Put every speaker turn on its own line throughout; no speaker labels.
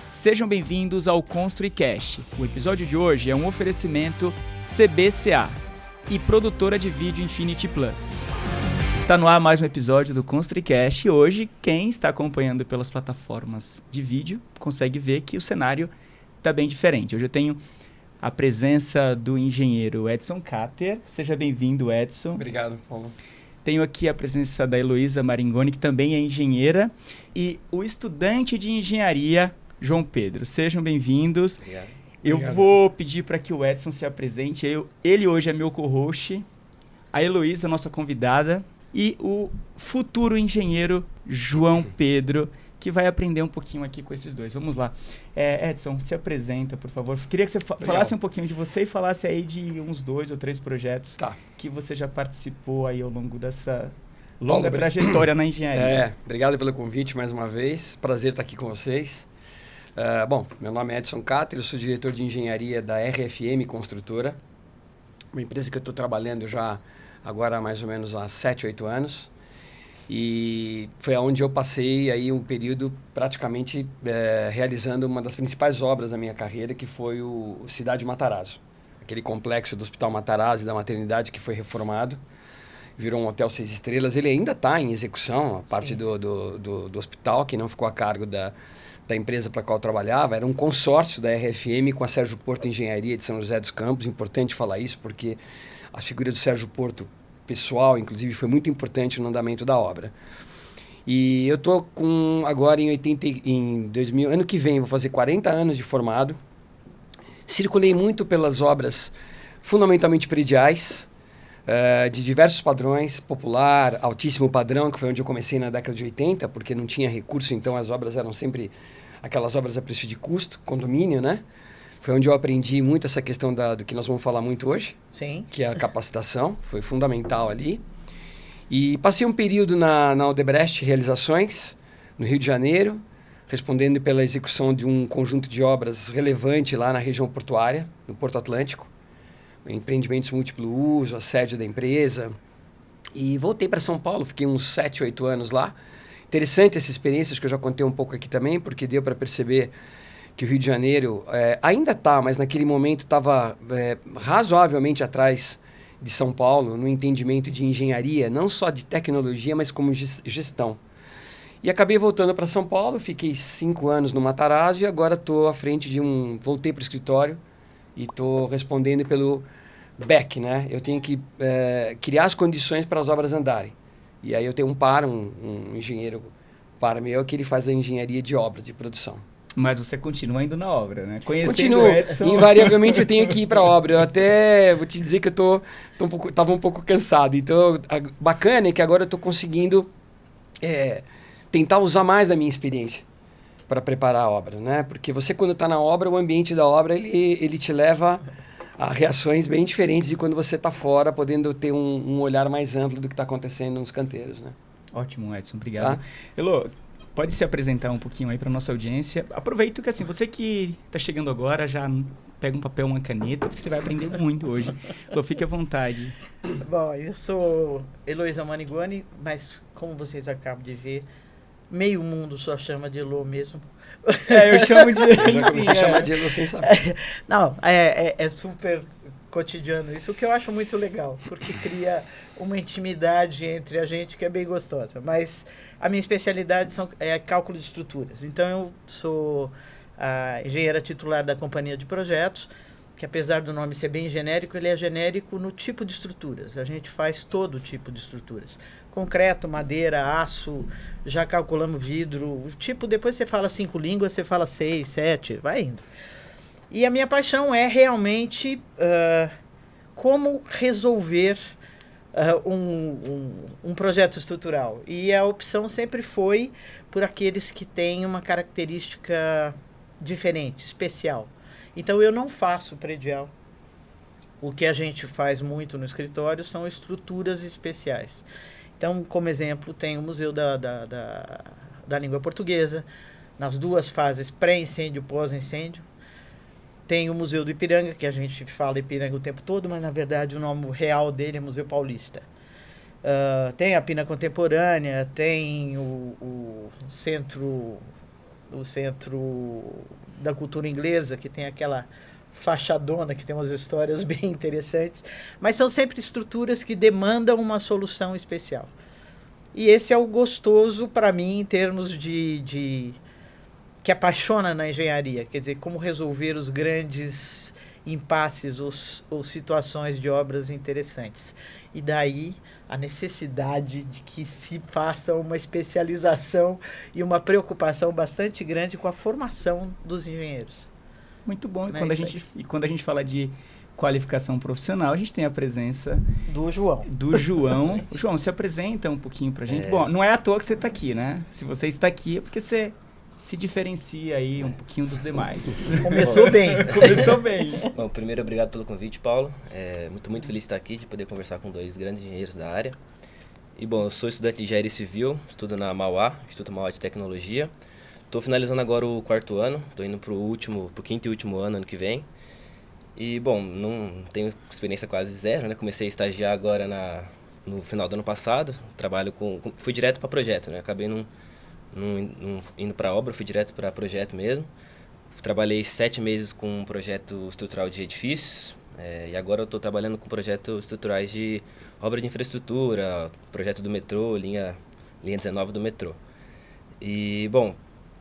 Sejam bem-vindos ao ConstruiCast. O episódio de hoje é um oferecimento CBCA e produtora de vídeo Infinity Plus. Está no ar mais um episódio do ConstruiCast e hoje quem está acompanhando pelas plataformas de vídeo consegue ver que o cenário está bem diferente. Hoje eu tenho a presença do engenheiro Edson Cater. Seja bem-vindo, Edson.
Obrigado, Paulo.
Tenho aqui a presença da Heloísa Maringoni, que também é engenheira, e o estudante de engenharia, João Pedro. Sejam bem-vindos.
Obrigado.
Eu vou pedir para que o Edson se apresente. Ele hoje é meu co-host, a Heloísa, nossa convidada, e o futuro engenheiro João Pedro, que vai aprender um pouquinho aqui com esses dois. Vamos lá. Edson, se apresenta, por favor. Queria que você falasse um pouquinho de você e falasse aí de uns 2 ou 3 projetos que você já participou aí ao longo dessa longa trajetória na engenharia.
Obrigado pelo convite mais uma vez. Prazer estar aqui com vocês. Bom, meu nome é Edson Cater, eu sou diretor de engenharia da RFM Construtora, uma empresa que eu estou trabalhando já agora há mais ou menos há 7, 8 anos. E foi onde eu passei aí um período praticamente realizando uma das principais obras da minha carreira, que foi o Cidade Matarazzo. Aquele complexo do Hospital Matarazzo e da maternidade que foi reformado, virou um hotel 6 estrelas. Ele ainda está em execução, a parte do hospital, que não ficou a cargo da empresa para a qual eu trabalhava. Era um consórcio da RFM com a Sérgio Porto Engenharia de São José dos Campos. Importante falar isso, porque a figura do Sérgio Porto pessoal, inclusive, foi muito importante no andamento da obra. E eu estou agora em 2000, ano que vem, vou fazer 40 anos de formado. Circulei muito pelas obras fundamentalmente prediais, de diversos padrões, popular, altíssimo padrão, que foi onde eu comecei na década de 80, porque não tinha recurso, então as obras eram sempre aquelas obras a preço de custo, condomínio, né? Foi onde eu aprendi muito essa questão do que nós vamos falar muito hoje.
Sim.
Que é a capacitação, foi fundamental ali. E passei um período na Odebrecht Realizações, no Rio de Janeiro, respondendo pela execução de um conjunto de obras relevante lá na região portuária, no Porto Atlântico. Empreendimentos múltiplo uso, a sede da empresa. E voltei para São Paulo, fiquei uns 7, 8 anos lá. Interessante essa experiência, que eu já contei um pouco aqui também, porque deu para perceber que o Rio de Janeiro ainda está, mas naquele momento estava razoavelmente atrás de São Paulo, no entendimento de engenharia, não só de tecnologia, mas como gestão. E acabei voltando para São Paulo, fiquei 5 anos no Matarazzo e agora estou à frente voltei para o escritório e estou respondendo pelo BEC, né? Eu tenho que criar as condições para as obras andarem. E aí eu tenho um engenheiro meu, que ele faz a engenharia de obras, de produção.
Mas você continua indo na obra, né?
Continuo. O Edson... Invariavelmente eu tenho que ir para a obra. Eu até vou te dizer que eu estava um pouco cansado. Então, bacana é que agora eu estou conseguindo tentar usar mais da minha experiência para preparar a obra, né? Porque você, quando está na obra, o ambiente da obra, ele te leva a reações bem diferentes de quando você está fora, podendo ter um olhar mais amplo do que está acontecendo nos canteiros, né?
Ótimo, Edson. Obrigado. Elô, pode se apresentar um pouquinho aí para nossa audiência. Aproveito que, assim, você que está chegando agora, já pega um papel, uma caneta, você vai aprender muito hoje. Elô, fique à vontade.
Bom, eu sou Heloísa Maringoni, mas como vocês acabam de ver, meio mundo só chama de Elô mesmo.
Eu chamo de...
Eu já comecei a chamar de Elô sem saber.
Não, é super cotidiano isso, o que eu acho muito legal, porque cria uma intimidade entre a gente que é bem gostosa. Mas a minha especialidade é cálculo de estruturas. Então eu sou a engenheira titular da companhia de projetos, que apesar do nome ser bem genérico, ele é genérico no tipo de estruturas. A gente faz todo tipo de estruturas. Concreto, madeira, aço, já calculamos vidro. Depois você fala 5 línguas, você fala 6, 7, vai indo. E a minha paixão é realmente como resolver um projeto estrutural. E a opção sempre foi por aqueles que têm uma característica diferente, especial. Então, eu não faço predial. O que a gente faz muito no escritório são estruturas especiais. Então, como exemplo, tem o Museu da Língua Portuguesa, nas 2 fases, pré-incêndio e pós-incêndio. Tem o Museu do Ipiranga, que a gente fala Ipiranga o tempo todo, mas na verdade o nome real dele é Museu Paulista. Tem a Pina Contemporânea, tem o Centro o Centro da Cultura Inglesa, que tem aquela fachadona, que tem umas histórias bem interessantes, mas são sempre estruturas que demandam uma solução especial. E esse é o gostoso para mim em termos de que apaixona na engenharia, quer dizer, como resolver os grandes impasses ou situações de obras interessantes. E daí a necessidade de que se faça uma especialização e uma preocupação bastante grande com a formação dos engenheiros.
Muito bom.
É
Quando a gente fala de qualificação profissional, a gente tem a presença
do João.
João, se apresenta um pouquinho pra gente. Bom, não é à toa que você está aqui, né? Se você está aqui é porque você se diferencia aí um pouquinho dos demais.
Começou bem.
Começou bem.
Bom, primeiro, obrigado pelo convite, Paulo. Muito feliz de estar aqui, de poder conversar com dois grandes engenheiros da área. E, bom, eu sou estudante de Engenharia Civil, estudo na Mauá, Instituto Mauá de Tecnologia. Estou finalizando agora o 4º ano, estou indo para o 5º e último ano que vem. E, bom, não tenho experiência quase zero, né? Comecei a estagiar agora no final do ano passado, fui direto para projeto, né? Acabei não indo para obra, fui direto para projeto mesmo. Trabalhei 7 meses com um projeto estrutural de edifícios, e agora eu estou trabalhando com projetos estruturais de obra de infraestrutura, projeto do metrô, linha 19 do metrô. E, bom,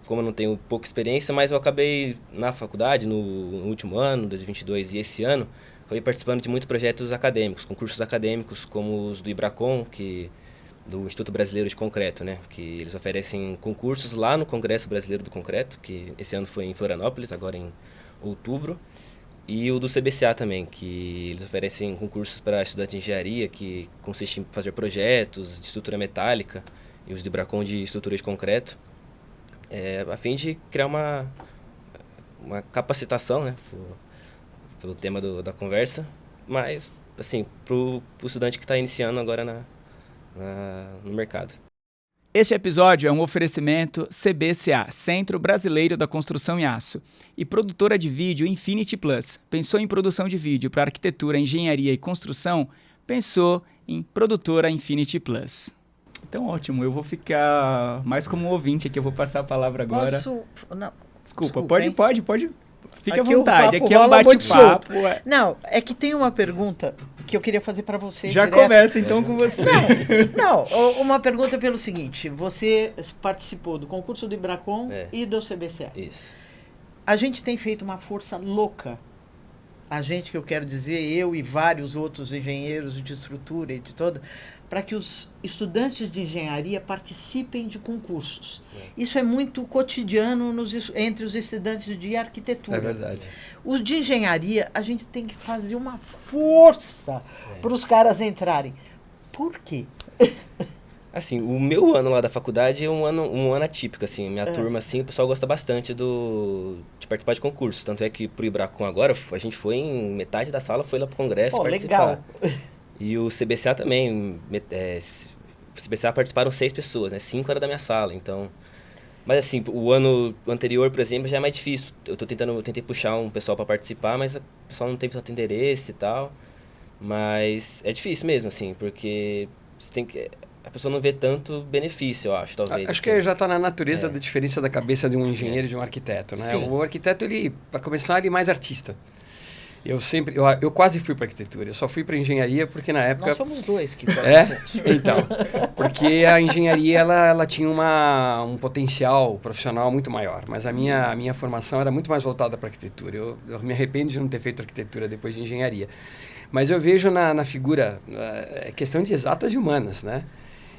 como eu não tenho pouca experiência, mas eu acabei na faculdade, no último ano, 2022 e esse ano, acabei participando de muitos projetos acadêmicos, concursos acadêmicos, como os do IBRACON, do Instituto Brasileiro de Concreto, né? Que eles oferecem concursos lá no Congresso Brasileiro do Concreto, que esse ano foi em Florianópolis, agora em outubro. E o do CBCA também, que eles oferecem concursos para estudantes de engenharia, que consiste em fazer projetos de estrutura metálica, e os do IBRACON de estrutura de concreto, a fim de criar uma capacitação, né? Pelo tema da conversa, mas, assim, para o estudante que está iniciando agora no mercado.
Este episódio é um oferecimento CBCA, Centro Brasileiro da Construção em Aço, e produtora de vídeo Infinity Plus. Pensou em produção de vídeo para arquitetura, engenharia e construção? Pensou em produtora Infinity Plus. Então, ótimo. Eu vou ficar mais como um ouvinte aqui. Eu vou passar a palavra agora.
Posso? Não.
Desculpa,
hein?
pode. Fique à
Aqui
vontade.
o papo
Aqui é um
rola muito
bate-papo.
solto. Não, é que tem uma pergunta que eu queria fazer para você.
Já
direto.
começa então com você.
Não, uma pergunta pelo seguinte. Você participou do concurso do IBRACON e do CBCA.
Isso.
A gente tem feito uma força louca. A gente, que eu quero dizer, eu e vários outros engenheiros de estrutura e de todo, para que os estudantes de engenharia participem de concursos. Isso é muito cotidiano entre os estudantes de arquitetura.
É verdade.
Os de engenharia, a gente tem que fazer uma força para os caras entrarem. Por quê?
Assim, o meu ano lá da faculdade é um ano atípico, assim. Minha turma, assim, o pessoal gosta bastante de participar de concursos. Tanto é que pro IBRACON agora, a gente foi em metade da sala, foi lá pro congresso participar.
Legal.
E o CBCA também, o CBCA participaram 6 pessoas, né? 5 era da minha sala, então... Mas assim, o ano anterior, por exemplo, já é mais difícil. Eu tentei puxar um pessoal para participar, mas o pessoal não tem tanto interesse e tal. Mas é difícil mesmo, assim, porque você tem que... A pessoa não vê tanto benefício, eu acho, talvez.
Acho
assim.
que já está na natureza da diferença da cabeça de um engenheiro e de um arquiteto, né?
Sim.
O arquiteto, ele, para começar, ele é mais artista. Eu quase fui para arquitetura, eu só fui para engenharia porque na época...
Nós somos dois que
Então, porque a engenharia ela tinha um potencial profissional muito maior, mas a minha formação era muito mais voltada para arquitetura. Eu me arrependo de não ter feito arquitetura depois de engenharia. Mas eu vejo na figura questão de exatas e humanas, né?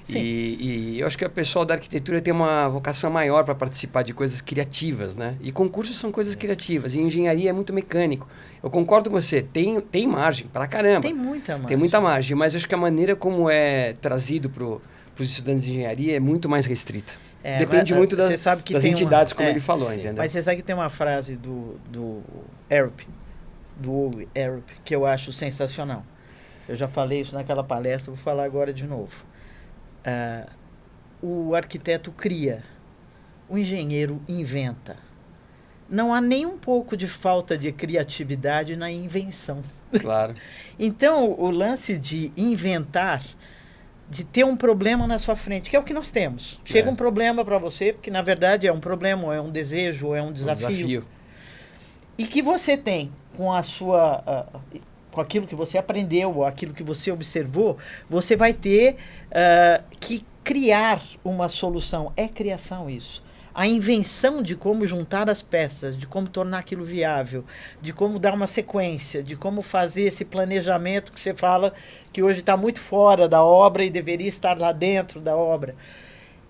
E eu acho que o pessoal da arquitetura tem uma vocação maior para participar de coisas criativas, né? E concursos são coisas criativas, e engenharia é muito mecânico. Eu concordo com você, tem margem pra caramba.
Tem muita margem.
Tem muita margem, mas acho que a maneira como é trazido para os estudantes de engenharia é muito mais restrita. Depende muito das entidades, como ele falou, entendeu?
Mas você sabe que tem uma frase do Arup, que eu acho sensacional. Eu já falei isso naquela palestra, vou falar agora de novo. O arquiteto cria, o engenheiro inventa. Não há nem um pouco de falta de criatividade na invenção.
Claro.
Então, o lance de inventar de ter um problema na sua frente, que é o que nós temos. Chega um problema para você, porque na verdade é um problema, ou é um desejo, ou é um desafio. E que você tem com a sua... com aquilo que você aprendeu, ou aquilo que você observou, você vai ter que criar uma solução. É criação isso. A invenção de como juntar as peças, de como tornar aquilo viável, de como dar uma sequência, de como fazer esse planejamento que você fala que hoje está muito fora da obra e deveria estar lá dentro da obra.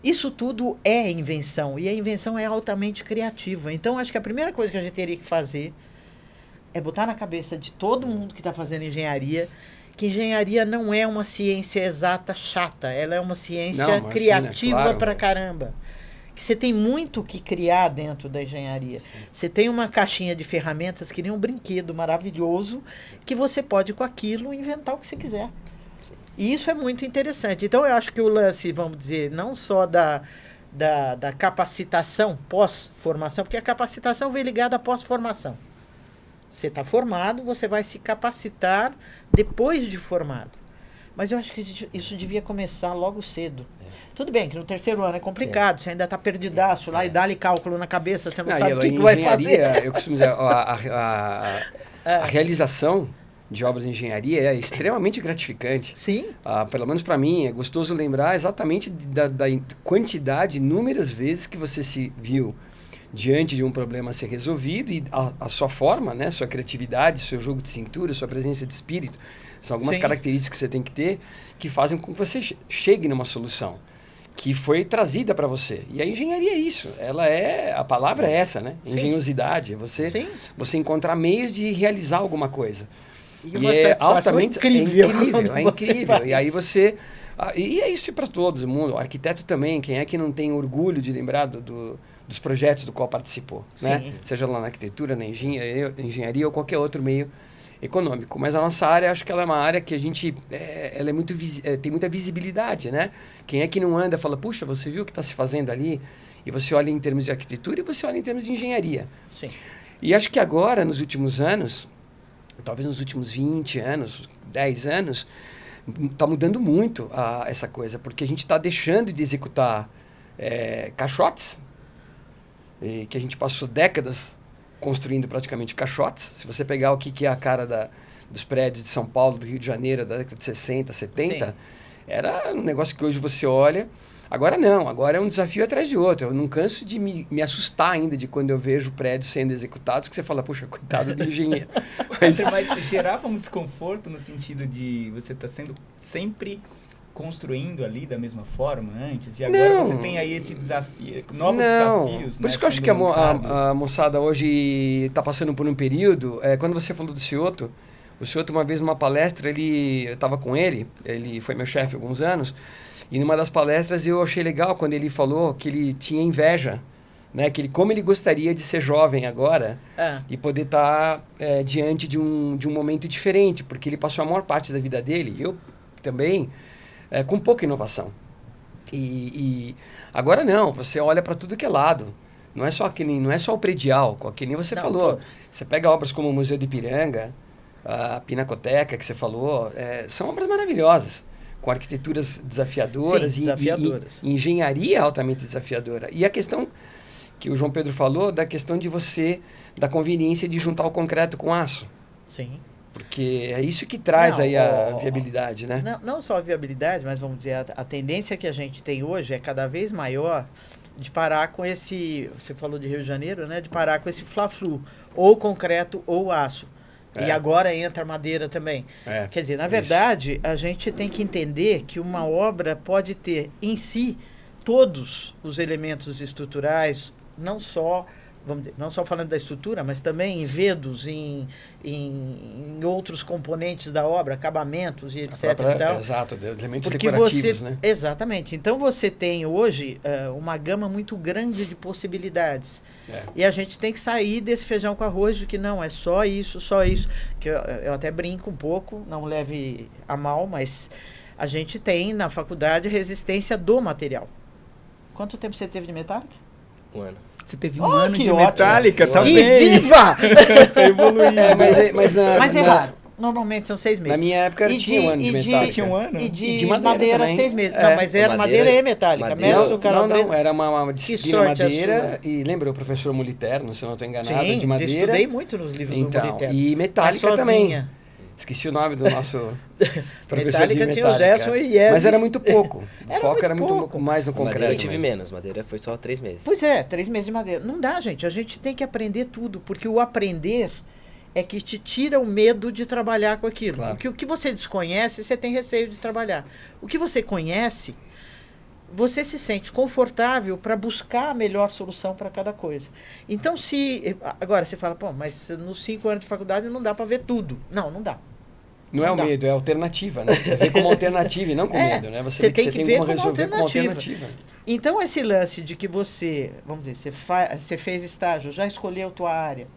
Isso tudo é invenção, e a invenção é altamente criativa. Então, acho que a primeira coisa que a gente teria que fazer é botar na cabeça de todo mundo que está fazendo engenharia que engenharia não é uma ciência exata chata, ela é uma ciência criativa, claro, pra caramba. Que você tem muito que criar dentro da engenharia. Sim. Você tem uma caixinha de ferramentas que nem um brinquedo maravilhoso que você pode, com aquilo, inventar o que você quiser. Sim. E isso é muito interessante. Então, eu acho que o lance, vamos dizer, não só da capacitação pós-formação, porque a capacitação vem ligada à pós-formação. Você está formado, você vai se capacitar depois de formado. Mas eu acho que isso devia começar logo cedo. Tudo bem que no terceiro ano é complicado, você ainda está perdidaço lá e dá-lhe cálculo na cabeça, você não sabe o que vai fazer.
Eu costumo dizer, a realização de obras de engenharia é extremamente gratificante.
Sim.
Pelo menos para mim, é gostoso lembrar exatamente da quantidade, inúmeras vezes que você se viu diante de um problema a ser resolvido e a sua forma, né, sua criatividade, seu jogo de cintura, sua presença de espírito, são algumas características que você tem que ter que fazem com que você chegue numa solução que foi trazida para você. E a engenharia é isso. A palavra é essa, né? Engenhosidade. É você encontrar meios de realizar alguma coisa.
E é altamente incrível.
É incrível. E aí você... E é isso para todo mundo. O arquiteto também. Quem é que não tem orgulho de lembrar dos projetos do qual participou? Né? Seja lá na arquitetura, na engenharia ou qualquer outro meio econômico. Mas a nossa área, acho que ela é uma área que a gente ela é muito tem muita visibilidade, né? Quem é que não anda fala, puxa, você viu o que está se fazendo ali? E você olha em termos de arquitetura e você olha em termos de engenharia.
Sim.
E acho que agora, nos últimos anos, talvez nos últimos 20 anos, 10 anos, está mudando muito essa coisa, porque a gente está deixando de executar caixotes, que a gente passou décadas construindo praticamente caixotes. Se você pegar o que é a cara dos prédios de São Paulo, do Rio de Janeiro, da década de 60, 70, sim, era um negócio que hoje você olha. Agora não, agora é um desafio atrás de outro. Eu não canso de me assustar ainda de quando eu vejo prédios sendo executados, que você fala, puxa, coitado do engenheiro.
Mas gerava um desconforto no sentido de você estar sendo sempre construindo ali da mesma forma antes, e agora você tem aí esse desafio, novos desafios.
Por isso que eu acho que a moçada hoje está passando por um período, quando você falou do Cioto, o Cioto uma vez numa palestra, eu estava com ele foi meu chefe há alguns anos, e numa das palestras eu achei legal quando ele falou que ele tinha inveja, né, como ele gostaria de ser jovem agora e poder estar diante de um momento diferente, porque ele passou a maior parte da vida dele, eu também, com pouca inovação. E agora não, você olha para tudo que é lado. Não é só o predial, que nem você falou. Você pega obras como o Museu de Ipiranga, a Pinacoteca, que você falou, são obras maravilhosas, com arquiteturas desafiadoras,
sim, desafiadoras.
E engenharia altamente desafiadora. E a questão que o João Pedro falou, da questão da conveniência de juntar o concreto com aço.
Sim.
Porque é isso que traz aí a viabilidade, né?
Não só a viabilidade, mas vamos dizer, a tendência que a gente tem hoje é cada vez maior de parar com esse, você falou de Rio de Janeiro, né? De parar com esse fla-flu, ou concreto ou aço. E agora entra a madeira também. Quer dizer, na verdade, a gente tem que entender que uma obra pode ter em si todos os elementos estruturais, não só falando da estrutura, mas também em vedos, em outros componentes da obra, acabamentos e etc. e tal.
Exato, elementos decorativos, né?
Exatamente. Então você tem hoje uma gama muito grande de possibilidades. E a gente tem que sair desse feijão com arroz de que não, é só isso. Que eu até brinco um pouco, não leve a mal, mas a gente tem na faculdade resistência do material. Quanto tempo você teve de metálica?
1 ano.
Você teve 1 ano de metálica, tá bem.
E viva!
Tá evoluindo.
Mas é raro. Normalmente são 6 meses.
Na minha época tinha um ano de metálica.
Tinha um ano?
E
de
de
madeira
madeira
também.
6 meses.
É.
Não, mas era madeira e metálica.
madeira.
Madison, Calabresa.
Não, era uma disciplina
sorte a
madeira.
sua.
E lembra o professor Moliterno, se eu não estou enganado,
Sim,
de
eu
madeira.
estudei muito nos livros do
Então,
Moliterno.
e metálica
Mas
também.
sozinha.
Esqueci o nome do nosso professor de
Metálica tinha o
metálica.
Gerson e Iese.
Mas era muito pouco. O
Era
foco
muito
era muito
pouco.
mais no
Madeira
concreto
eu tive
mesmo.
menos, madeira foi só 3 meses.
Pois é, 3 meses de madeira. Não dá, gente. A gente tem que aprender tudo, porque o aprender é que te tira o medo de trabalhar com aquilo.
Claro.
Porque o que você desconhece, você tem receio de trabalhar. O que você conhece, você se sente confortável para buscar a melhor solução para cada coisa. Então, se... Agora, você fala, pô, mas nos 5 anos de faculdade não dá para ver tudo. Não, não dá.
Não é o
dá.
medo, é a alternativa, né? É ver como alternativa e não com medo, né?
você tem que ver
como
como
resolver como
alternativa.
alternativa.
Então, esse lance de que você, vamos dizer, você fez estágio, já escolheu tua área.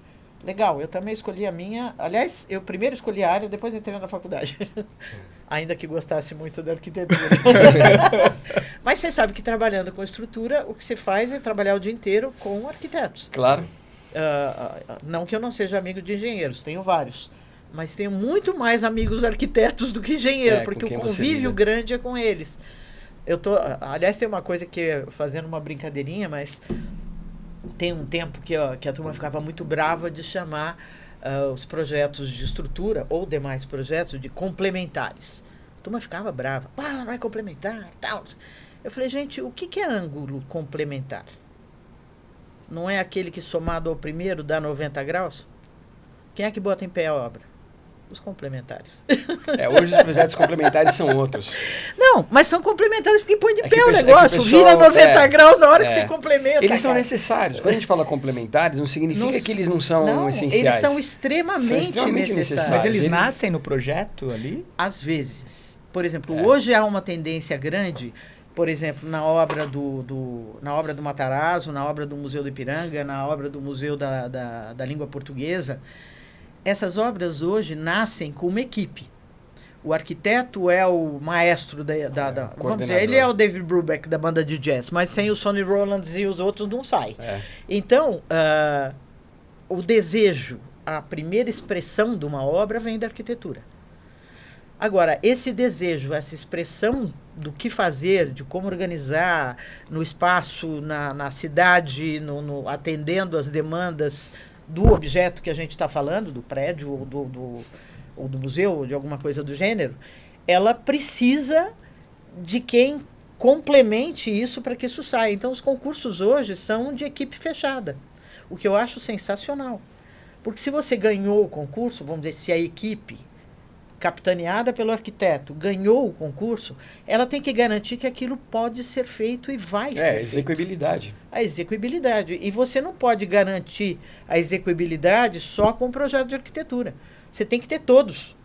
Legal, eu também escolhi a minha. Aliás, eu primeiro escolhi a área, depois entrei na faculdade. Ainda que gostasse muito da arquitetura. Mas você sabe que trabalhando com estrutura, o que você faz é trabalhar o dia inteiro com arquitetos.
Claro.
Não que eu não seja amigo de engenheiros, tenho vários. Mas tenho muito mais amigos arquitetos do que engenheiro, porque o convívio grande é com eles. Aliás, tem uma coisa que, fazendo uma brincadeirinha, mas tem um tempo que a turma ficava muito brava de chamar os projetos de estrutura ou demais projetos de complementares. A turma ficava brava. Não é complementar, tal. Eu falei, gente, o que é ângulo complementar? Não é aquele que somado ao primeiro dá 90 graus? Quem é que bota em pé a obra? Os complementares.
Hoje os projetos complementares são outros.
Não, mas são complementares porque põe de pé o
que
negócio, vira 90 graus na hora que você complementa.
Eles são necessários. Quando a gente fala complementares, não significa que eles não são essenciais.
Eles são extremamente necessários.
Mas eles nascem no projeto ali?
Às vezes. Por exemplo, hoje há uma tendência grande, por exemplo, na obra do Matarazzo, na obra do Museu do Ipiranga, na obra do Museu da Língua Portuguesa. Essas obras hoje nascem com uma equipe. O arquiteto é o maestro vamos dizer, ele é o David Brubeck da banda de jazz, mas sem o Sonny Rollins e os outros não sai. Então, o desejo, a primeira expressão de uma obra vem da arquitetura. Agora, esse desejo, essa expressão do que fazer, de como organizar no espaço, na cidade, atendendo às demandas do objeto que a gente está falando, do prédio ou do museu, ou de alguma coisa do gênero, ela precisa de quem complemente isso para que isso saia. Então, os concursos hoje são de equipe fechada, o que eu acho sensacional. Porque se você ganhou o concurso, vamos dizer, se a equipe capitaneada pelo arquiteto ganhou o concurso, ela tem que garantir que aquilo pode ser feito e vai ser feito.
Execuibilidade.
A execuibilidade. E você não pode garantir a execuibilidade só com o projeto de arquitetura. Você tem que ter todos.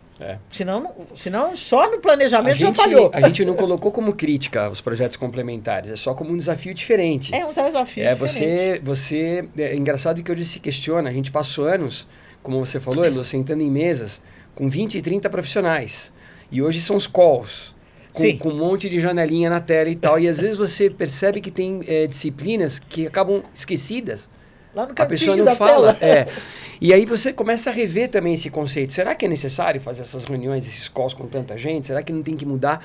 Senão só no planejamento já falhou.
A gente não colocou como crítica os projetos complementares, é só como um desafio diferente.
É um desafio diferente.
É engraçado que hoje se questiona, a gente passou anos, como você falou, Elo, sentando em mesas com 20 e 30 profissionais. E hoje são os calls, com um monte de janelinha na tela e tal. E às vezes você percebe que tem disciplinas que acabam esquecidas.
Lá no
a pessoa não fala. E aí você começa a rever também esse conceito. Será que é necessário fazer essas reuniões, esses calls com tanta gente? Será que não tem que mudar?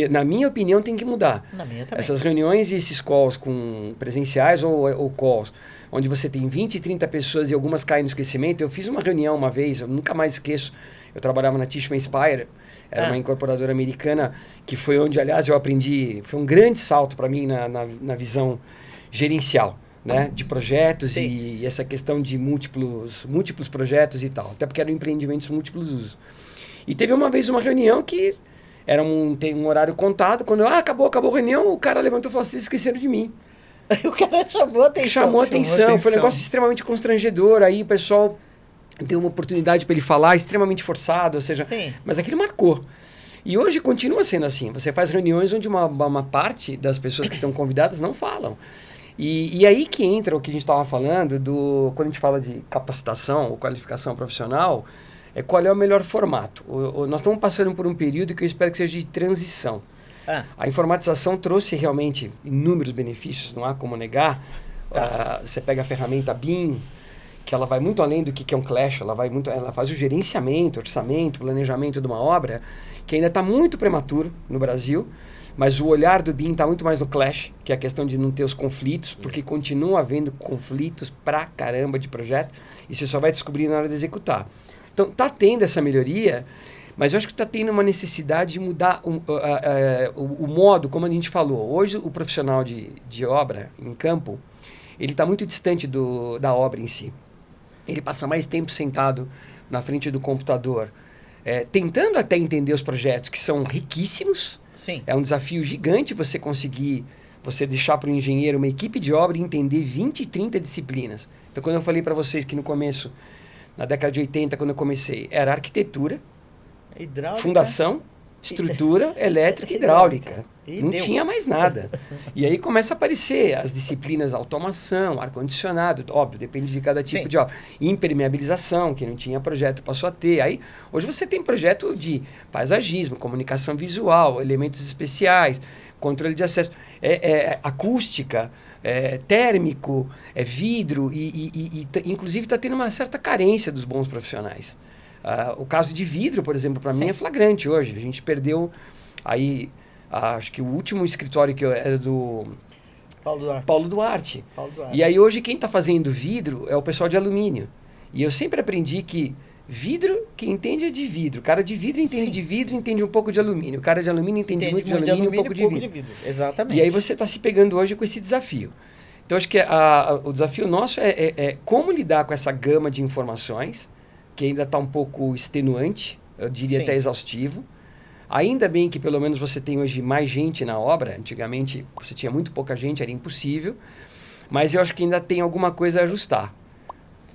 Na minha opinião, tem que mudar.
Na minha também.
Essas reuniões e esses calls com presenciais ou calls, onde você tem 20 e 30 pessoas e algumas caem no esquecimento. Eu fiz uma reunião uma vez, eu nunca mais esqueço. Eu trabalhava na Tishman Speyer, era uma incorporadora americana, que foi onde, aliás, eu aprendi, foi um grande salto para mim na visão gerencial, né? De projetos e essa questão de múltiplos projetos e tal, até porque eram empreendimentos múltiplos usos. E teve uma vez uma reunião que era tem um horário contado, quando acabou a reunião, o cara levantou e falou, vocês esqueceram de mim.
O cara chamou a atenção.
Foi um negócio extremamente constrangedor, aí o pessoal deu uma oportunidade para ele falar, extremamente forçado, ou seja, mas aquilo marcou. E hoje continua sendo assim, você faz reuniões onde uma parte das pessoas que estão convidadas não falam. E aí que entra o que a gente estava falando, quando a gente fala de capacitação ou qualificação profissional, qual é o melhor formato. Nós estamos passando por um período que eu espero que seja de transição. A informatização trouxe realmente inúmeros benefícios, não há como negar. Você pega a ferramenta BIM, que ela vai muito além do que é um clash, ela faz o gerenciamento, orçamento, planejamento de uma obra, que ainda está muito prematuro no Brasil, mas o olhar do BIM está muito mais no clash, que é a questão de não ter os conflitos, porque continua havendo conflitos pra caramba de projeto, e você só vai descobrir na hora de executar. Então, está tendo essa melhoria, mas eu acho que está tendo uma necessidade de mudar o modo, como a gente falou. Hoje, o profissional de obra em campo, ele está muito distante da obra em si. Ele passa mais tempo sentado na frente do computador, tentando até entender os projetos, que são riquíssimos.
Sim.
É um desafio gigante você conseguir, você deixar para o engenheiro uma equipe de obra e entender 20, 30 disciplinas. Então, quando eu falei para vocês que no começo, na década de 80, quando eu comecei, era arquitetura,
Hidráulica.
Fundação, estrutura, elétrica e hidráulica.
E
Não
deu.
tinha mais nada. E aí começa a aparecer as disciplinas automação, ar-condicionado, óbvio, depende de cada tipo
Sim.
de obra. Impermeabilização, que não tinha projeto, passou a ter. Aí, hoje você tem projeto de paisagismo, comunicação visual, elementos especiais, controle de acesso, acústica, térmico, vidro, inclusive está tendo uma certa carência dos bons profissionais. O caso de vidro, por exemplo, para mim é flagrante hoje. A gente perdeu aí, acho que o último escritório que era do Paulo Duarte. E aí hoje quem está fazendo vidro é o pessoal de alumínio. E eu sempre aprendi que vidro, quem entende é de vidro. O cara de vidro entende de vidro, entende um pouco de alumínio. O cara de alumínio entende muito de alumínio e um pouco de vidro.
Exatamente.
E aí você está se pegando hoje com esse desafio. Então acho que o desafio nosso é como lidar com essa gama de informações, que ainda está um pouco extenuante, eu diria até exaustivo. Ainda bem que pelo menos você tem hoje mais gente na obra. Antigamente você tinha muito pouca gente, era impossível. Mas eu acho que ainda tem alguma coisa a ajustar.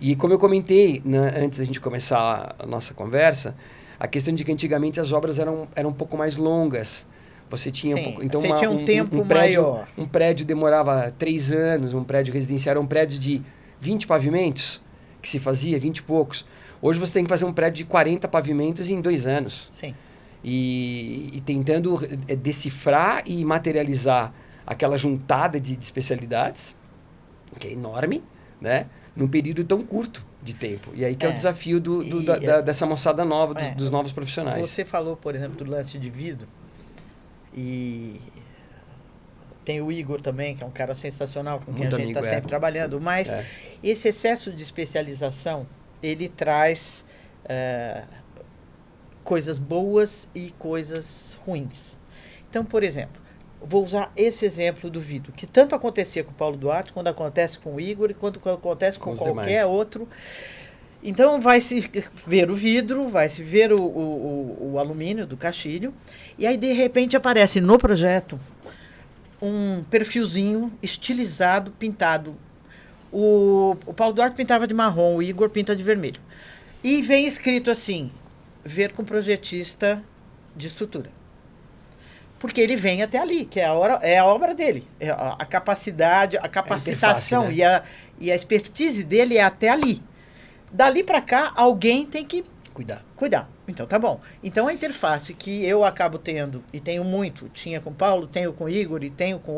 E como eu comentei antes da gente começar a nossa conversa, a questão de que antigamente as obras eram um pouco mais longas. Você tinha
tinha um tempo maior.
Um prédio demorava 3 anos, um prédio residencial, eram prédios de 20 pavimentos, que se fazia, 20 e poucos. Hoje você tem que fazer um prédio de 40 pavimentos em 2 anos.
Sim.
E tentando decifrar e materializar aquela juntada de especialidades, que é enorme, né? Num período tão curto de tempo. E aí que é o desafio dessa moçada nova, dos novos profissionais.
Você falou, por exemplo, do lance de vidro. E tem o Igor também, que é um cara sensacional, com quem a gente está sempre trabalhando. Mas esse excesso de especialização, ele traz coisas boas e coisas ruins. Então, por exemplo, vou usar esse exemplo do vidro, que tanto acontecia com o Paulo Duarte, quando acontece com o Igor e quando acontece com qualquer outro. Então, vai se ver o vidro, vai se ver o alumínio do caixilho, e aí, de repente, aparece no projeto um perfilzinho estilizado, pintado. O Paulo Duarte pintava de marrom, o Igor pinta de vermelho. E vem escrito assim, ver com projetista de estrutura. Porque ele vem até ali, que é a obra dele. A capacidade, a capacitação e a expertise dele é até ali. Dali para cá, alguém tem que cuidar. Então, tá bom. Então, a interface que eu acabo tendo, e tenho muito, tinha com o Paulo, tenho com o Igor e tenho com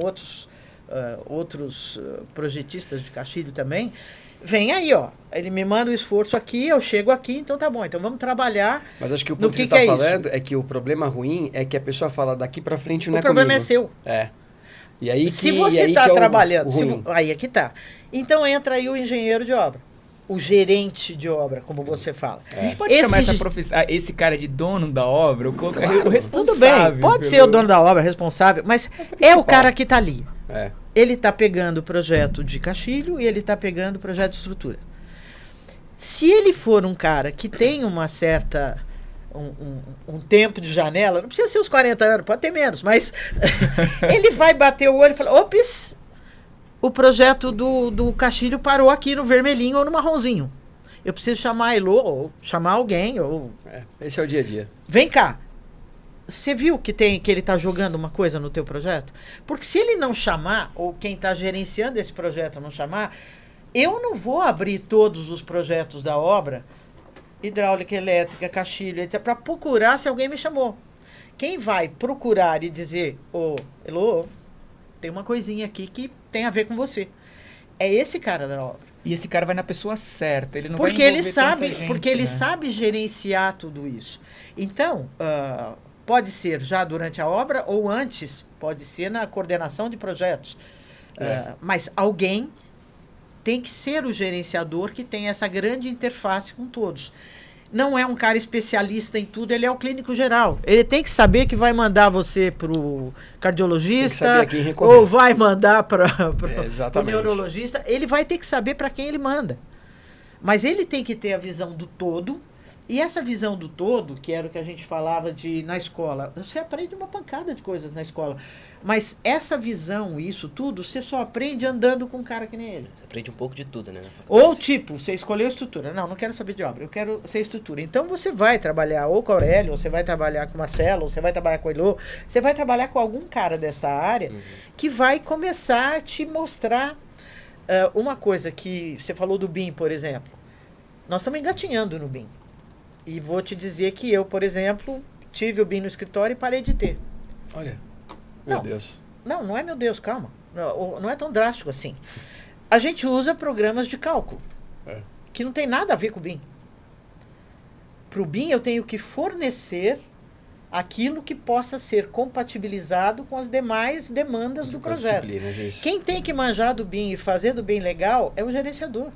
outros projetistas de caixilho também, vem aí, ó. Ele me manda o esforço aqui, eu chego aqui, então tá bom. Então vamos trabalhar.
Mas acho que o ponto que você está falando é que o problema ruim é que a pessoa fala daqui para frente não é comigo. O problema
é seu.
E aí
se você está trabalhando, aí é que tá. Então entra aí o engenheiro de obra. O gerente de obra, como você fala.
A gente pode chamar esse cara de dono da obra, o responsável.
Tudo bem, pode ser o dono da obra, responsável, mas é o cara que está ali. Ele está pegando o projeto de caixilho e ele está pegando o projeto de estrutura. Se ele for um cara que tem uma certa... Um tempo de janela, não precisa ser os 40 anos, pode ter menos, mas ele vai bater o olho e falar, ops, o projeto do caixilho parou aqui no vermelhinho ou no marronzinho. Eu preciso chamar a Elô, ou chamar alguém, ou...
Esse é o dia a dia.
Vem cá. Você viu que ele está jogando uma coisa no teu projeto? Porque se ele não chamar, ou quem está gerenciando esse projeto não chamar, eu não vou abrir todos os projetos da obra, hidráulica, elétrica, caixilho, etc., para procurar se alguém me chamou. Quem vai procurar e dizer, Elô, tem uma coisinha aqui que tem a ver com você. é esse cara da obra.
E esse cara vai na pessoa certa, ele não
Porque
vai
ele
envolver
sabe,
tanta gente,
porque ele
né?
sabe gerenciar tudo isso. Então, pode ser já durante a obra ou antes, pode ser na coordenação de projetos. Mas alguém tem que ser o gerenciador que tem essa grande interface com todos. Não é um cara especialista em tudo, ele é o clínico geral. Ele tem que saber que vai mandar você pro cardiologista ou vai mandar para o neurologista. Ele vai ter que saber para quem ele manda. Mas ele tem que ter a visão do todo. E essa visão do todo, que era o que a gente falava na escola, você aprende uma pancada de coisas na escola. Mas essa visão, isso tudo, você só aprende andando com um cara que nem ele.
Você aprende um pouco de tudo, né?
Ou tipo, você escolheu estrutura. Não quero saber de obra, eu quero ser estrutura. Então você vai trabalhar ou com o Aurélio, ou você vai trabalhar com o Marcelo, ou você vai trabalhar com o Elô, você vai trabalhar com algum cara desta área que vai começar a te mostrar uma coisa que você falou do BIM, por exemplo. Nós estamos engatinhando no BIM. E vou te dizer que eu, por exemplo, tive o BIM no escritório e parei de ter.
Olha, meu Deus.
Não é meu Deus, calma. Não é tão drástico assim. A gente usa programas de cálculo, que não tem nada a ver com o BIM. Para o BIM eu tenho que fornecer aquilo que possa ser compatibilizado com as demais demandas do projeto. Quem tem que manjar do BIM e fazer do BIM legal é o gerenciador.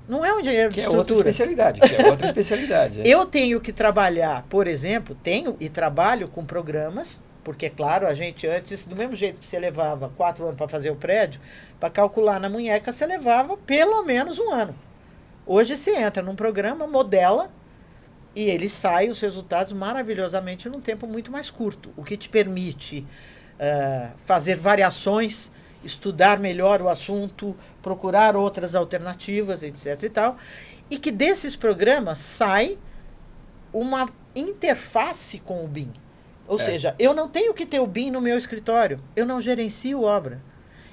Não é um engenheiro de estrutura.
Que é outra especialidade.
Eu tenho que trabalhar, por exemplo, tenho e trabalho com programas, porque, claro, a gente antes, do mesmo jeito que você levava 4 anos para fazer o prédio, para calcular na munheca, você levava pelo menos 1 ano. Hoje você entra num programa, modela, e ele sai os resultados maravilhosamente num tempo muito mais curto, o que te permite fazer variações, estudar melhor o assunto, procurar outras alternativas, etc. e tal. E que desses programas sai uma interface com o BIM. Ou seja, eu não tenho que ter o BIM no meu escritório, eu não gerencio obra.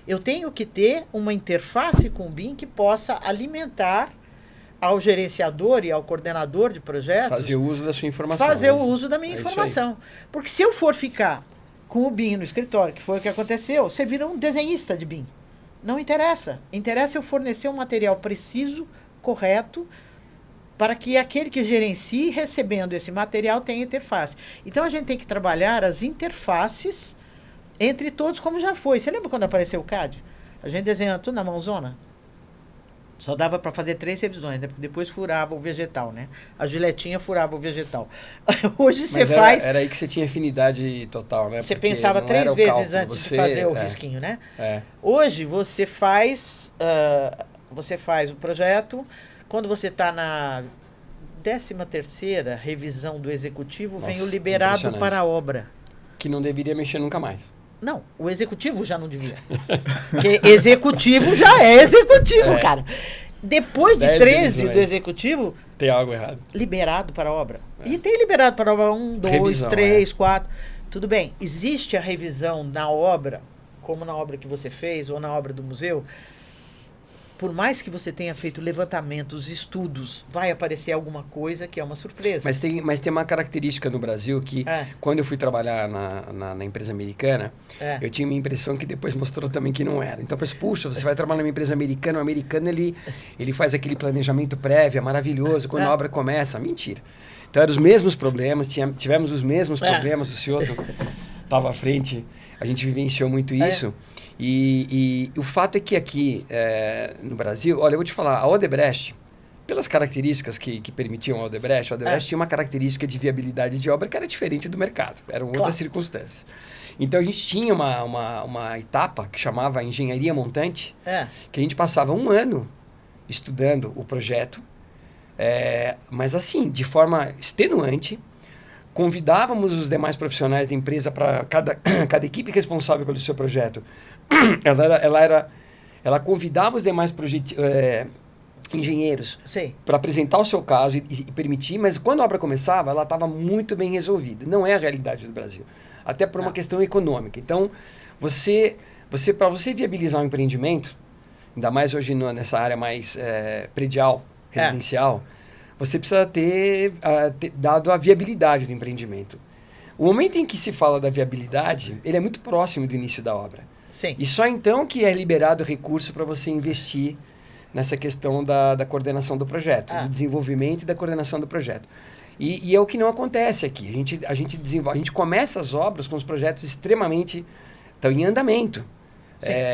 Eu tenho que ter uma interface com o BIM que possa alimentar ao gerenciador e ao coordenador de projetos.
Fazer o uso da sua informação.
Fazer o uso da minha informação. Porque se eu for ficar com o BIM no escritório, que foi o que aconteceu, você vira um desenhista de BIM. Não interessa. Interessa eu fornecer um material preciso, correto, para que aquele que gerencie, recebendo esse material, tenha interface. Então, a gente tem que trabalhar as interfaces entre todos, como já foi. Você lembra quando apareceu o CAD? A gente desenhava tudo na mãozona. Só dava para fazer 3 revisões, né? Porque depois furava o vegetal, né? A giletinha furava o vegetal. Hoje você faz...
Era aí que você tinha afinidade total, né?
Você pensava 3 vezes antes de fazer o risquinho, né? Hoje você faz o projeto, quando você está na 13ª revisão do executivo, vem o liberado para a obra.
Que não deveria mexer nunca mais.
Não, o executivo já não devia. Porque executivo já é executivo, cara. Depois de 13 do executivo...
Tem algo errado.
Liberado para a obra. E tem liberado para a obra 1, 2, 3, 4. Tudo bem, existe a revisão na obra, como na obra que você fez ou na obra do museu. Por mais que você tenha feito levantamentos, estudos, vai aparecer alguma coisa que é uma surpresa.
Mas tem uma característica no Brasil que, quando eu fui trabalhar na empresa americana, eu tinha uma impressão que depois mostrou também que não era. Então, eu pensei, puxa, você vai trabalhar numa empresa americana, o americano ele faz aquele planejamento prévio, é maravilhoso, quando a obra começa. Mentira. Então, eram os mesmos problemas, tivemos os mesmos problemas, o senhor estava à frente, a gente vivenciou muito isso. E o fato é que aqui no Brasil, olha, eu vou te falar, a Odebrecht, pelas características que permitiam a Odebrecht tinha uma característica de viabilidade de obra que era diferente do mercado, eram outras circunstâncias. Então a gente tinha uma etapa que chamava engenharia montante, que a gente passava 1 ano estudando o projeto, mas assim, de forma extenuante. Convidávamos os demais profissionais da empresa para cada equipe responsável pelo seu projeto. Ela convidava os demais engenheiros para apresentar o seu caso e permitir, mas quando a obra começava, ela estava muito bem resolvida. Não é a realidade do Brasil. Até por uma questão econômica. Então, para você viabilizar um empreendimento, ainda mais hoje nessa área mais predial, residencial, você precisa ter dado a viabilidade do empreendimento. O momento em que se fala da viabilidade, ele é muito próximo do início da obra.
Sim.
E só então que é liberado recurso para você investir nessa questão da coordenação do projeto, do desenvolvimento e da coordenação do projeto. E é o que não acontece aqui. A gente começa as obras com os projetos extremamente... estão em andamento.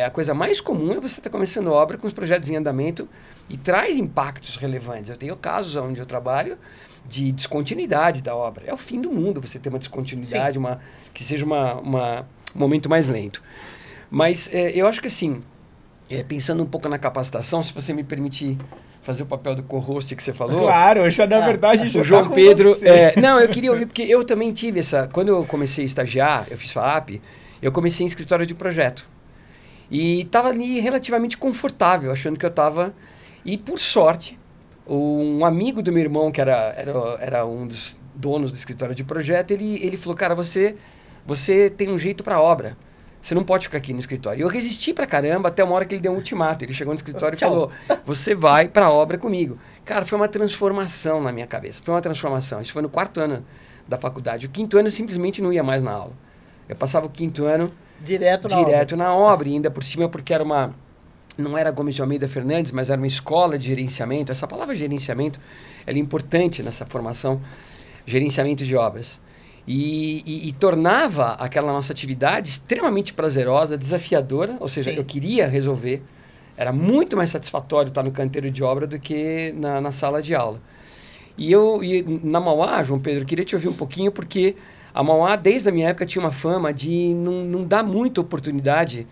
A coisa mais comum é você estar começando obra com os projetos em andamento e traz impactos relevantes. Eu tenho casos onde eu trabalho de descontinuidade da obra. É o fim do mundo você ter uma descontinuidade, que seja um momento mais lento. Mas eu acho que assim, pensando um pouco na capacitação, se você me permitir fazer o papel do co-host que você falou.
Claro, já na verdade já
o João
tá com
Pedro.
você.
Não, eu queria ouvir, porque eu também tive essa. Quando eu comecei a estagiar, eu fiz FAAP, eu comecei em escritório de projeto. E estava ali relativamente confortável, achando que eu estava. E por sorte, um amigo do meu irmão, que era um dos donos do escritório de projeto, ele falou: cara, você tem um jeito para obra. Você não pode ficar aqui no escritório. E eu resisti pra caramba até uma hora que ele deu um ultimato. Ele chegou no escritório e falou: você vai pra obra comigo. Cara, foi uma transformação na minha cabeça. Foi uma transformação. Isso foi no 4º ano da faculdade. O 5º ano eu simplesmente não ia mais na aula. Eu passava o 5º ano
direto
na obra. E ainda por cima, porque era uma... Não era Gomes de Almeida Fernandes, mas era uma escola de gerenciamento. Essa palavra gerenciamento, ela é importante nessa formação. Gerenciamento de obras. E tornava aquela nossa atividade extremamente prazerosa, desafiadora, ou seja, eu queria resolver. Era muito mais satisfatório estar no canteiro de obra do que na sala de aula. E na Mauá, João Pedro, eu queria te ouvir um pouquinho, porque a Mauá, desde a minha época, tinha uma fama de não dar muita oportunidade.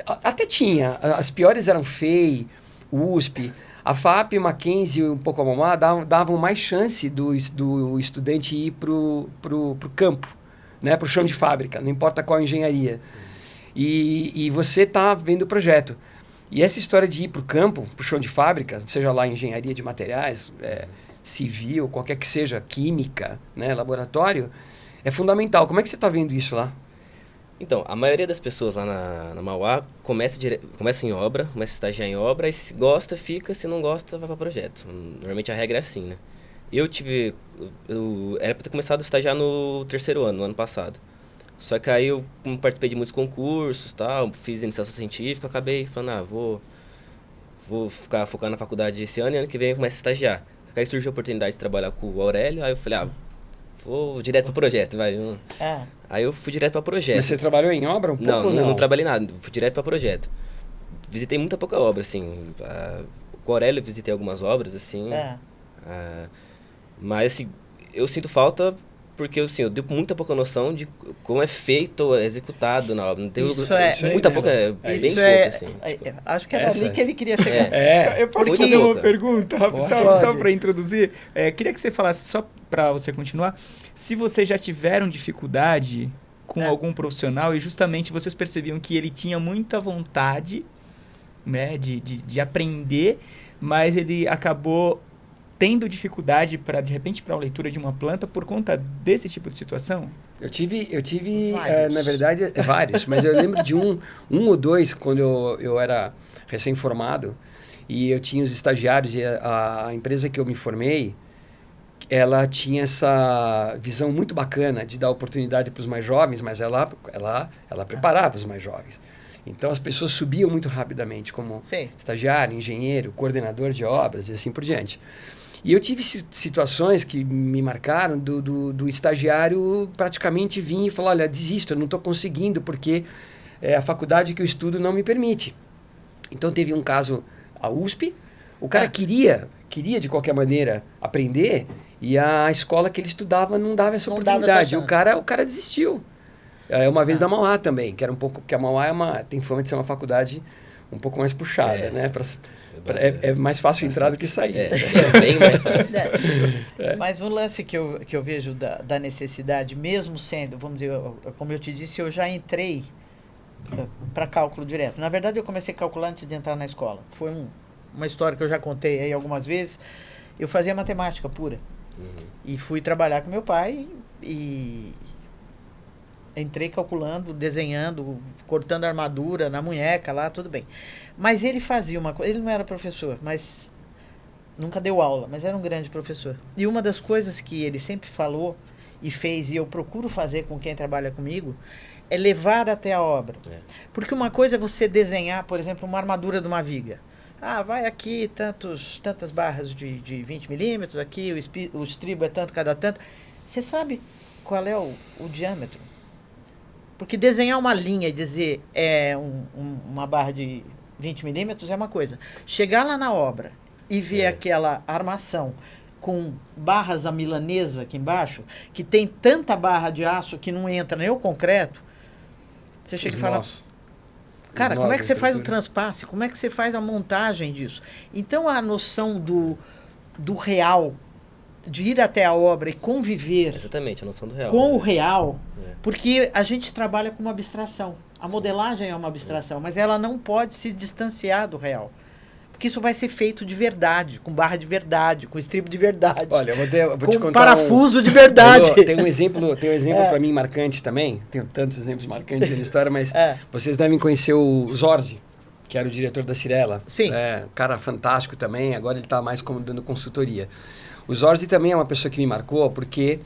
Até tinha, as piores eram FEI, USP... A FAP, Mackenzie e um pouco a Mauá davam mais chance do estudante ir para o campo, né? Para o chão de fábrica, não importa qual engenharia. E você está vendo o projeto. E essa história de ir para o campo, para o chão de fábrica, seja lá engenharia de materiais, civil, qualquer que seja, química, né? Laboratório, é fundamental. Como é que você está vendo isso lá?
Então, a maioria das pessoas lá na Mauá começa em obra, começa a estagiar em obra, e se gosta, fica, se não gosta, vai para projeto. Normalmente a regra é assim, né? Eu era para ter começado a estagiar no 3º ano, no ano passado. Só que aí eu participei de muitos concursos, tal, fiz iniciação científica, acabei falando, vou ficar focado na faculdade esse ano e ano que vem eu começo a estagiar. Só que aí surgiu a oportunidade de trabalhar com o Aurélio, aí eu falei, vou direto para projeto, vai. Aí eu fui direto para projeto.
Mas você trabalhou em obra um pouco?
Não trabalhei nada, fui direto para projeto. Visitei muita pouca obra, assim. Com o Aurélio eu visitei algumas obras, assim. Mas, assim, eu sinto falta porque, assim, eu dei muita pouca noção de como é feito, executado na obra. Não tem muita pouca, bem pouco, assim.
Acho que era ali que ele queria chegar.
Eu posso fazer uma pergunta, só para introduzir? Queria que você falasse, só para você continuar, se vocês já tiveram dificuldade com algum profissional e justamente vocês percebiam que ele tinha muita vontade, né, de aprender, mas ele acabou tendo dificuldade para, de repente, para a leitura de uma planta por conta desse tipo de situação?
Eu tive na verdade, vários, mas eu lembro de um ou dois quando eu era recém-formado e eu tinha os estagiários e a empresa que eu me formei, ela tinha essa visão muito bacana de dar oportunidade para os mais jovens, mas ela preparava os mais jovens. Então, as pessoas subiam muito rapidamente como estagiário, engenheiro, coordenador de obras e assim por diante. E eu tive situações que me marcaram do estagiário praticamente vir e falar, olha, desisto, eu não estou conseguindo porque a faculdade que eu estudo não me permite. Então, teve um caso, a USP, o cara queria de qualquer maneira aprender e a escola que ele estudava não dava essa oportunidade. O cara desistiu. Uma vez da Mauá também, que era um pouco... Porque a Mauá tem fama de ser uma faculdade um pouco mais puxada, né? É mais fácil entrar do que sair.
É bem mais fácil.
Mas um lance que eu vejo da necessidade, mesmo sendo, vamos dizer, como eu te disse, eu já entrei para cálculo direto. Na verdade, eu comecei a calcular antes de entrar na escola. Foi uma história que eu já contei aí algumas vezes. Eu fazia matemática pura. E fui trabalhar com meu pai e entrei calculando, desenhando, cortando armadura na munheca lá, tudo bem. Mas ele fazia uma coisa, ele não era professor, mas nunca deu aula, mas era um grande professor. E uma das coisas que ele sempre falou e fez, e eu procuro fazer com quem trabalha comigo, é levar até a obra.
É.
Porque uma coisa é você desenhar, por exemplo, uma armadura de uma viga. Ah, vai aqui tantas barras de 20 milímetros, aqui o estribo é tanto, cada tanto. Você sabe qual é o diâmetro? Porque desenhar uma linha e dizer uma barra de 20 milímetros é uma coisa. Chegar lá na obra e ver aquela armação com barras à milanesa aqui embaixo, que tem tanta barra de aço que não entra nem o concreto, você chega e fala... Cara, como é que você faz o transpasse? Como é que você faz a montagem disso? Então, a noção do real, de ir até a obra e conviver...
Exatamente, a noção do real.
Com o real, porque a gente trabalha com uma abstração. A modelagem é uma abstração, mas ela não pode se distanciar do real. Porque isso vai ser feito de verdade, com barra de verdade, com estribo de verdade.
Olha, eu vou
com
te contar
parafuso de verdade.
Tem um exemplo para mim marcante também. Tenho tantos exemplos marcantes na história, mas vocês devem conhecer o Zorzi, que era o diretor da Cirela.
Sim.
Cara fantástico também, agora ele está mais como dando consultoria. O Zorzi também é uma pessoa que me marcou, porque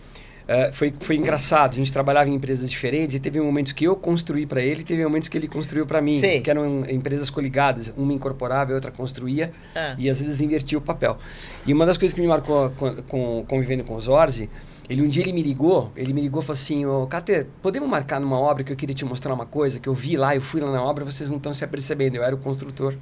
foi engraçado. A gente trabalhava em empresas diferentes e teve momentos que eu construí para ele e teve momentos que ele construiu para mim.
Sim.
Que eram empresas coligadas. Uma incorporava e outra construía. E às vezes invertia o papel. E uma das coisas que me marcou convivendo com o Zorzi, um dia ele me ligou e falou assim, Cáter, podemos marcar numa obra que eu queria te mostrar uma coisa que eu vi lá, eu fui lá na obra, vocês não estão se apercebendo. Eu era o construtor.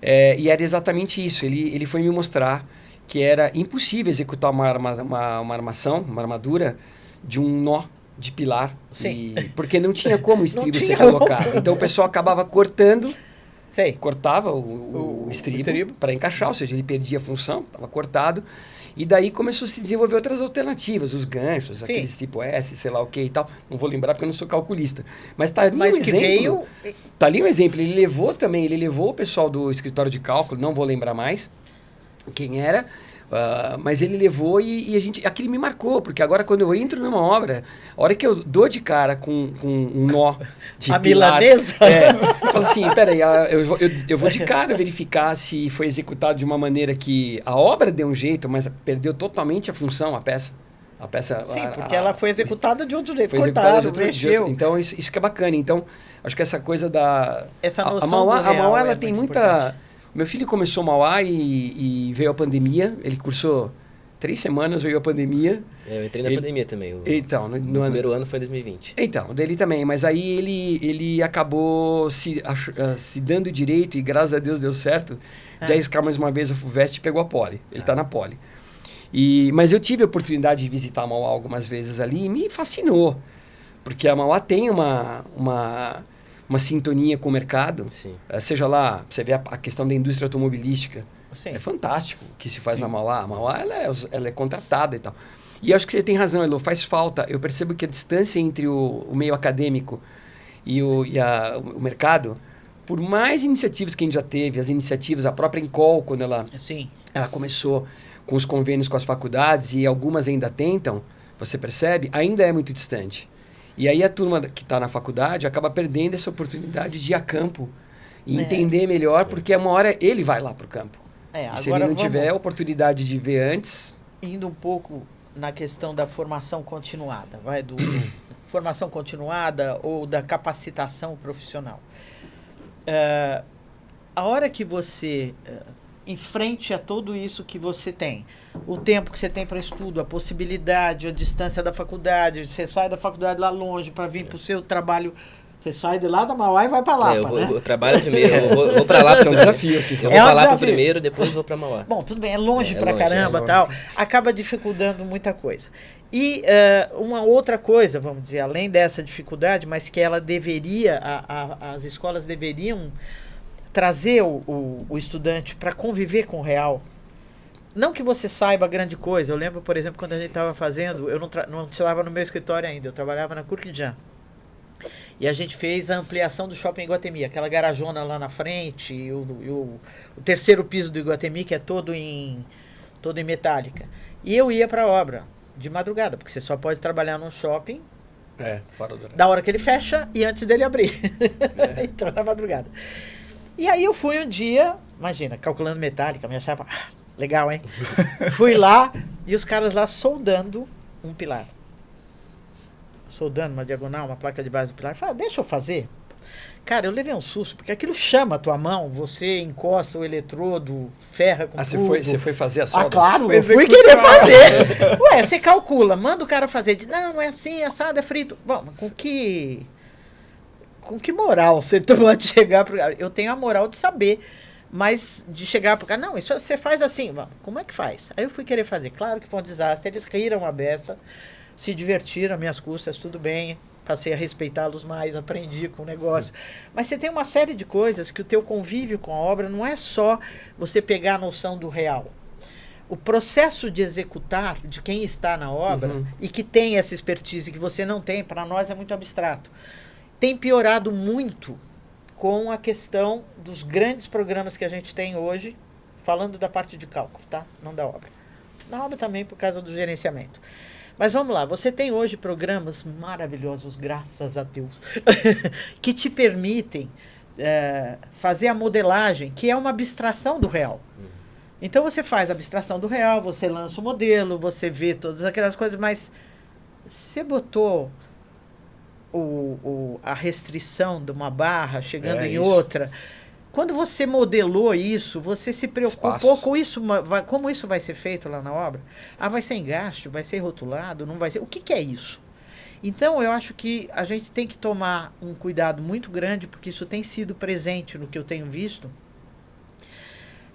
E era exatamente isso. Ele foi me mostrar que era impossível executar uma armação, uma armadura de um nó de pilar.
Sim.
Porque não tinha como o estribo ser colocado. Então o pessoal acabava cortando, cortava o estribo para encaixar, ou seja, ele perdia a função, estava cortado. E daí começou a se desenvolver outras alternativas, os ganchos, aqueles tipo S, sei lá o que e tal. Não vou lembrar porque eu não sou calculista. Mas tá ali um exemplo. Tá ali um exemplo. Ele levou o pessoal do escritório de cálculo, não vou lembrar mais quem era, mas ele levou e aquilo me marcou, porque agora quando eu entro numa obra, a hora que eu dou de cara com um nó de
a
pilar,
milanesa?
Eu falo assim, peraí, eu vou de cara verificar se foi executado de uma maneira que a obra deu um jeito, mas perdeu totalmente a função, a peça.
Sim, porque ela foi executada de outro jeito,
foi
cortado, mexeu.
Então, isso que é bacana. Então, acho que essa coisa
essa noção
a Mauá, ela
é
tem
muito
muita...
importante.
Meu filho começou Mauá e veio a pandemia. Ele cursou 3 semanas, veio a pandemia.
Eu entrei na pandemia também.
Então,
no primeiro ano foi em 2020.
Então, dele também. Mas aí ele acabou se dando direito e graças a Deus deu certo. De arriscar mais uma vez a FUVEST e pegou a Poli. Ele está na Poli. Mas eu tive a oportunidade de visitar a Mauá algumas vezes ali e me fascinou. Porque a Mauá tem uma sintonia com o mercado.
Sim.
Seja lá, você vê a questão da indústria automobilística.
Sim.
É fantástico o que se faz na Mauá. A Mauá ela é contratada e tal. E acho que você tem razão, Elô, faz falta. Eu percebo que a distância entre o meio acadêmico e o mercado, por mais iniciativas que a gente já teve, as iniciativas, a própria Encol, quando ela começou com os convênios com as faculdades, e algumas ainda tentam, você percebe, ainda é muito distante. E aí a turma que está na faculdade acaba perdendo essa oportunidade de ir a campo e entender melhor, porque uma hora ele vai lá para o campo. E se ele não tiver a oportunidade de ver antes...
Indo um pouco na questão da formação continuada, formação continuada ou da capacitação profissional. A hora que você... em frente a tudo isso que você tem, o tempo que você tem para estudo, a possibilidade, a distância da faculdade, você sai da faculdade lá longe para vir para o seu trabalho, você sai de lá da Mauá e vai para lá.
Eu trabalho primeiro, eu vou para lá.
Isso é um desafio.
Eu vou para lá primeiro, depois vou para Mauá.
Bom, tudo bem, é longe pra caramba, tal, acaba dificultando muita coisa. E uma outra coisa, vamos dizer, além dessa dificuldade, mas que ela deveria, as escolas deveriam trazer o estudante para conviver com o real. Não que você saiba grande coisa. Eu lembro, por exemplo, quando a gente estava fazendo, eu não estava no meu escritório ainda, eu trabalhava na Curquidjan. E a gente fez a ampliação do Shopping Iguatemi, aquela garajona lá na frente, e o terceiro piso do Iguatemi, que é todo em metálica. E eu ia para a obra de madrugada, porque você só pode trabalhar num shopping
fora do horário.
Da hora que ele fecha e antes dele abrir. Então, na madrugada. E aí eu fui um dia, imagina, calculando metálica, me achava, legal, hein? Fui lá e os caras lá soldando um pilar. soldando uma diagonal, uma placa de base do pilar. Fala, deixa eu fazer. Cara, eu levei um susto, porque aquilo chama a tua mão, você encosta o eletrodo, ferra com tudo.
Você foi fazer a solda?
Ah, claro, eu fui querer fazer. Ué, você calcula, manda o cara fazer. Não é assim, assado, é frito. Bom, mas com que moral você pode chegar pro cara? Eu tenho a moral de saber, mas de chegar pro cara, não, isso você faz assim. Como é que faz? Aí eu fui querer fazer. Claro que foi um desastre, eles riram a beça, se divertiram, às minhas custas, tudo bem. Passei a respeitá-los mais, aprendi com o negócio. Mas você tem uma série de coisas que o teu convívio com a obra não é só você pegar a noção do real. O processo de executar de quem está na obra e que tem essa expertise que você não tem, para nós é muito abstrato. Tem piorado muito com a questão dos grandes programas que a gente tem hoje, falando da parte de cálculo, tá? Não da obra. Na obra também por causa do gerenciamento. Mas vamos lá, você tem hoje programas maravilhosos, graças a Deus, que te permitem fazer a modelagem, que é uma abstração do real. Então você faz a abstração do real, você lança o modelo, você vê todas aquelas coisas, mas você botou a restrição de uma barra chegando em outra. Quando você modelou isso, você se preocupou com isso, como isso vai ser feito lá na obra? Vai ser engaste, vai ser rotulado, não vai ser... O que é isso? Então, eu acho que a gente tem que tomar um cuidado muito grande, porque isso tem sido presente no que eu tenho visto.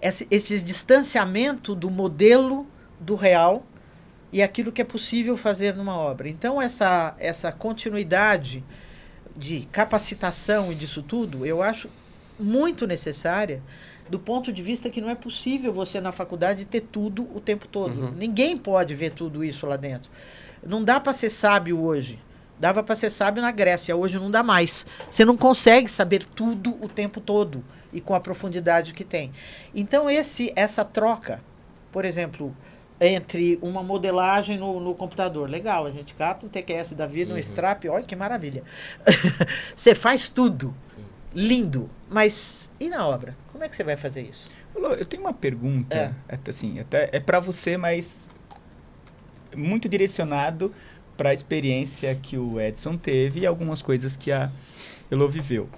Esse distanciamento do modelo do real e aquilo que é possível fazer numa obra. Então, essa continuidade de capacitação e disso tudo, eu acho muito necessária, do ponto de vista que não é possível você na faculdade ter tudo o tempo todo. Ninguém pode ver tudo isso lá dentro. Não dá para ser sábio hoje. Dava para ser sábio na Grécia, hoje não dá mais. Você não consegue saber tudo o tempo todo e com a profundidade que tem. Então essa troca, por exemplo, entre uma modelagem no computador, legal, a gente cata um TQS da vida, um strap, olha que maravilha. Você faz tudo. Lindo, mas e na obra? Como é que você vai fazer isso?
Eu tenho uma pergunta, até é para você, mas muito direcionado para a experiência que o Edson teve e algumas coisas que a Elo viveu.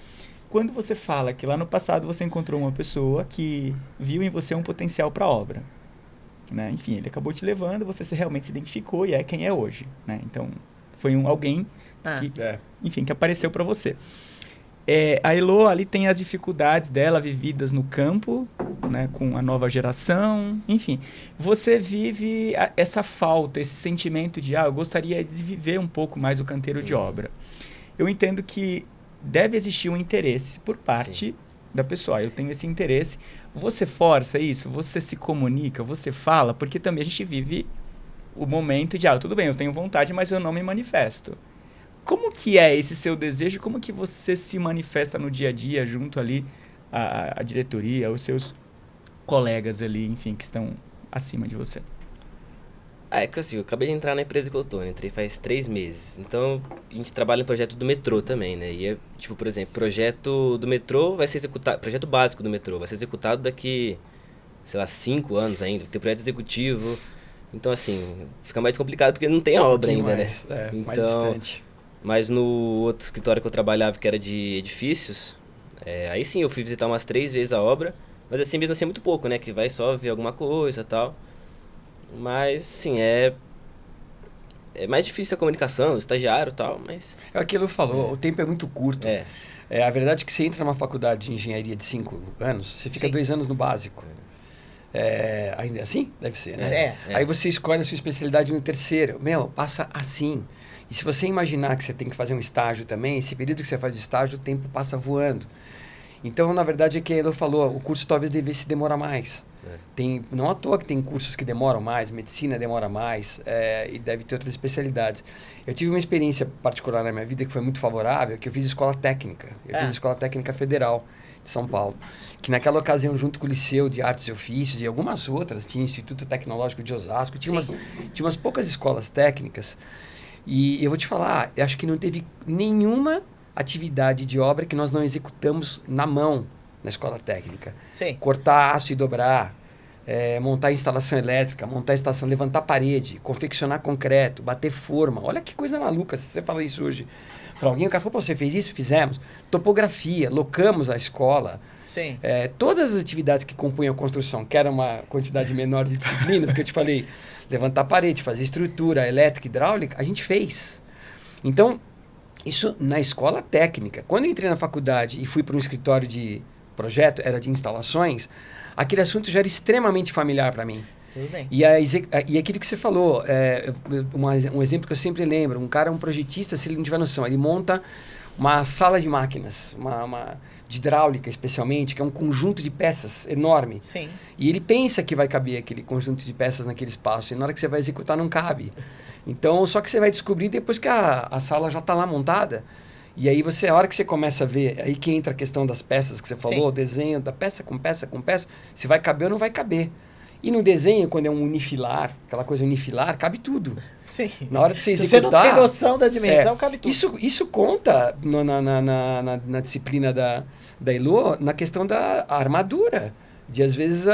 Quando você fala que lá no passado você encontrou uma pessoa que viu em você um potencial para a obra, né? Enfim, ele acabou te levando, você realmente se identificou e é quem é hoje, né? Então, foi alguém que apareceu para você. A Elo ali tem as dificuldades dela vividas no campo, né, com a nova geração, enfim. Você vive essa falta, esse sentimento de, eu gostaria de viver um pouco mais o canteiro de obra. Eu entendo que deve existir um interesse por parte da pessoa. Eu tenho esse interesse. Você força isso? Você se comunica? Você fala? Porque também a gente vive o momento de, tudo bem, eu tenho vontade, mas eu não me manifesto. Como que é esse seu desejo? Como que você se manifesta no dia a dia junto ali à diretoria, aos seus colegas ali, enfim, que estão acima de você?
É que assim, eu acabei de entrar na empresa que eu tô, entrei faz 3 meses. Então, a gente trabalha em projeto do metrô também, né? E tipo, por exemplo, projeto do metrô vai ser executado, projeto básico do metrô vai ser executado daqui, sei lá, 5 anos ainda, tem projeto executivo. Então, assim, fica mais complicado porque não tem a obra ainda,
mais,
né?
Então, mais distante.
Mas no outro escritório que eu trabalhava, que era de edifícios, aí sim eu fui visitar umas 3 vezes a obra, mas assim mesmo assim é muito pouco, né? Que vai só ver alguma coisa e tal. Mas, sim, é mais difícil a comunicação, o estagiário e tal, mas...
É aquilo que falou, o tempo é muito curto. A verdade é que você entra numa faculdade de engenharia de 5 anos, você fica 2 anos no básico. Ainda é assim? Deve ser, né? Aí você escolhe a sua especialidade no terceiro. Passa assim. E se você imaginar que você tem que fazer um estágio também, esse período que você faz de estágio, o tempo passa voando. Então, na verdade, é que a Elo falou, o curso talvez devesse demorar mais. Não à toa que tem cursos que demoram mais, medicina demora mais, e deve ter outras especialidades. Eu tive uma experiência particular na minha vida que foi muito favorável, que eu fiz escola técnica. Eu fiz escola técnica federal de São Paulo, que naquela ocasião, junto com o Liceu de Artes e Ofícios e algumas outras, tinha Instituto Tecnológico de Osasco, tinha umas poucas escolas técnicas. E eu vou te falar, eu acho que não teve nenhuma atividade de obra que nós não executamos na mão na escola técnica.
Sim.
Cortar aço e dobrar, montar instalação elétrica, montar estação, levantar parede, confeccionar concreto, bater forma. Olha que coisa maluca se você fala isso hoje para alguém. O cara falou, pô, você fez isso? Fizemos. Topografia, locamos a escola.
Sim.
Todas as atividades que compunham a construção, que era uma quantidade menor de disciplinas, que eu te falei, levantar parede, fazer estrutura, elétrica, hidráulica, a gente fez. Então, isso na escola técnica. Quando eu entrei na faculdade e fui para um escritório de projeto, era de instalações, aquele assunto já era extremamente familiar para mim.
Tudo bem.
E aquilo que você falou, um exemplo que eu sempre lembro, um projetista, se ele não tiver noção, ele monta uma sala de máquinas, uma de hidráulica especialmente, que é um conjunto de peças enorme.
Sim.
E ele pensa que vai caber aquele conjunto de peças naquele espaço, e na hora que você vai executar não cabe. Então, só que você vai descobrir depois que a sala já está lá montada. E aí a hora que você começa a ver, aí que entra a questão das peças que você falou,
Sim.
o desenho da peça com peça com peça, se vai caber ou não vai caber. E no desenho, quando é um unifilar, aquela coisa unifilar, cabe tudo.
Sim.
Na hora de você
Se
executar...
você não tem noção da dimensão, cabe tudo.
Isso conta na disciplina da Elo, na questão da armadura. De às vezes,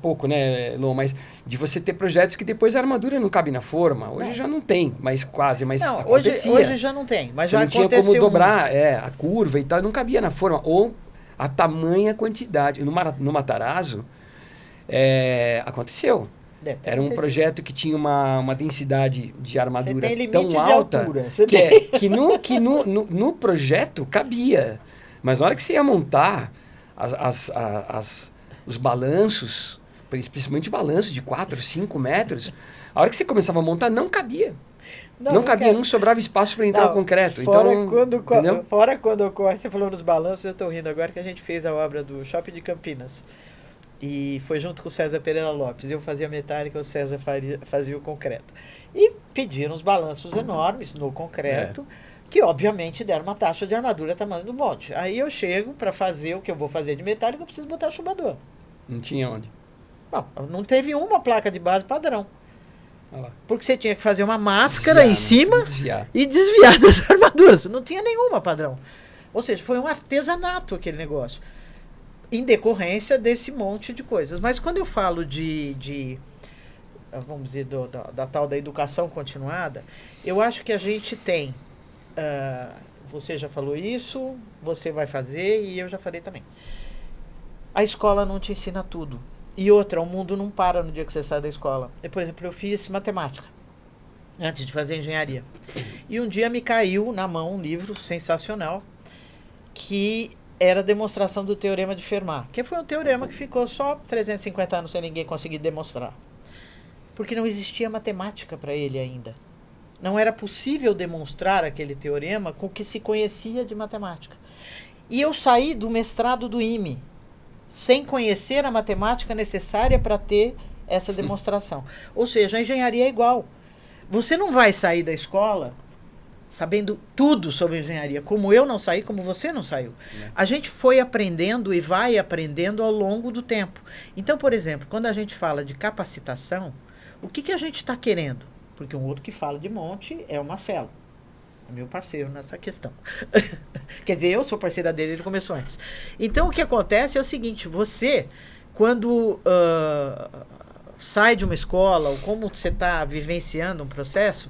pouco, né, Elo, mas de você ter projetos que depois a armadura não cabe na forma. Hoje já não tem, mas quase, mas
Não,
acontecia.
hoje já não tem, mas
Você
já
não tinha
aconteceu
como dobrar
muito.
a curva e tal, não cabia na forma. Ou a tamanha quantidade. No Matarazzo, aconteceu.
Deve ter
Era um
acontecido.
projeto que tinha uma densidade de armadura
Você tem limite
tão
de
alta
altura. Você
que no projeto cabia. Mas na hora que você ia montar os balanços, principalmente balanços de 4, 5 metros, a hora que você começava a montar, não cabia. Não cabia, não sobrava espaço para entrar o concreto.
Fora,
Então, entendeu?
fora quando ocorre, você falou nos balanços, eu estou rindo agora que a gente fez a obra do Shopping de Campinas. E foi junto com o César Pereira Lopes. Eu fazia a metálica, o César fazia o concreto. E pediram os balanços enormes no concreto, que obviamente deram uma taxa de armadura tamanho do monte. Aí eu chego para fazer o que eu vou fazer de metálica, eu preciso botar chumbador.
Não tinha onde.
Bom, não teve uma placa de base padrão.
Olha lá.
Porque você tinha que fazer uma máscara em cima
Desviar.
e desviar das armaduras. Não tinha nenhuma padrão. Ou seja, foi um artesanato aquele negócio. Em decorrência desse monte de coisas. Mas quando eu falo vamos dizer, da tal da educação continuada, eu acho que a gente tem, você já falou isso, você vai fazer e eu já falei também. A escola não te ensina tudo. E outra, o mundo não para no dia que você sai da escola. Por exemplo, eu fiz matemática antes de fazer engenharia. E um dia me caiu na mão um livro sensacional que era a demonstração do Teorema de Fermat, que foi um teorema que ficou só 350 anos sem ninguém conseguir demonstrar. Porque não existia matemática para ele ainda. Não era possível demonstrar aquele teorema com o que se conhecia de matemática. E eu saí do mestrado do IME, sem conhecer a matemática necessária para ter essa demonstração. Ou seja, a engenharia é igual. Você não vai sair da escola sabendo tudo sobre engenharia, como eu não saí, como você não saiu. A gente foi aprendendo e vai aprendendo ao longo do tempo. Então, por exemplo, quando a gente fala de capacitação, o que a gente está querendo? Porque um outro que fala de monte é o Marcelo, meu parceiro nessa questão. Quer dizer, eu sou parceira dele, ele começou antes. Então, o que acontece é o seguinte, você, quando sai de uma escola, ou como você está vivenciando um processo,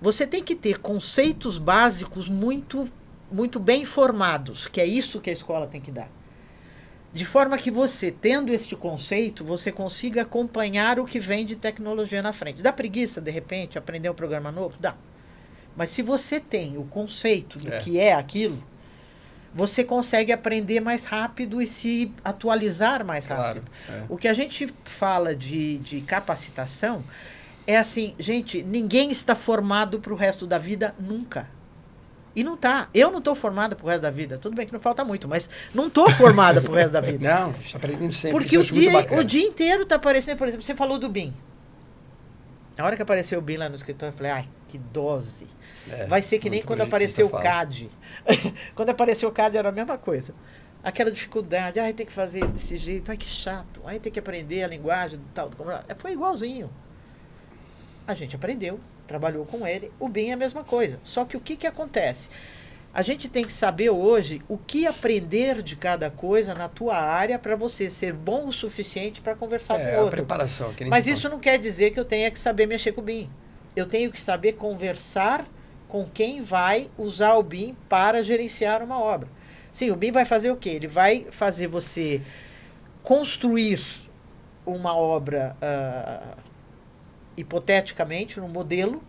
você tem que ter conceitos básicos muito, muito bem formados, que é isso que a escola tem que dar. De forma que você, tendo este conceito, você consiga acompanhar o que vem de tecnologia na frente. Dá preguiça, de repente, aprender um programa novo? Dá. Mas se você tem o conceito do que é aquilo, você consegue aprender mais rápido e se atualizar mais rápido. O que a gente fala de capacitação é assim, gente, ninguém está formado para o resto da vida nunca. E não tá. Eu não estou formada para o resto da vida. Tudo bem que não falta muito, mas não estou formada para o resto da vida.
Não, está aprendendo sempre.
Porque o dia inteiro está aparecendo, por exemplo, você falou do BIM. Na hora que apareceu o BIM lá no escritório, eu falei, ai, que dose. Vai ser que nem quando apareceu o CAD. Quando apareceu o CAD era a mesma coisa. Aquela dificuldade, ai, tem que fazer isso desse jeito, ai, que chato. Ai, tem que aprender a linguagem do tal. Foi igualzinho. A gente aprendeu, trabalhou com ele. O BIM é a mesma coisa. Só que o que acontece? A gente tem que saber hoje o que aprender de cada coisa na tua área para você ser bom o suficiente para conversar com o
a
outro.
preparação. Que nem
Mas
você
isso não quer dizer que eu tenha que saber mexer com o BIM. Eu tenho que saber conversar com quem vai usar o BIM para gerenciar uma obra. Sim, o BIM vai fazer o quê? Ele vai fazer você construir uma obra hipoteticamente, num modelo,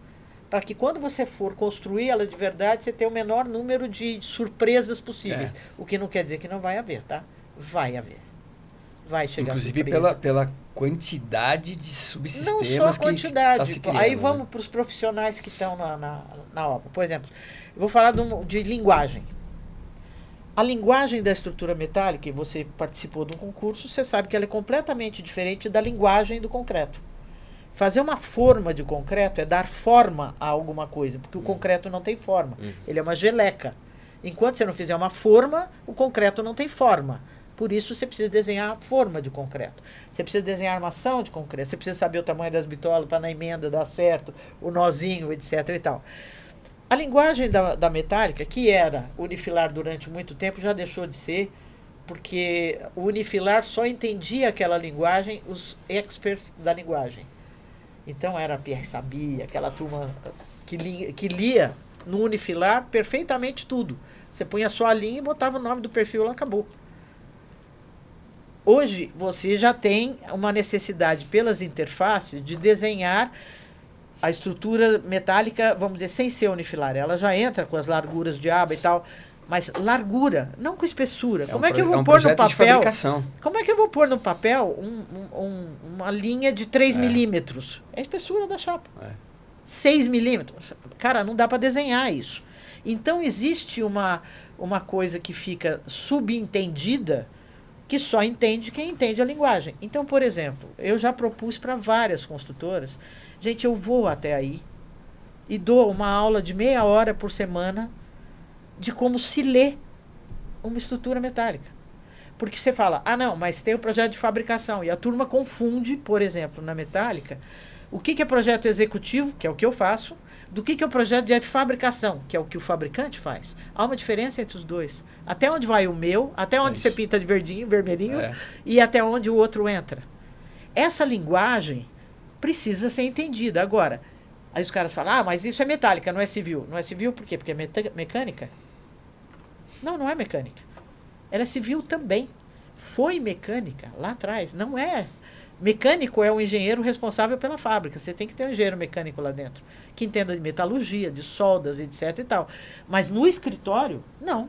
para que quando você for construir ela de verdade, você tenha o menor número de surpresas possíveis. O que não quer dizer que não vai haver, tá? Vai haver. Vai chegar
Inclusive pela quantidade de subsistemas
não só a quantidade.
que tá se criando,
aí vamos para os profissionais que estão na obra. Por exemplo, eu vou falar de linguagem. A linguagem da estrutura metálica, e você participou de um concurso, você sabe que ela é completamente diferente da linguagem do concreto. Fazer uma forma de concreto é dar forma a alguma coisa, porque o concreto não tem forma. Ele é uma geleca. Enquanto você não fizer uma forma, o concreto não tem forma. Por isso você precisa desenhar a forma de concreto. Você precisa desenhar a armação de concreto. Você precisa saber o tamanho das bitolas para na emenda dar certo, o nozinho, etc. e tal. A linguagem da metálica, que era unifilar durante muito tempo, já deixou de ser, porque o unifilar só entendia aquela linguagem os experts da linguagem. Então era a Pierre Sabia, aquela turma que lia no unifilar perfeitamente tudo. Você punha só a linha e botava o nome do perfil lá, acabou. Hoje você já tem uma necessidade pelas interfaces de desenhar a estrutura metálica, vamos dizer, sem ser unifilar. Ela já entra com as larguras de aba e tal, mas largura, não com espessura. Como é que eu vou pôr no papel? Como é que eu vou pôr no papel uma linha de 3 milímetros? É a espessura da chapa. 6 milímetros. Cara, não dá para desenhar isso. Então existe uma coisa que fica subentendida, que só entende quem entende a linguagem. Então, por exemplo, eu já propus para várias construtoras, gente, eu vou até aí e dou uma aula de meia hora por semana de como se lê uma estrutura metálica. Porque você fala, não, mas tem o projeto de fabricação. E a turma confunde, por exemplo, na metálica, o que é projeto executivo, que é o que eu faço, do que é o projeto de fabricação, que é o que o fabricante faz. Há uma diferença entre os dois. Até onde vai o meu, até onde você pinta de verdinho, vermelhinho, e até onde o outro entra. Essa linguagem precisa ser entendida. Agora, aí os caras falam, mas isso é metálica, não é civil. Não é civil por quê? Porque é mecânica? Não, não é mecânica. Ela é civil também. Foi mecânica lá atrás. Não é. Mecânico é o engenheiro responsável pela fábrica. Você tem que ter um engenheiro mecânico lá dentro, que entenda de metalurgia, de soldas, etc e tal. Mas no escritório, não.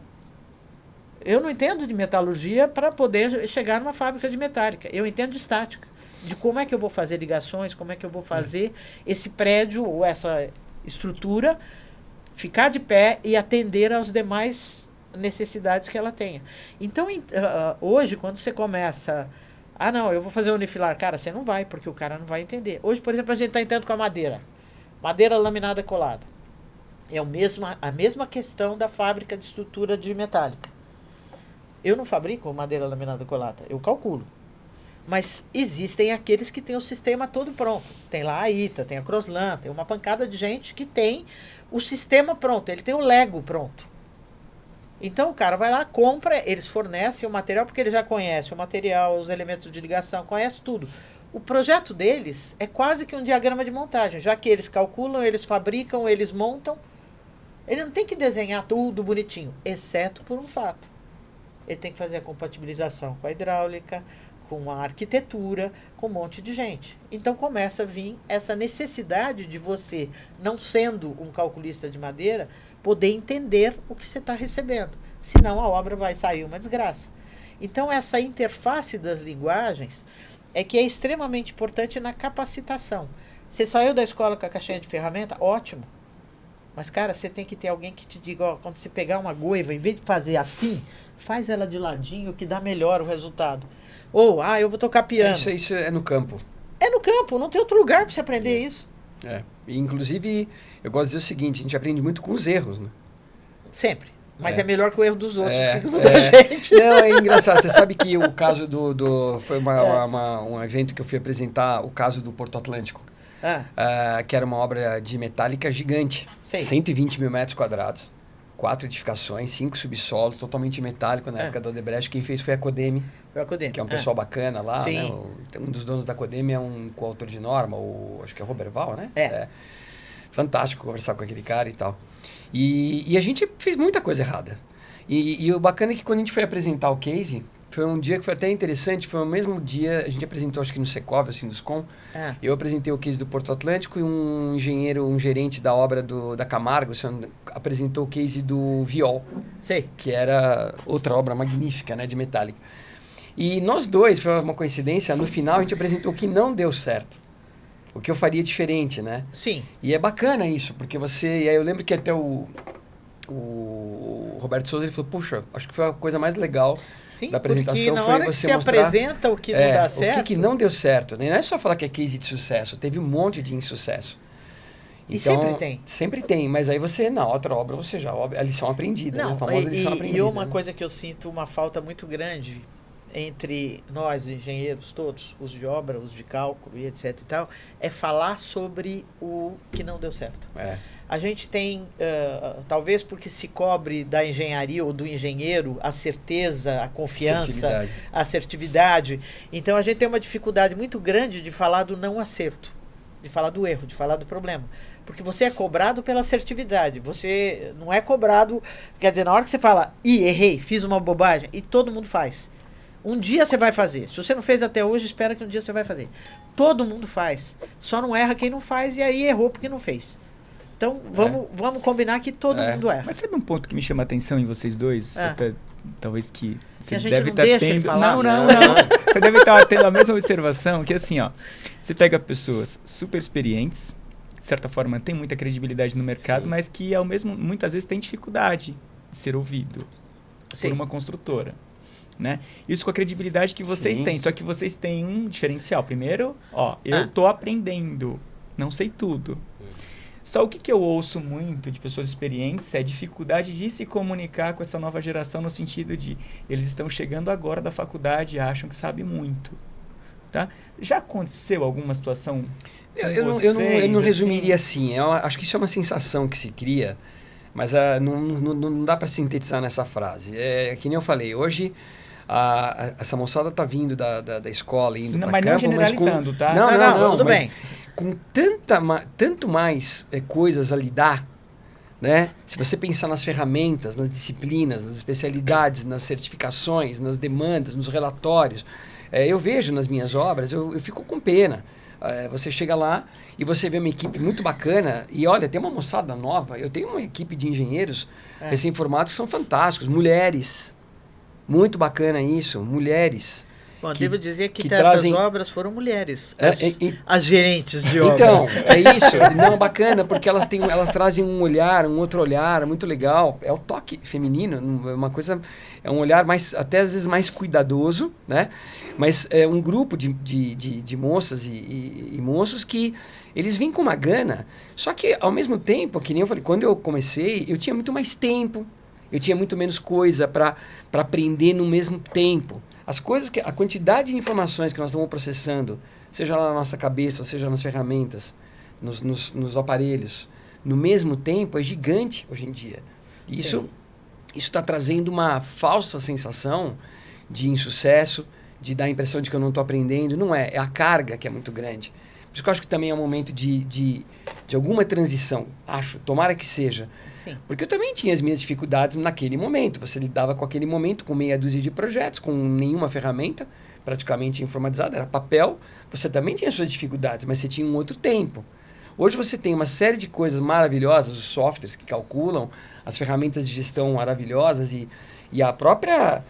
Eu não entendo de metalurgia para poder chegar numa fábrica de metálica. Eu entendo de estática, de como é que eu vou fazer ligações, como é que eu vou fazer esse prédio ou essa estrutura ficar de pé e atender às demais necessidades que ela tenha. Então, hoje, quando você começa... não, eu vou fazer unifilar. Cara, você não vai, porque o cara não vai entender. Hoje, por exemplo, a gente está entrando com a madeira. Madeira laminada colada. É a mesma questão da fábrica de estrutura de metálica. Eu não fabrico madeira laminada colada, eu calculo. Mas existem aqueles que têm o sistema todo pronto. Tem lá a ITA, tem a Crossland, tem uma pancada de gente que tem o sistema pronto, ele tem o Lego pronto. Então o cara vai lá, compra, eles fornecem o material porque ele já conhece o material, os elementos de ligação, conhece tudo. O projeto deles é quase que um diagrama de montagem, já que eles calculam, eles fabricam, eles montam. Ele não tem que desenhar tudo bonitinho, exceto por um fato. Ele tem que fazer a compatibilização com a hidráulica, com a arquitetura, com um monte de gente. Então começa a vir essa necessidade de você, não sendo um calculista de madeira, poder entender o que você está recebendo. Senão a obra vai sair uma desgraça. Então essa interface das linguagens é que é extremamente importante na capacitação. Você saiu da escola com a caixinha de ferramenta? Ótimo. Mas, cara, você tem que ter alguém que te diga, quando você pegar uma goiva, em vez de fazer assim, faz ela de ladinho que dá melhor o resultado. Ou, eu vou tocar piano.
Isso é no campo.
É no campo, não tem outro lugar para você aprender isso.
E, inclusive, eu gosto de dizer o seguinte, a gente aprende muito com os erros, né?
Sempre. Mas é melhor que o erro dos outros, do que o da gente.
Não, é engraçado. Você sabe que o caso foi um evento que eu fui apresentar, o caso do Porto Atlântico. Que era uma obra de metálica gigante. 120 mil metros quadrados. 4 edificações, 5 subsolos, totalmente metálico na época da Odebrecht. Quem fez foi a Codeme,
Foi a Codeme.
que é um pessoal bacana lá,
Sim.
né? Um dos donos da Codeme é um coautor de norma, acho que é Robert Val, né? Fantástico conversar com aquele cara e tal. E a gente fez muita coisa errada. E o bacana é que quando a gente foi apresentar o case, foi um dia que foi até interessante, foi o mesmo dia, a gente apresentou acho que no Secov, assim, do SCOM. Eu apresentei o case do Porto Atlântico e um engenheiro, um gerente da obra da Camargo, apresentou o case do Viol, que era outra obra magnífica, né, de metálica. E nós dois, foi uma coincidência, no final a gente apresentou o que não deu certo. O que eu faria diferente, né?
Sim.
E é bacana isso, porque e aí eu lembro que até o Roberto Souza, ele falou, puxa, acho que foi a coisa mais legal da apresentação,
na
foi
hora
você
que
mostrar...
apresenta o que não dá certo...
O que não deu certo, né? Não é só falar que é case de sucesso, teve um monte de insucesso.
E sempre tem.
Sempre tem, mas aí você, na outra obra, você já... A lição aprendida, né? A famosa lição aprendida.
E uma coisa que eu sinto uma falta muito grande entre nós, engenheiros todos, os de obra, os de cálculo e etc e tal, é falar sobre o que não deu certo. A gente tem, talvez porque se cobre da engenharia ou do engenheiro a certeza, a confiança, a assertividade. Então a gente tem uma dificuldade muito grande de falar do não acerto, de falar do erro, de falar do problema. Porque você é cobrado pela assertividade, você não é cobrado, quer dizer, na hora que você fala, errei, fiz uma bobagem, e todo mundo faz. Um dia você vai fazer. Se você não fez até hoje, espera que um dia você vai fazer. Todo mundo faz. Só não erra quem não faz e aí errou porque não fez. Então, vamos combinar que todo mundo erra.
Mas sabe um ponto que me chama a atenção em vocês dois? Até, talvez que você
a gente
deve
não
estar tendo... Não. Você deve estar tendo a mesma observação, que assim, ó, você pega pessoas super experientes, de certa forma tem muita credibilidade no mercado, mas que muitas vezes tem dificuldade de ser ouvido por uma construtora. Né? Isso com a credibilidade que vocês têm. Só que vocês têm um diferencial. Primeiro, eu tô aprendendo. Não sei tudo. Só o que eu ouço muito de pessoas experientes é a dificuldade de se comunicar com essa nova geração no sentido de eles estão chegando agora da faculdade e acham que sabem muito. Tá? Já aconteceu alguma situação
eu não resumiria assim. Eu acho que isso é uma sensação que se cria, mas não dá para sintetizar nessa frase. É que nem eu falei, hoje... essa moçada está vindo da escola, indo para campo,
mas não generalizando, tá?
Não,
tudo bem.
Com tanto mais coisas a lidar, né? Se você pensar nas ferramentas, nas disciplinas, nas especialidades, nas certificações, nas demandas, nos relatórios, eu vejo nas minhas obras, eu fico com pena. Você chega lá e você vê uma equipe muito bacana e olha, tem uma moçada nova, eu tenho uma equipe de engenheiros recém-formados que são fantásticos, mulheres. Muito bacana isso, mulheres.
Bom, devo dizer que
trazem...
essas obras foram mulheres, as gerentes de obra.
Então, é isso. Não, bacana, porque elas trazem um outro olhar, muito legal. É o toque feminino, uma coisa, é um olhar mais, até às vezes mais cuidadoso, né? Mas é um grupo de moças e moços que eles vêm com uma gana, só que ao mesmo tempo, que nem eu falei, quando eu comecei, eu tinha muito mais tempo. Eu tinha muito menos coisa para aprender no mesmo tempo. A quantidade de informações que nós estamos processando, seja lá na nossa cabeça, ou seja nas ferramentas, nos aparelhos, no mesmo tempo, é gigante hoje em dia. E isso está trazendo uma falsa sensação de insucesso, de dar a impressão de que eu não estou aprendendo. Não é a carga que é muito grande. Por isso que eu acho que também é um momento de alguma transição. Tomara que seja.
Sim.
Porque eu também tinha as minhas dificuldades naquele momento. Você lidava com aquele momento, com meia dúzia de projetos, com nenhuma ferramenta praticamente informatizada, era papel. Você também tinha suas dificuldades, mas você tinha um outro tempo. Hoje você tem uma série de coisas maravilhosas, os softwares que calculam, as ferramentas de gestão maravilhosas e a própria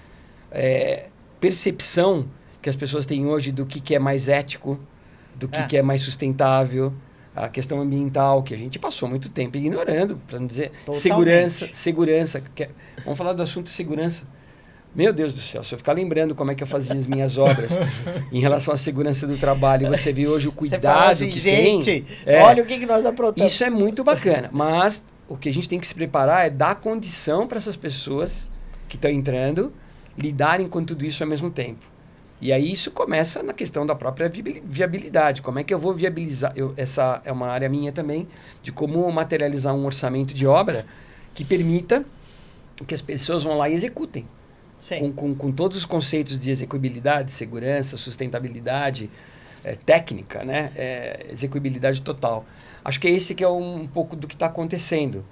percepção que as pessoas têm hoje do que é mais ético, do que é mais sustentável, a questão ambiental, que a gente passou muito tempo ignorando, para não dizer segurança. Vamos falar do assunto segurança. Meu Deus do céu, se eu ficar lembrando como é que eu fazia as minhas obras em relação à segurança do trabalho, e você vê hoje o cuidado que
gente,
tem...
olha o que nós aprontamos.
Isso é muito bacana, mas o que a gente tem que se preparar é dar condição para essas pessoas que estão entrando lidarem com tudo isso ao mesmo tempo. E aí isso começa na questão da própria viabilidade. Como é que eu vou viabilizar? Essa é uma área minha também, de como materializar um orçamento de obra que permita que as pessoas vão lá e executem.
Sim.
Com todos os conceitos de execuibilidade, segurança, sustentabilidade, técnica, né? Execuibilidade total. Acho que é esse que é um pouco do que está acontecendo.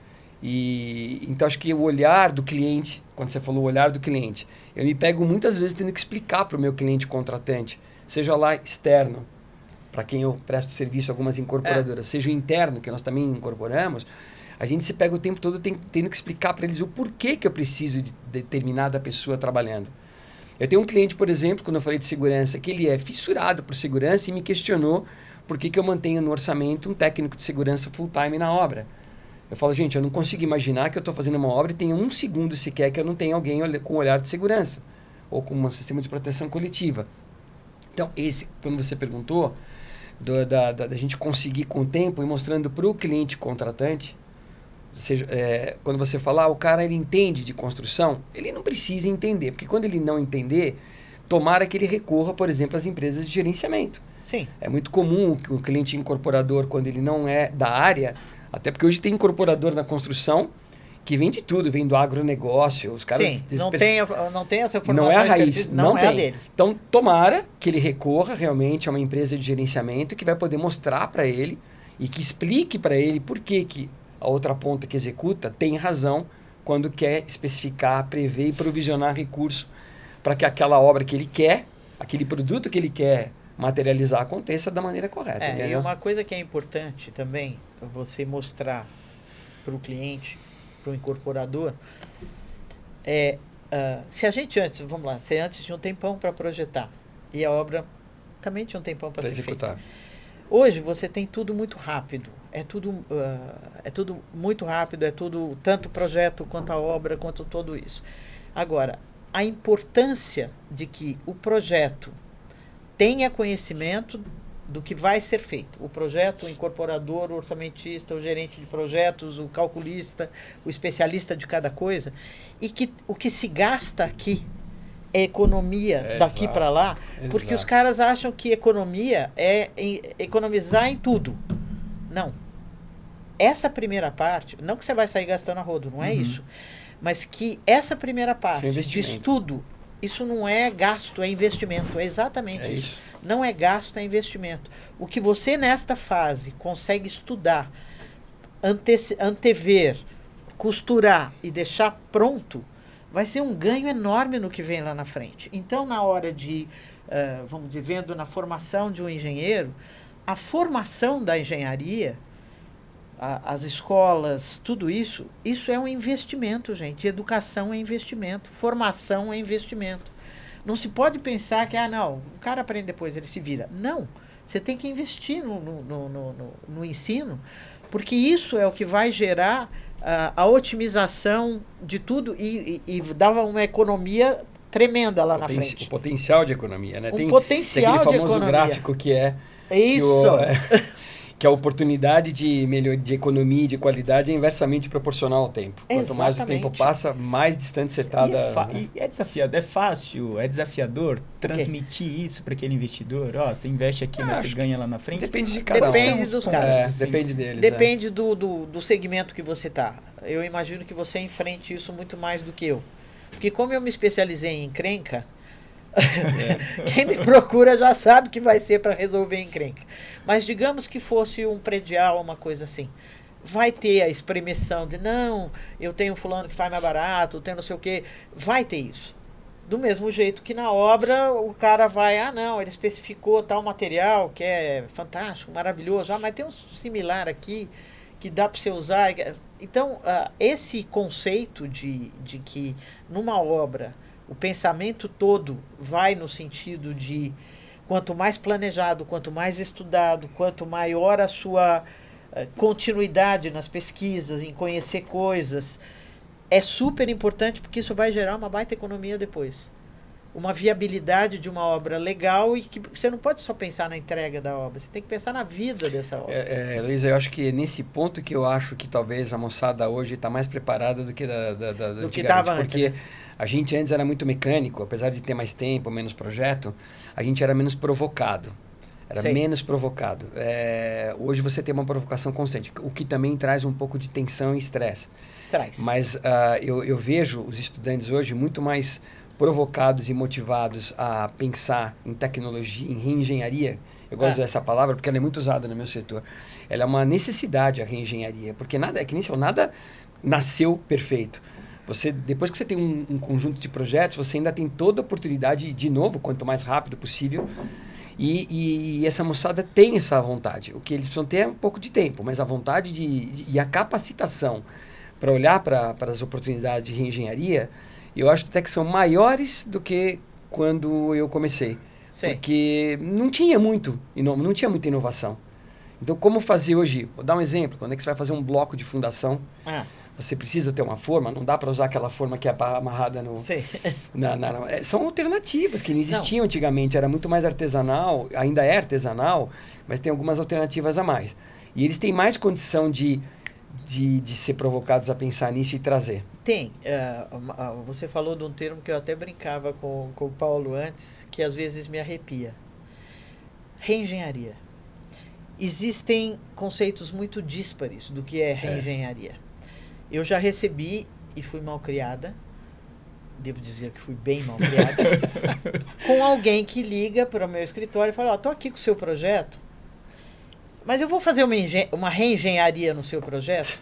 Então, acho que o olhar do cliente, quando você falou o olhar do cliente, eu me pego muitas vezes tendo que explicar para o meu cliente contratante, seja lá externo, para quem eu presto serviço, algumas incorporadoras, seja o interno, que nós também incorporamos, a gente se pega o tempo todo tendo que explicar para eles o porquê que eu preciso de determinada pessoa trabalhando. Eu tenho um cliente, por exemplo, quando eu falei de segurança, que ele é fissurado por segurança e me questionou por que eu mantenho no orçamento um técnico de segurança full-time na obra. Eu falo, gente, eu não consigo imaginar que eu estou fazendo uma obra e tenha um segundo sequer que eu não tenha alguém com olhar de segurança ou com um sistema de proteção coletiva. Então, quando você perguntou, da gente conseguir com o tempo e mostrando para o cliente contratante, seja, quando você fala, o cara ele entende de construção, ele não precisa entender, porque quando ele não entender, tomara que ele recorra, por exemplo, às empresas de gerenciamento.
Sim.
É muito comum que o cliente incorporador, quando ele não é da área, até porque hoje tem incorporador na construção que vem de tudo, vem do agronegócio, os caras...
Sim, não tem essa formação.
Não é a raiz, não
é
tem.
a dele.
Então, tomara que ele recorra realmente a uma empresa de gerenciamento que vai poder mostrar para ele e que explique para ele por que a outra ponta que executa tem razão quando quer especificar, prever e provisionar recurso para que aquela obra que ele quer, aquele produto que ele quer materializar aconteça da maneira correta.
E uma coisa que é importante também, você mostrar para o cliente, para o incorporador, se a gente antes, vamos lá, se antes tinha um tempão para projetar e a obra também tinha um tempão para ser
executar.
feita. Hoje você tem tudo muito rápido, é tudo muito rápido, é tudo, tanto o projeto quanto a obra, quanto tudo isso. Agora, a importância de que o projeto tenha conhecimento do que vai ser feito. O projeto, o incorporador, o orçamentista, o gerente de projetos, o calculista, o especialista de cada coisa, e que o que se gasta aqui é economia daqui para lá, porque os caras acham que economia é economizar em tudo. Não. Essa primeira parte, não que você vai sair gastando a rodo, não é isso, mas que essa primeira parte de estudo, isso não é gasto, é investimento, é exatamente isso. Não é gasto, é investimento. O que você nesta fase consegue estudar, antever, costurar e deixar pronto, vai ser um ganho enorme no que vem lá na frente. Então, na hora de, vamos dizer, vendo na formação de um engenheiro, a formação da engenharia, as escolas, tudo isso é um investimento, gente. Educação é investimento, formação é investimento. Não se pode pensar que, não, o cara aprende depois, ele se vira. Não, você tem que investir no ensino, porque isso é o que vai gerar a otimização de tudo e dava uma economia tremenda lá na frente.
O potencial de economia, né?
Tem potencial
aquele famoso
de economia.
Gráfico que é...
Isso!
Que a oportunidade de economia e de qualidade é inversamente proporcional ao tempo. Quanto mais o tempo passa, mais distante você está
E é desafiador, é fácil, é desafiador transmitir isso para aquele investidor? Você investe aqui, mas você ganha lá na frente?
Depende de cada um.
Depende dos caras.
Depende deles.
Depende do segmento que você está. Eu imagino que você enfrente isso muito mais do que eu. Porque como eu me especializei em encrenca, quem me procura já sabe que vai ser para resolver encrenca. Mas digamos que fosse um predial, uma coisa assim. Vai ter a espremeção de, não, eu tenho fulano que faz mais barato, eu tenho não sei o quê. Vai ter isso. Do mesmo jeito que na obra o cara vai, não, ele especificou tal material que é fantástico, maravilhoso, mas tem um similar aqui que dá para você usar. Então, esse conceito de que numa obra o pensamento todo vai no sentido de quanto mais planejado, quanto mais estudado, quanto maior a sua continuidade nas pesquisas, em conhecer coisas, é super importante porque isso vai gerar uma baita economia depois. Uma viabilidade de uma obra legal e que você não pode só pensar na entrega da obra, você tem que pensar na vida dessa obra.
Luísa, eu acho que é nesse ponto que eu acho que talvez a moçada hoje está mais preparada do que do que estava antes. Porque a gente antes era muito mecânico, apesar de ter mais tempo, menos projeto, a gente era menos provocado. Menos provocado. Hoje você tem uma provocação constante, o que também traz um pouco de tensão e estresse.
Traz.
Mas eu vejo os estudantes hoje muito mais provocados e motivados a pensar em tecnologia, em reengenharia. Eu gosto dessa palavra porque ela é muito usada no meu setor. Ela é uma necessidade, a reengenharia, porque nada, é que nem se nada nasceu perfeito. Você, depois que você tem um conjunto de projetos, você ainda tem toda a oportunidade, de novo, quanto mais rápido possível. E essa moçada tem essa vontade. O que eles precisam ter é um pouco de tempo, mas a vontade e a capacitação para olhar para as oportunidades de reengenharia, eu acho até que são maiores do que quando eu comecei.
Sim.
Porque não tinha muita inovação. Então, como fazer hoje? Vou dar um exemplo. Quando é que você vai fazer um bloco de fundação? Você precisa ter uma forma, não dá para usar aquela forma que é amarrada no...
Sim.
São alternativas que não existiam antigamente, era muito mais artesanal, ainda é artesanal, mas tem algumas alternativas a mais. E eles têm mais condição de ser provocados a pensar nisso e trazer.
Tem. Você falou de um termo que eu até brincava com o Paulo antes, que às vezes me arrepia. Reengenharia. Existem conceitos muito díspares do que é reengenharia. Eu já recebi e fui mal criada, devo dizer que fui bem mal criada, com alguém que liga para o meu escritório e fala, estou aqui com o seu projeto, mas eu vou fazer uma reengenharia no seu projeto.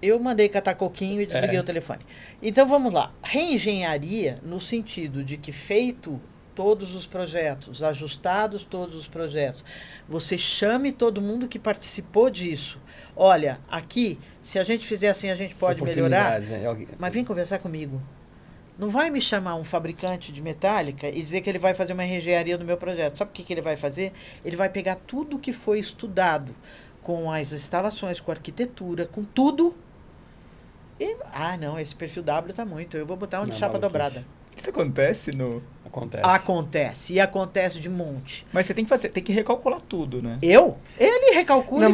Eu mandei catar coquinho e desliguei o telefone. Então vamos lá. Reengenharia no sentido de que feito todos os projetos, ajustados todos os projetos, você chame todo mundo que participou disso. Olha, aqui, se a gente fizer assim, a gente pode melhorar. Mas vem conversar comigo. Não vai me chamar um fabricante de metálica e dizer que ele vai fazer uma reengenharia do meu projeto. Sabe o que ele vai fazer? Ele vai pegar tudo que foi estudado, com as instalações, com a arquitetura, com tudo. E, não, esse perfil W tá muito. Eu vou botar um de chapa dobrada.
Isso acontece no...
Acontece. E acontece de monte.
Mas você tem que recalcular tudo, né?
Ele recalcula e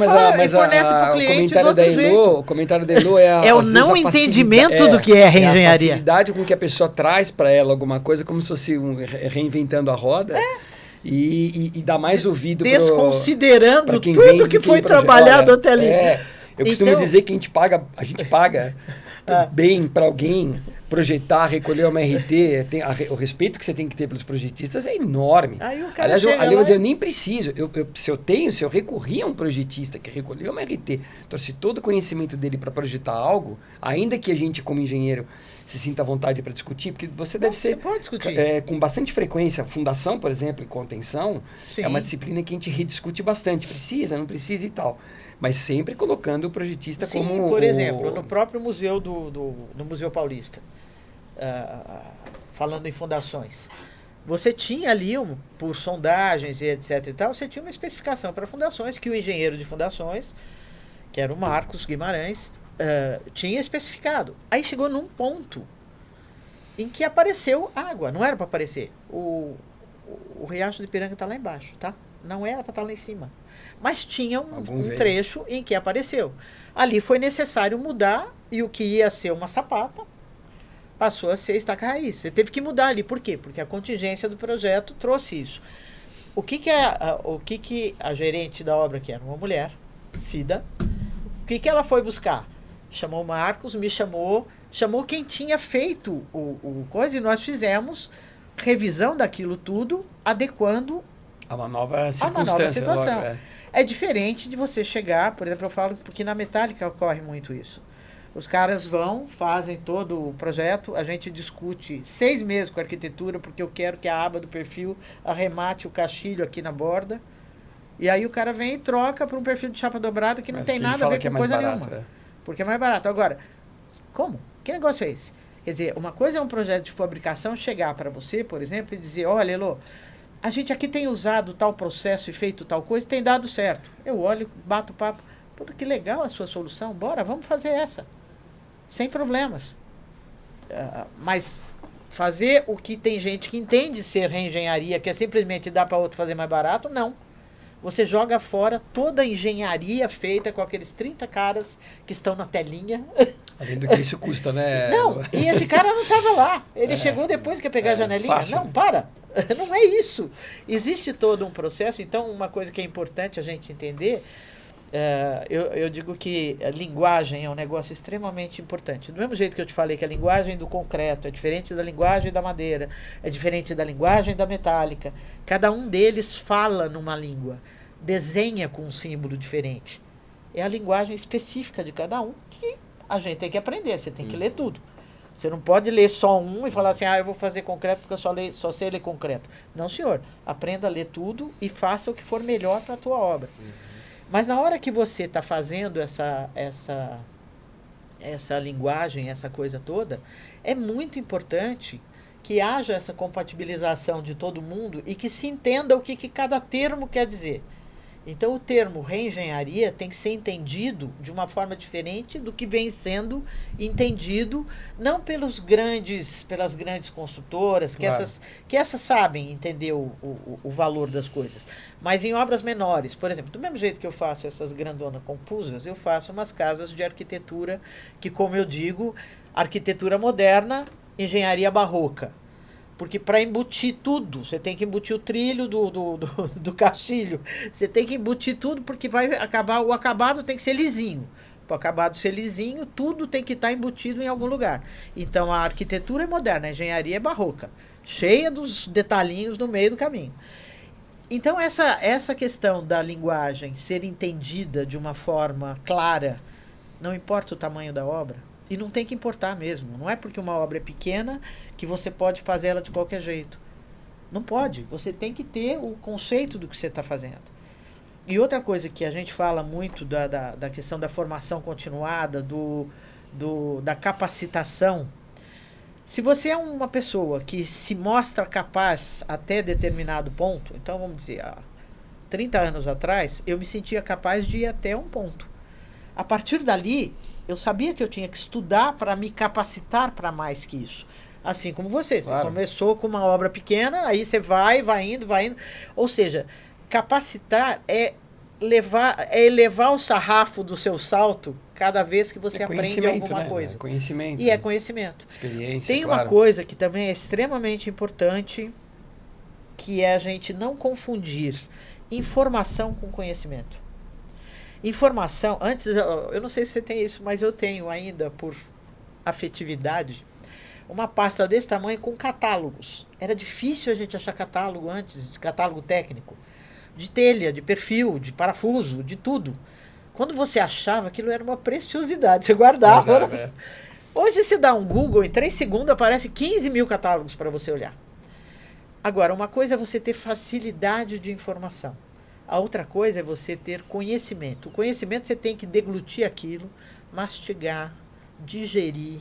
fornece para o cliente do outro jeito.
O comentário da Elo é
o não entendimento do que é reengenharia.
A facilidade com que a pessoa traz para ela alguma coisa, como se fosse reinventando a roda. E dá mais ouvido
desconsiderando tudo que foi trabalhado até ali.
Eu costumo dizer que a gente paga bem para alguém projetar, recolher uma RT, o respeito que você tem que ter pelos projetistas é enorme.
Aí o cara
aliás, eu nem preciso. Se eu recorri a um projetista que recolheu uma RT, trouxe todo o conhecimento dele para projetar algo, ainda que a gente, como engenheiro, se sinta à vontade para discutir, porque você pode discutir. Com bastante frequência. Fundação, por exemplo, e contenção, é uma disciplina que a gente rediscute bastante. Precisa, não precisa e tal. Mas sempre colocando o projetista como...
Por exemplo, no próprio museu no Museu Paulista, falando em fundações, você tinha ali, por sondagens e etc e tal, você tinha uma especificação para fundações que o engenheiro de fundações, que era o Marcos Guimarães, tinha especificado. Aí chegou num ponto em que apareceu água. Não era para aparecer. O Riacho do Ipiranga está lá embaixo, tá? Não era para estar lá em cima. Mas tinha um trecho em que apareceu. Ali foi necessário mudar e o que ia ser uma sapata passou a ser estaca raiz. Você teve que mudar ali. Por quê? Porque a contingência do projeto trouxe isso. O que a gerente da obra, que era uma mulher, Cida, o que ela foi buscar? Chamou o Marcos, me chamou quem tinha feito o coisa e nós fizemos revisão daquilo tudo, adequando
a uma nova situação.
Logo, é diferente de você chegar, por exemplo, eu falo porque na metálica ocorre muito isso. Os caras fazem todo o projeto, a gente discute 6 meses com a arquitetura, porque eu quero que a aba do perfil arremate o caixilho aqui na borda. E aí o cara vem e troca para um perfil de chapa dobrada que não tem nada a ver com coisa nenhuma. Porque é mais barato. Agora, como? Que negócio é esse? Quer dizer, uma coisa é um projeto de fabricação chegar para você, por exemplo, e dizer, olha, Elô, a gente aqui tem usado tal processo e feito tal coisa, tem dado certo. Eu olho, bato o papo. Puta, que legal a sua solução. Bora, vamos fazer essa. Sem problemas. Mas fazer o que tem gente que entende ser reengenharia, que é simplesmente dar para outro fazer mais barato, não. Você joga fora toda a engenharia feita com aqueles 30 caras que estão na telinha.
Além do que isso custa, né?
Não, e esse cara não estava lá. Ele chegou depois que ia pegar a janelinha. Fácil. Não, para. Não é isso. Existe todo um processo. Então, uma coisa que é importante a gente entender, eu digo que a linguagem é um negócio extremamente importante. Do mesmo jeito que eu te falei que a linguagem do concreto é diferente da linguagem da madeira, é diferente da linguagem da metálica. Cada um deles fala numa língua, desenha com um símbolo diferente. É a linguagem específica de cada um que a gente tem que aprender, você tem que ler tudo. Você não pode ler só um e falar assim, eu vou fazer concreto porque eu só sei ler concreto. Não, senhor. Aprenda a ler tudo e faça o que for melhor para a tua obra. Mas na hora que você está fazendo essa linguagem, essa coisa toda, é muito importante que haja essa compatibilização de todo mundo e que se entenda o que cada termo quer dizer. Então, o termo reengenharia tem que ser entendido de uma forma diferente do que vem sendo entendido, não pelas grandes construtoras,
Claro.
que essas sabem entender o valor das coisas, mas em obras menores. Por exemplo, do mesmo jeito que eu faço essas grandonas confusas, eu faço umas casas de arquitetura que, como eu digo, arquitetura moderna, engenharia barroca. Porque para embutir tudo, você tem que embutir o trilho do caixilho. Você tem que embutir tudo porque o acabado tem que ser lisinho. Para o acabado ser lisinho, tudo tem que estar embutido em algum lugar. Então a arquitetura é moderna, a engenharia é barroca, cheia dos detalhinhos no meio do caminho. Então essa questão da linguagem ser entendida de uma forma clara, não importa o tamanho da obra, e não tem que importar mesmo. Não é porque uma obra é pequena que você pode fazer ela de qualquer jeito. Não pode. Você tem que ter o conceito do que você está fazendo. E outra coisa que a gente fala muito da questão da formação continuada, da capacitação. Se você é uma pessoa que se mostra capaz até determinado ponto, então vamos dizer, há 30 anos atrás, eu me sentia capaz de ir até um ponto. A partir dali, eu sabia que eu tinha que estudar para me capacitar para mais que isso. Assim como você. Você começou com uma obra pequena, aí você vai indo. Ou seja, capacitar é elevar o sarrafo do seu salto cada vez que você aprende alguma coisa.
É conhecimento.
E é conhecimento.
Experiência,
Tem uma coisa que também é extremamente importante, que é a gente não confundir informação com conhecimento. Informação, antes, eu não sei se você tem isso, mas eu tenho ainda, por afetividade, uma pasta desse tamanho com catálogos. Era difícil a gente achar catálogo antes, de catálogo técnico, de telha, de perfil, de parafuso, de tudo. Quando você achava, aquilo era uma preciosidade, você guardava. Né? Hoje você dá um Google, em 3 segundos aparece 15 mil catálogos para você olhar. Agora, uma coisa é você ter facilidade de informação. A outra coisa é você ter conhecimento. O conhecimento você tem que deglutir aquilo, mastigar, digerir,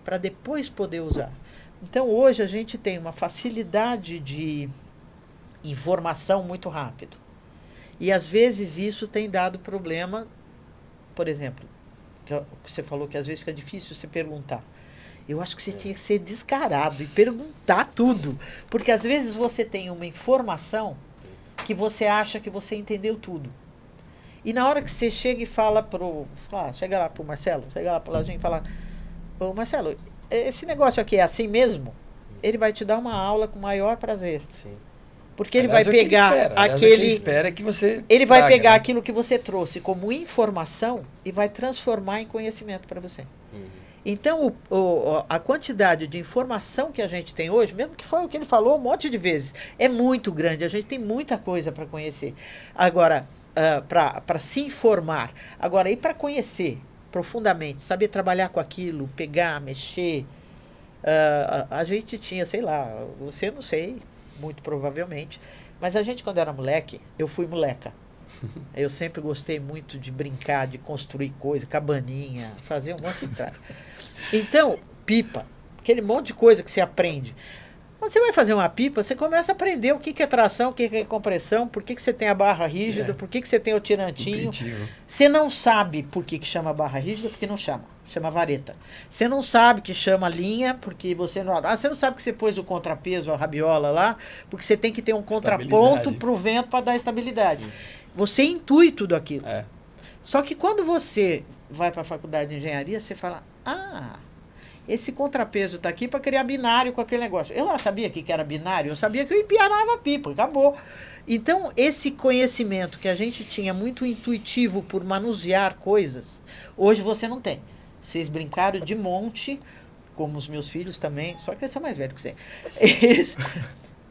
para depois poder usar. Então hoje a gente tem uma facilidade de informação muito rápido. E às vezes isso tem dado problema, por exemplo, que você falou que às vezes fica difícil você perguntar. Eu acho que você tinha que ser descarado e perguntar tudo. Porque às vezes você tem uma informação que você acha que você entendeu tudo. E na hora que você chega e fala chega lá pro Marcelo, chega lá pro Lajinho e fala, ô Marcelo, esse negócio aqui é assim mesmo? Ele vai te dar uma aula com o maior prazer.
Sim.
Porque ele vai pegar ele vai pegar aquilo que você trouxe como informação e vai transformar em conhecimento para você. Então, a quantidade de informação que a gente tem hoje, mesmo que foi o que ele falou um monte de vezes, é muito grande. A gente tem muita coisa para conhecer. Agora, para se informar. Agora, e para conhecer profundamente, saber trabalhar com aquilo, pegar, mexer. A gente tinha, sei lá, você não sei, muito provavelmente, mas a gente, quando era moleque, eu fui moleca. Eu sempre gostei muito de brincar, de construir coisa, cabaninha, fazer um monte de trás. Então, pipa, aquele monte de coisa que você aprende. Quando você vai fazer uma pipa, você começa a aprender o que é tração, o que é compressão, por que você tem a barra rígida, por que você tem o tirantinho.
Intuitivo.
Você não sabe por que chama barra rígida, porque não chama vareta. Você não sabe que chama linha, porque você não... você não sabe que você pôs o contrapeso, a rabiola lá, porque você tem que ter um contraponto para o vento para dar estabilidade. Você intui tudo aquilo. Só que quando você vai para a faculdade de engenharia, você fala, esse contrapeso está aqui para criar binário com aquele negócio. Eu lá sabia que era binário, eu sabia que eu empianava a pipa, acabou. Então, esse conhecimento que a gente tinha muito intuitivo por manusear coisas, hoje você não tem. Vocês brincaram de monte, como os meus filhos também, só que eles são mais velhos que você.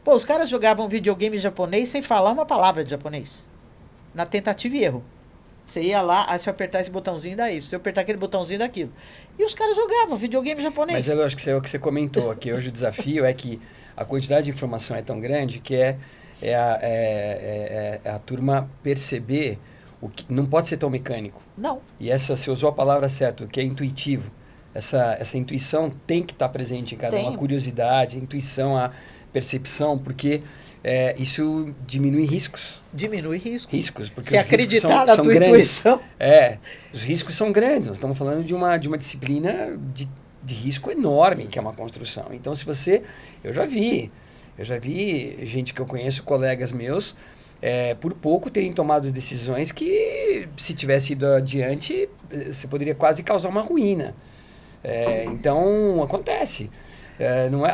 Pô, os caras jogavam videogame japonês sem falar uma palavra de japonês. Na tentativa e erro. Você ia lá, aí se eu apertar esse botãozinho dá isso, se eu apertar aquele botãozinho dá aquilo. E os caras jogavam videogame japonês.
Mas eu acho que é o que você comentou aqui. Hoje o desafio é que a quantidade de informação é tão grande que é a turma perceber o que não pode ser tão mecânico.
Não.
E você usou a palavra certa, o que é intuitivo. Essa intuição tem que estar presente em cada um, a curiosidade, a intuição, a percepção, porque isso diminui riscos.
Diminui riscos.
Riscos, porque
se
os
acreditar
riscos
na
são
tua
grandes.
intuição.
Os riscos são grandes. Nós estamos falando de uma disciplina de risco enorme, que é uma construção. Então, eu já vi gente que eu conheço, colegas meus, por pouco terem tomado decisões que, se tivesse ido adiante, você poderia quase causar uma ruína. Então, acontece.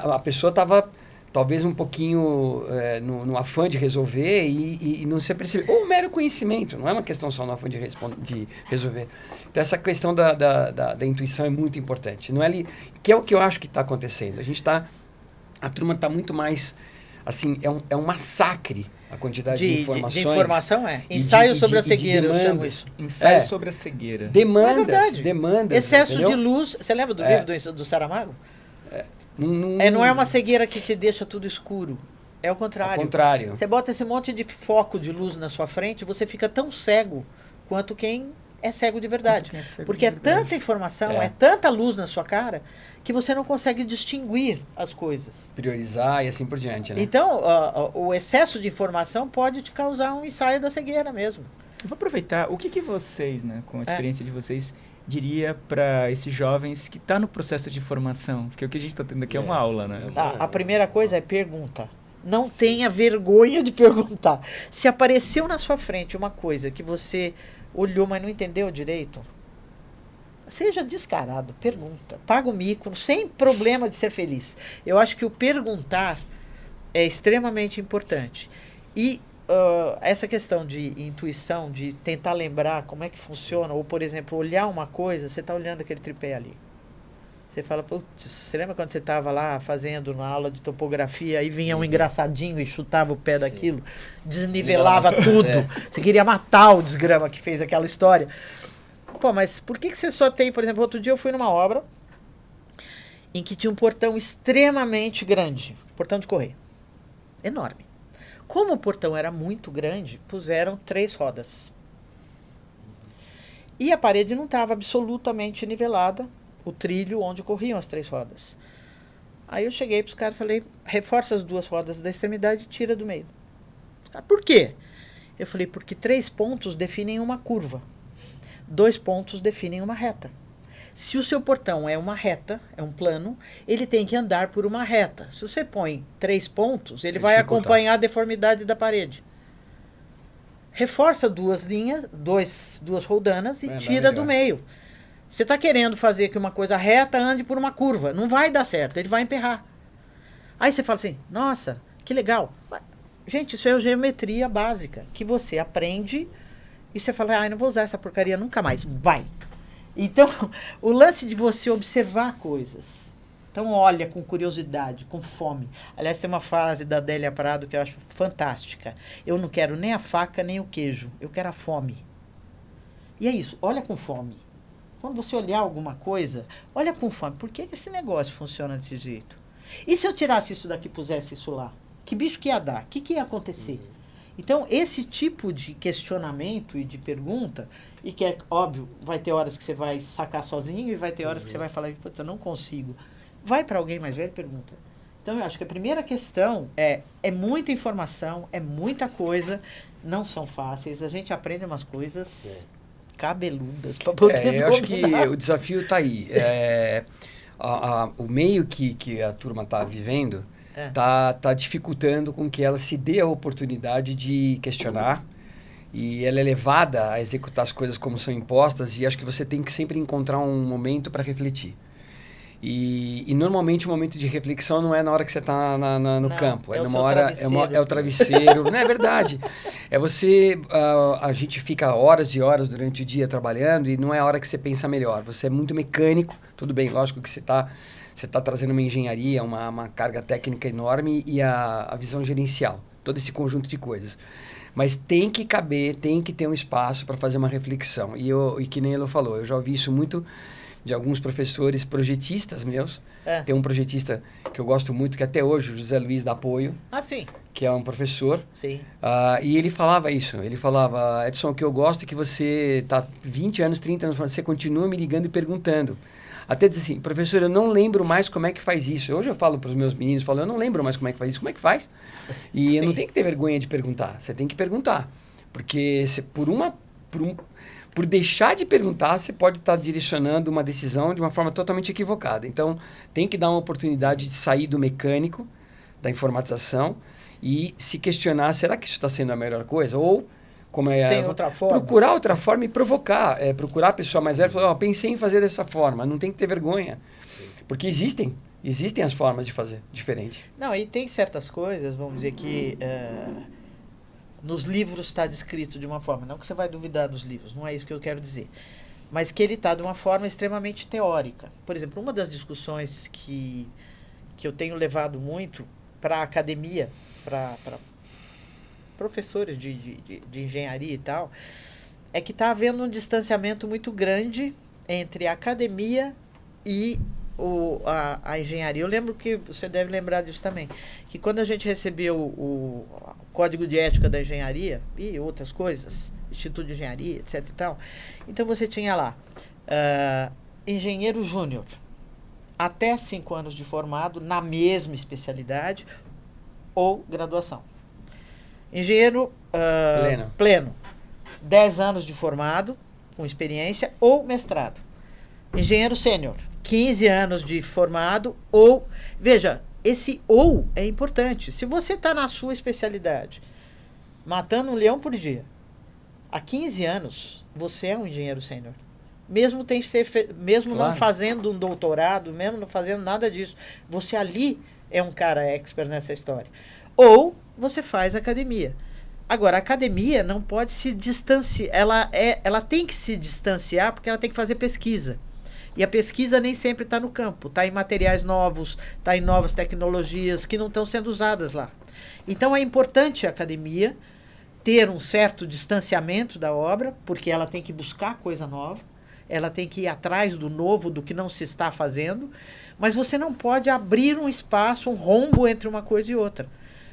A pessoa estava talvez um pouquinho no afã de resolver e não se percebe. Ou mero conhecimento, não é uma questão só no afã de resolver. Então, essa questão da intuição é muito importante. Não é ali, que é o que eu acho que está acontecendo. A turma está muito mais, assim, é um massacre a quantidade de informações.
De informação, Ensaio sobre a cegueira, eu chamo isso.
Ensaio sobre a cegueira.
Demandas.
Excesso
entendeu?
de luz. Você lembra do livro do Saramago?
Não
é uma cegueira que te deixa tudo escuro. É o contrário.
Ao contrário.
Você bota esse monte de foco de luz na sua frente, você fica tão cego quanto quem é cego de verdade. Porque é tanta informação, é tanta luz na sua cara, que você não consegue distinguir as coisas.
Priorizar e assim por diante, né?
Então, o excesso de informação pode te causar um ensaio da cegueira mesmo.
Eu vou aproveitar. O que vocês, né, com a experiência de vocês, diria para esses jovens que estão no processo de formação? Porque o que a gente está tendo aqui é uma aula, né?
A primeira coisa é pergunta. Não tenha vergonha de perguntar. Se apareceu na sua frente uma coisa que você olhou, mas não entendeu direito, seja descarado, pergunta. Paga o mico, sem problema de ser feliz. Eu acho que o perguntar é extremamente importante. E essa questão de intuição, de tentar lembrar como é que funciona, ou, por exemplo, olhar uma coisa, você está olhando aquele tripé ali. Você fala, putz, você lembra quando você estava lá fazendo na aula de topografia, aí vinha um engraçadinho e chutava o pé daquilo, desnivelava tudo. Você queria matar o desgrama que fez aquela história. Pô, mas por que você só tem, por exemplo, outro dia eu fui numa obra em que tinha um portão extremamente grande, portão de correio, enorme. Como o portão era muito grande, puseram 3 rodas. E a parede não estava absolutamente nivelada, o trilho onde corriam as 3 rodas. Aí eu cheguei para os caras e falei, reforça as 2 rodas da extremidade e tira do meio. Os caras, por quê? Eu falei, porque 3 pontos definem uma curva. 2 pontos definem uma reta. Se o seu portão é uma reta, é um plano, ele tem que andar por uma reta. Se você põe 3 pontos, ele vai acompanhar a deformidade da parede. Reforça 2 linhas, 2 roldanas e tira do meio. Você está querendo fazer que uma coisa reta ande por uma curva. Não vai dar certo, ele vai emperrar. Aí você fala assim, nossa, que legal. Gente, isso é geometria básica, que você aprende e você fala, não vou usar essa porcaria nunca mais. Vai. Então, o lance de você observar coisas. Então, olha com curiosidade, com fome. Aliás, tem uma frase da Adélia Prado que eu acho fantástica. Eu não quero nem a faca, nem o queijo. Eu quero a fome. E é isso, olha com fome. Quando você olhar alguma coisa, olha com fome. Por que esse negócio funciona desse jeito? E se eu tirasse isso daqui e pusesse isso lá? Que bicho que ia dar? O que ia acontecer? Então, esse tipo de questionamento e de pergunta, e que é óbvio, vai ter horas que você vai sacar sozinho e vai ter horas que você vai falar, putz, eu não consigo. Vai para alguém mais velho e pergunta. Então, eu acho que a primeira questão é muita informação, é muita coisa, não são fáceis, a gente aprende umas coisas cabeludas para poder
eu acho que o desafio está aí. O meio que a turma está vivendo tá dificultando com que ela se dê a oportunidade de questionar, e ela é levada a executar as coisas como são impostas, e acho que você tem que sempre encontrar um momento para refletir. E normalmente o momento de reflexão não é na hora que você está no
Não,
campo,
é
é
o
numa
seu
hora,
travesseiro.
é o travesseiro, não é verdade? É você, a gente fica horas e horas durante o dia trabalhando e não é a hora que você pensa melhor. Você é muito mecânico, tudo bem, lógico que você tá trazendo uma engenharia, uma carga técnica enorme e a visão gerencial, todo esse conjunto de coisas. Mas tem que caber, tem que ter um espaço para fazer uma reflexão. E que nem ele falou, eu já ouvi isso muito de alguns professores projetistas meus. Tem um projetista que eu gosto muito, que até hoje, o José Luiz dá apoio,
Ah, sim.
que é um professor.
Sim.
E ele falava isso. Ele falava, Edson, o que eu gosto é que você está 20 anos, 30 anos, você continua me ligando e perguntando. Até diz assim, professor, eu não lembro mais como é que faz isso. Hoje eu falo para os meus meninos, eu não lembro mais como é que faz isso. Como é que faz? E eu não tenho que ter vergonha de perguntar. Você tem que perguntar. Porque por deixar de perguntar, você pode estar direcionando uma decisão de uma forma totalmente equivocada. Então, tem que dar uma oportunidade de sair do mecânico, da informatização, e se questionar, será que isso está sendo a melhor coisa? Ou, como
Tem outra forma?
procurar outra forma e provocar. Procurar a pessoa mais velha e falar, pensei em fazer dessa forma. Não tem que ter vergonha. Sim. Porque existem as formas de fazer diferente.
Não, e tem certas coisas, vamos dizer que... nos livros está descrito de uma forma, não que você vai duvidar dos livros, não é isso que eu quero dizer, mas que ele está de uma forma extremamente teórica. Por exemplo, uma das discussões que eu tenho levado muito para a academia, para professores de engenharia e tal, é que está havendo um distanciamento muito grande entre a academia e a engenharia. Eu lembro que, você deve lembrar disso também, que quando a gente recebeu o Código de Ética da Engenharia e outras coisas, Instituto de Engenharia, etc e tal, então você tinha lá, engenheiro júnior, até 5 anos de formado, na mesma especialidade ou graduação. Engenheiro pleno, 10 anos de formado, com experiência, ou mestrado. Engenheiro sênior, 15 anos de formado, ou... Veja, esse ou é importante. Se você está na sua especialidade, matando um leão por dia, há 15 anos, você é um engenheiro sênior. Mesmo
Claro.
Não fazendo um doutorado, mesmo não fazendo nada disso, você ali é um cara expert nessa história. Ou você faz academia. Agora, a academia não pode se distanciar, ela tem que se distanciar porque ela tem que fazer pesquisa. E a pesquisa nem sempre está no campo, está em materiais novos, está em novas tecnologias que não estão sendo usadas lá. Então é importante a academia ter um certo distanciamento da obra, porque ela tem que buscar coisa nova, ela tem que ir atrás do novo, do que não se está fazendo, mas você não pode abrir um espaço, um rombo entre uma coisa e outra.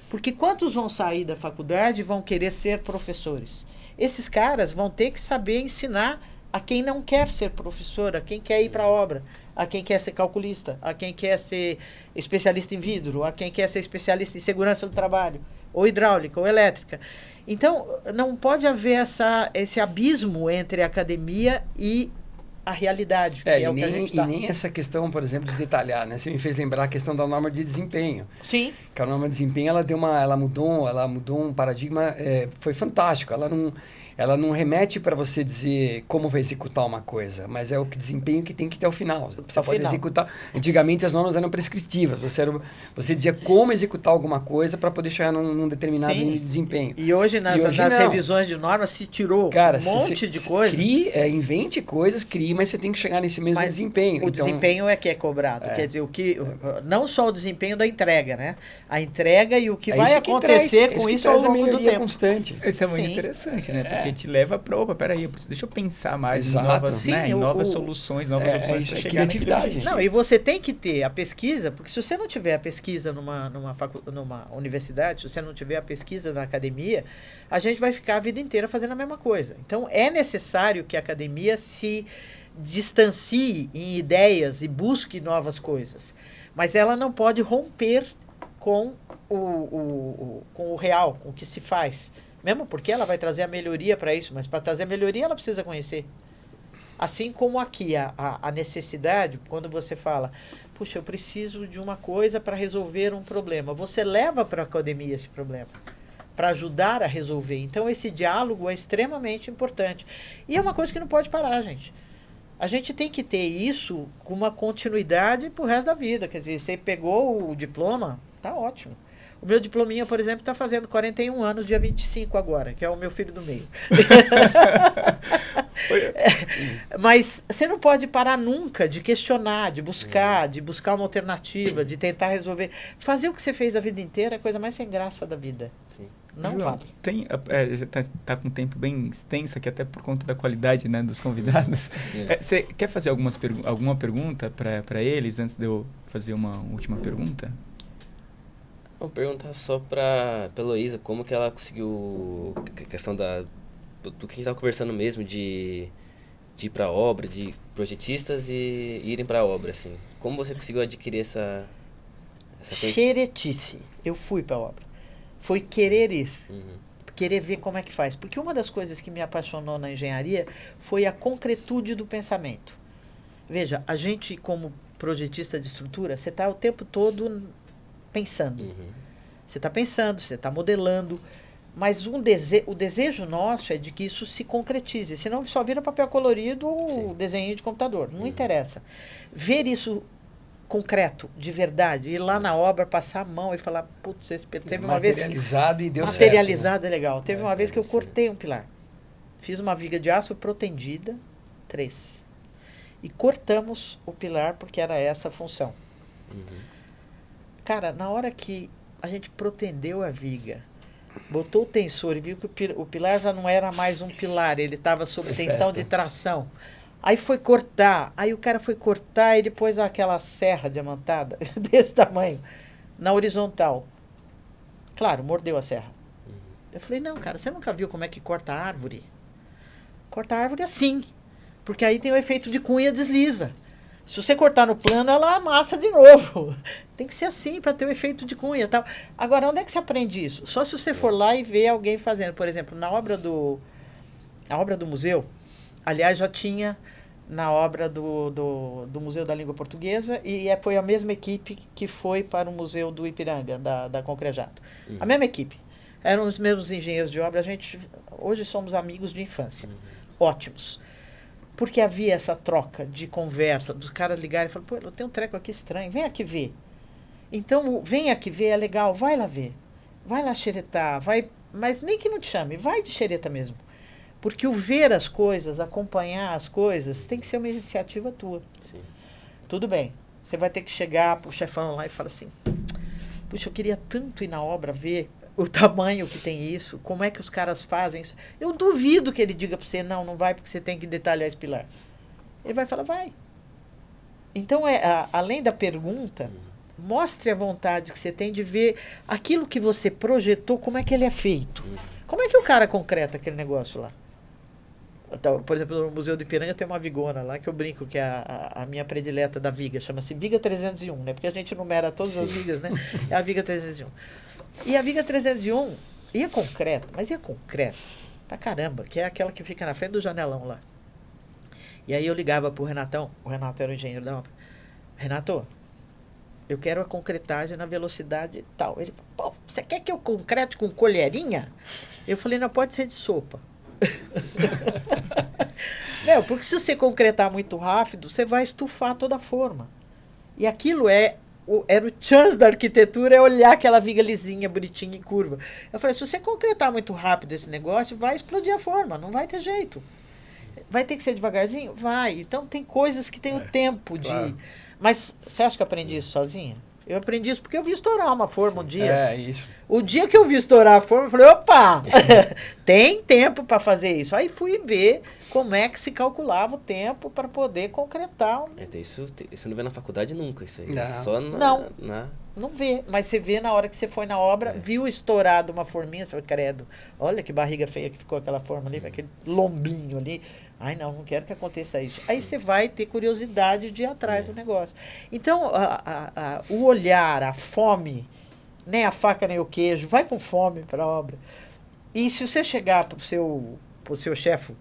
Porque quantos vão sair da faculdade e vão querer ser professores? Esses caras vão ter que saber ensinar a quem não quer ser professor, a quem quer ir para a obra, a quem quer ser calculista, a quem quer ser especialista em vidro, a quem quer ser especialista em segurança do trabalho, ou hidráulica, ou elétrica. Então, não pode haver esse abismo entre a academia e a realidade.
E nem essa questão, por exemplo, de detalhar, né? Você me fez lembrar a questão da norma de desempenho.
Sim.
Que a norma de desempenho, ela mudou um paradigma, foi fantástico. Ela não remete para você dizer como vai executar uma coisa, mas é o desempenho que tem que ter ao final. Você pode executar. Antigamente as normas eram prescritivas. Você dizia como executar alguma coisa para poder chegar num determinado nível de desempenho.
E hoje nas revisões de normas se tirou um monte de coisa.
Invente coisas, mas você tem que chegar nesse mesmo desempenho.
O desempenho é que é cobrado. Quer dizer, não só o desempenho da entrega, né? A entrega e o que vai acontecer com isso ao longo do tempo.
Constante.
Isso é muito interessante, né? Porque te leva para, opa, peraí, deixa eu pensar mais em novas soluções, novas opções para chegar
criatividade.
Não, e você tem que ter a pesquisa, porque se você não tiver a pesquisa numa universidade, se você não tiver a pesquisa na academia, a gente vai ficar a vida inteira fazendo a mesma coisa. Então, é necessário que a academia se distancie em ideias e busque novas coisas. Mas ela não pode romper com o real, com o que se faz. Mesmo porque ela vai trazer a melhoria para isso, mas para trazer a melhoria ela precisa conhecer. Assim como aqui a necessidade, quando você fala, puxa, eu preciso de uma coisa para resolver um problema, você leva para a academia esse problema, para ajudar a resolver. Então esse diálogo é extremamente importante. E é uma coisa que não pode parar, gente. A gente tem que ter isso com uma continuidade pro resto da vida. Quer dizer, você pegou o diploma, tá ótimo. O meu diplominha, por exemplo, está fazendo 41 anos, dia 25 agora, que é o meu filho do meio. Mas você não pode parar nunca de questionar, de buscar uma alternativa, de tentar resolver. Fazer o que você fez a vida inteira é a coisa mais sem graça da vida.
Sim.
Não
João,
vale.
Já tá com um tempo bem extenso aqui, até por conta da qualidade, né, dos convidados. Você quer fazer alguma pergunta para eles antes de eu fazer uma última pergunta?
Vou perguntar só pra Heloísa como que ela conseguiu a questão do que a gente estava conversando mesmo, de ir para a obra, de projetistas e irem para a obra, assim. Como você conseguiu adquirir essa coisa?
Xeretice. Eu fui para a obra. Foi querer ir.
Uhum.
Querer ver como é que faz. Porque uma das coisas que me apaixonou na engenharia foi a concretude do pensamento. Veja, a gente como projetista de estrutura, você está o tempo todo pensando.
Uhum.
Você está pensando, você está modelando, mas o desejo nosso é de que isso se concretize, senão só vira papel colorido ou desenho de computador, não interessa. Ver isso concreto, de verdade, ir lá na obra, passar a mão e falar, putz, teve uma vez...
Materializado e deu certo.
Materializado é legal. Teve uma vez que eu cortei um pilar. Fiz uma viga de aço protendida, 3. E cortamos o pilar porque era essa a função.
Uhum.
Cara, na hora que a gente protendeu a viga, botou o tensor e viu que o pilar já não era mais um pilar, ele estava sob tensão de tração. Aí foi cortar, aí o cara foi cortar e depois aquela serra diamantada, desse tamanho, na horizontal. Claro, mordeu a serra. Eu falei, não, cara, você nunca viu como é que corta a árvore? Corta a árvore assim, porque aí tem o efeito de cunha, desliza. Se você cortar no plano, ela amassa de novo. Tem que ser assim para ter o efeito de cunha e tal. Agora, onde é que você aprende isso? Só se você for lá e ver alguém fazendo. Por exemplo, na obra do museu, aliás, já tinha na obra do Museu da Língua Portuguesa e foi a mesma equipe que foi para o Museu do Ipiranga, da Concrejato. A mesma equipe. Eram os mesmos engenheiros de obra. Hoje somos amigos de infância. Ótimos. Porque havia essa troca de conversa, dos caras ligarem e falarem, pô, eu tenho um treco aqui estranho, vem aqui ver. Então, vem aqui ver, é legal, vai lá ver. Vai lá xeretar, mas nem que não te chame, vai de xereta mesmo. Porque o ver as coisas, acompanhar as coisas, tem que ser uma iniciativa tua.
Sim.
Tudo bem, você vai ter que chegar pro chefão lá e falar assim, puxa, eu queria tanto ir na obra ver o tamanho que tem isso, como é que os caras fazem isso. Eu duvido que ele diga para você, não vai porque você tem que detalhar esse pilar. Ele vai falar, vai. Então, além da pergunta, mostre a vontade que você tem de ver aquilo que você projetou, como é que ele é feito. Como é que o cara concreta aquele negócio lá? Então, por exemplo, no Museu do Ipiranga tem uma vigona lá que eu brinco que é a minha predileta da viga, chama-se Viga 301, né? Porque a gente numera todas as vigas, né? É a Viga 301. E a Viga 301 ia concreto, mas ia concreto pra caramba, que é aquela que fica na frente do janelão lá. E aí eu ligava pro Renatão, o Renato era o engenheiro da obra. Renato, eu quero a concretagem na velocidade tal. Ele, pô, você quer que eu concrete com colherinha? Eu falei, não, pode ser de sopa. Não, porque se você concretar muito rápido, você vai estufar toda a forma. E aquilo era o chance da arquitetura, é olhar aquela viga lisinha, bonitinha, em curva. Eu falei, se você concretar muito rápido esse negócio, vai explodir a forma, não vai ter jeito. Vai ter que ser devagarzinho? Vai. Então tem coisas que tem o tempo de... Claro. Mas você acha que eu aprendi isso sozinha? Eu aprendi isso porque eu vi estourar uma forma um dia.
É, isso.
O dia que eu vi estourar a forma, eu falei, opa, tem tempo para fazer isso. Aí fui ver como é que se calculava o tempo para poder concretar.
Isso não vê na faculdade nunca, isso aí.
Não.
É só
Não vê, mas você vê na hora que você foi na obra, viu estourado uma forminha, você fala, credo, olha que barriga feia que ficou aquela forma ali, aquele lombinho ali. Ai, não quero que aconteça isso. Aí você vai ter curiosidade de ir atrás do negócio. Então, o olhar, a fome, nem a faca nem o queijo, vai com fome para a obra. E se você chegar pro seu chefe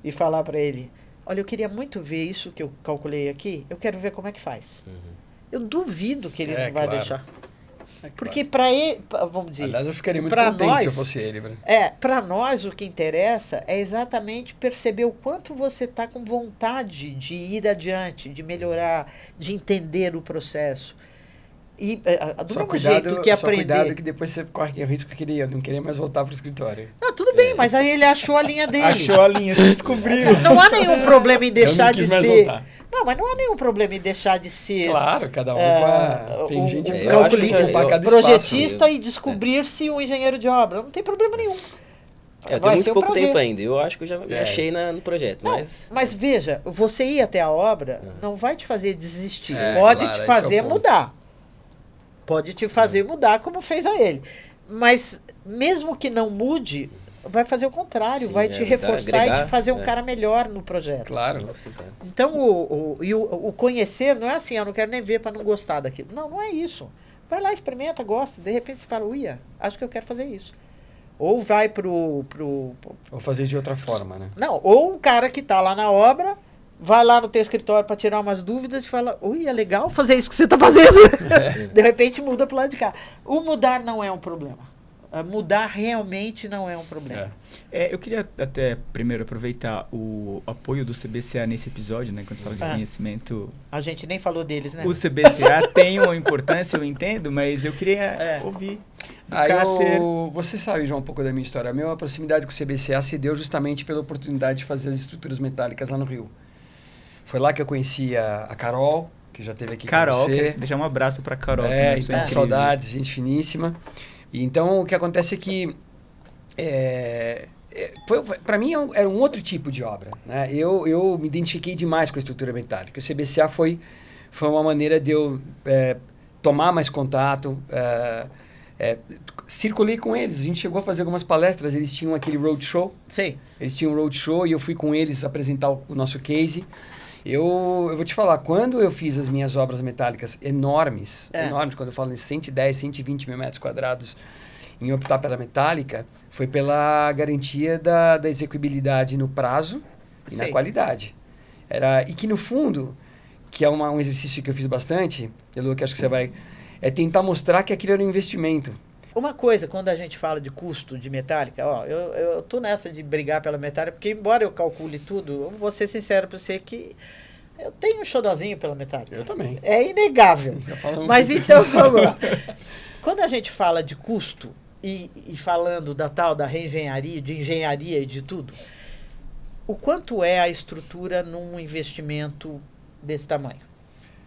e falar para ele, olha, eu queria muito ver isso que eu calculei aqui, eu quero ver como é que faz. Eu duvido que ele não vai deixar.
claro.
Porque para ele, vamos dizer...
Aliás, eu ficaria muito
pra
contente
nós,
se eu fosse ele.
Para nós o que interessa é exatamente perceber o quanto você está com vontade de ir adiante, de melhorar, de entender o processo. E do mesmo jeito que aprender...
cuidado que depois você corre o risco de não querer mais voltar para o escritório.
Não, tudo bem, mas aí ele achou a linha dele.
Achou a linha, você descobriu.
Não há nenhum problema em deixar
eu não quis
de
mais
ser...
voltar.
Não, mas não há nenhum problema em deixar de ser...
Claro, cada um com a... Tem gente que
eu acho que
ocupar cada
projetista
espaço.
e descobrir-se um engenheiro de obra. Não tem problema nenhum.
Eu
Vai
tenho
ser
muito
um
pouco
prazer.
tempo ainda. Eu acho que eu já me achei no projeto,
Não,
mas...
mas veja, você ir até a obra não vai te fazer desistir.
É,
Pode
claro,
te
esse é o
fazer
ponto.
mudar. Pode te fazer mudar como fez a ele. Mas mesmo que não mude, vai fazer o contrário.
Sim,
vai te
vai
reforçar
agregar,
e te fazer um
né?
cara melhor no projeto.
Claro.
Nossa, então.
Então, o conhecer não é assim, eu não quero nem ver para não gostar daquilo. Não, não é isso. Vai lá, experimenta, gosta. De repente você fala, uia, acho que eu quero fazer isso. Ou vai pro
Ou fazer de outra forma, né?
Não, ou um cara que está lá na obra, vai lá no teu escritório para tirar umas dúvidas e fala, ui, é legal fazer isso que você está fazendo. De repente muda pro lado de cá. O mudar não é um problema. Mudar realmente não é um problema.
Eu queria até primeiro aproveitar o apoio do CBCA nesse episódio, né? Quando você fala de conhecimento.
A gente nem falou deles, né?
O CBCA tem uma importância, eu entendo, mas eu queria ouvir.
Você sabe, João, um pouco da minha história. A minha proximidade com o CBCA se deu justamente pela oportunidade de fazer as estruturas metálicas lá no Rio. Foi lá que eu conheci a Carol, que já esteve aqui com você.
Deixar um abraço para Carol.
Então, saudades, gente finíssima. E então, o que acontece é que, para mim, era um outro tipo de obra. Né? Eu me identifiquei demais com a estrutura metálica. O CBCA foi uma maneira de eu tomar mais contato. Circulei com eles. A gente chegou a fazer algumas palestras. Eles tinham aquele roadshow.
Sim.
Eles tinham um roadshow e eu fui com eles apresentar o nosso case. Eu vou te falar, quando eu fiz as minhas obras metálicas enormes, quando eu falo em 110, 120 mil metros quadrados, em optar pela metálica, foi pela garantia da execuibilidade no prazo e na qualidade. E que no fundo, que é um exercício que eu fiz bastante, Elu, que acho que você vai... É tentar mostrar que aquilo era um investimento.
Uma coisa, quando a gente fala de custo de metálica, eu tô nessa de brigar pela metálica, porque embora eu calcule tudo, eu vou ser sincero para você que eu tenho um xodozinho pela metálica.
Eu também.
É inegável. Mas então, vamos lá. Quando a gente fala de custo e falando da tal da reengenharia, de engenharia e de tudo, o quanto é a estrutura num investimento desse tamanho?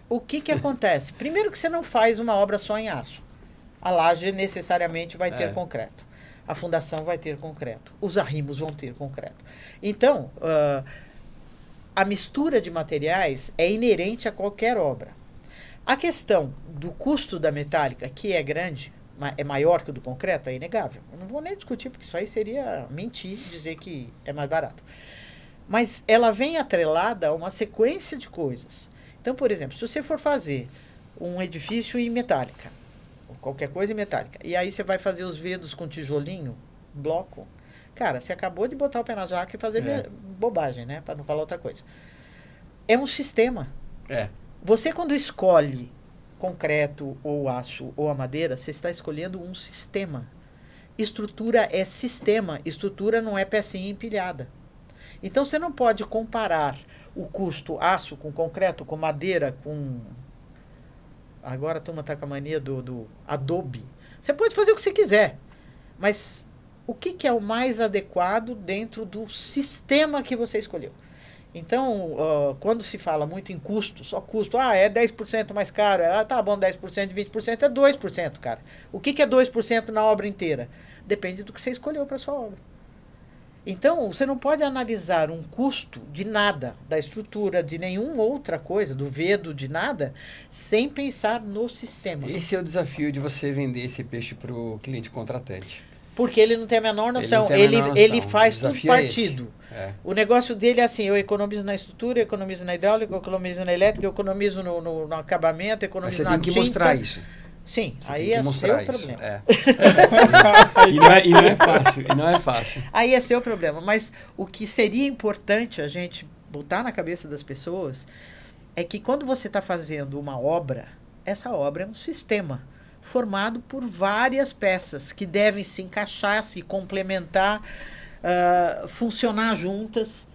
O que acontece? Primeiro que você não faz uma obra só em aço. A laje necessariamente vai ter concreto. A fundação vai ter concreto. Os arrimos vão ter concreto. Então, a mistura de materiais é inerente a qualquer obra. A questão do custo da metálica, que é grande, é maior que o do concreto, é inegável. Eu não vou nem discutir, porque isso aí seria mentir dizer que é mais barato. Mas ela vem atrelada a uma sequência de coisas. Então, por exemplo, se você for fazer um edifício em metálica, qualquer coisa em metálica. E aí você vai fazer os vedos com tijolinho, bloco. Cara, você acabou de botar o pé na jaca e fazer bobagem, né? Para não falar outra coisa. É um sistema. Você quando escolhe concreto ou aço ou a madeira, você está escolhendo um sistema. Estrutura é sistema. Estrutura não é pecinha empilhada. Então você não pode comparar o custo aço com concreto, com madeira, com... Agora a turma está com a mania do Adobe. Você pode fazer o que você quiser, mas o que é o mais adequado dentro do sistema que você escolheu? Então, quando se fala muito em custo, só custo, é 10% mais caro, tá bom, 10%, 20%, é 2%, cara. O que é 2% na obra inteira? Depende do que você escolheu para sua obra. Então, você não pode analisar um custo de nada, da estrutura, de nenhuma outra coisa, do vedo, de nada, sem pensar no sistema.
Esse é o desafio de você vender esse peixe para o cliente contratante.
Porque ele não tem a menor noção. Ele faz tudo partido. O negócio dele é assim, eu economizo na estrutura, eu economizo na hidráulica, eu economizo na elétrica, eu economizo no acabamento, eu economizo na tinta.
Mas você tem que mostrar isso.
Sim,
você
aí é seu problema.
E não é fácil.
Aí é seu problema. Mas o que seria importante a gente botar na cabeça das pessoas é que quando você está fazendo uma obra, essa obra é um sistema. formado por várias peças que devem se encaixar, se complementar, funcionar juntas.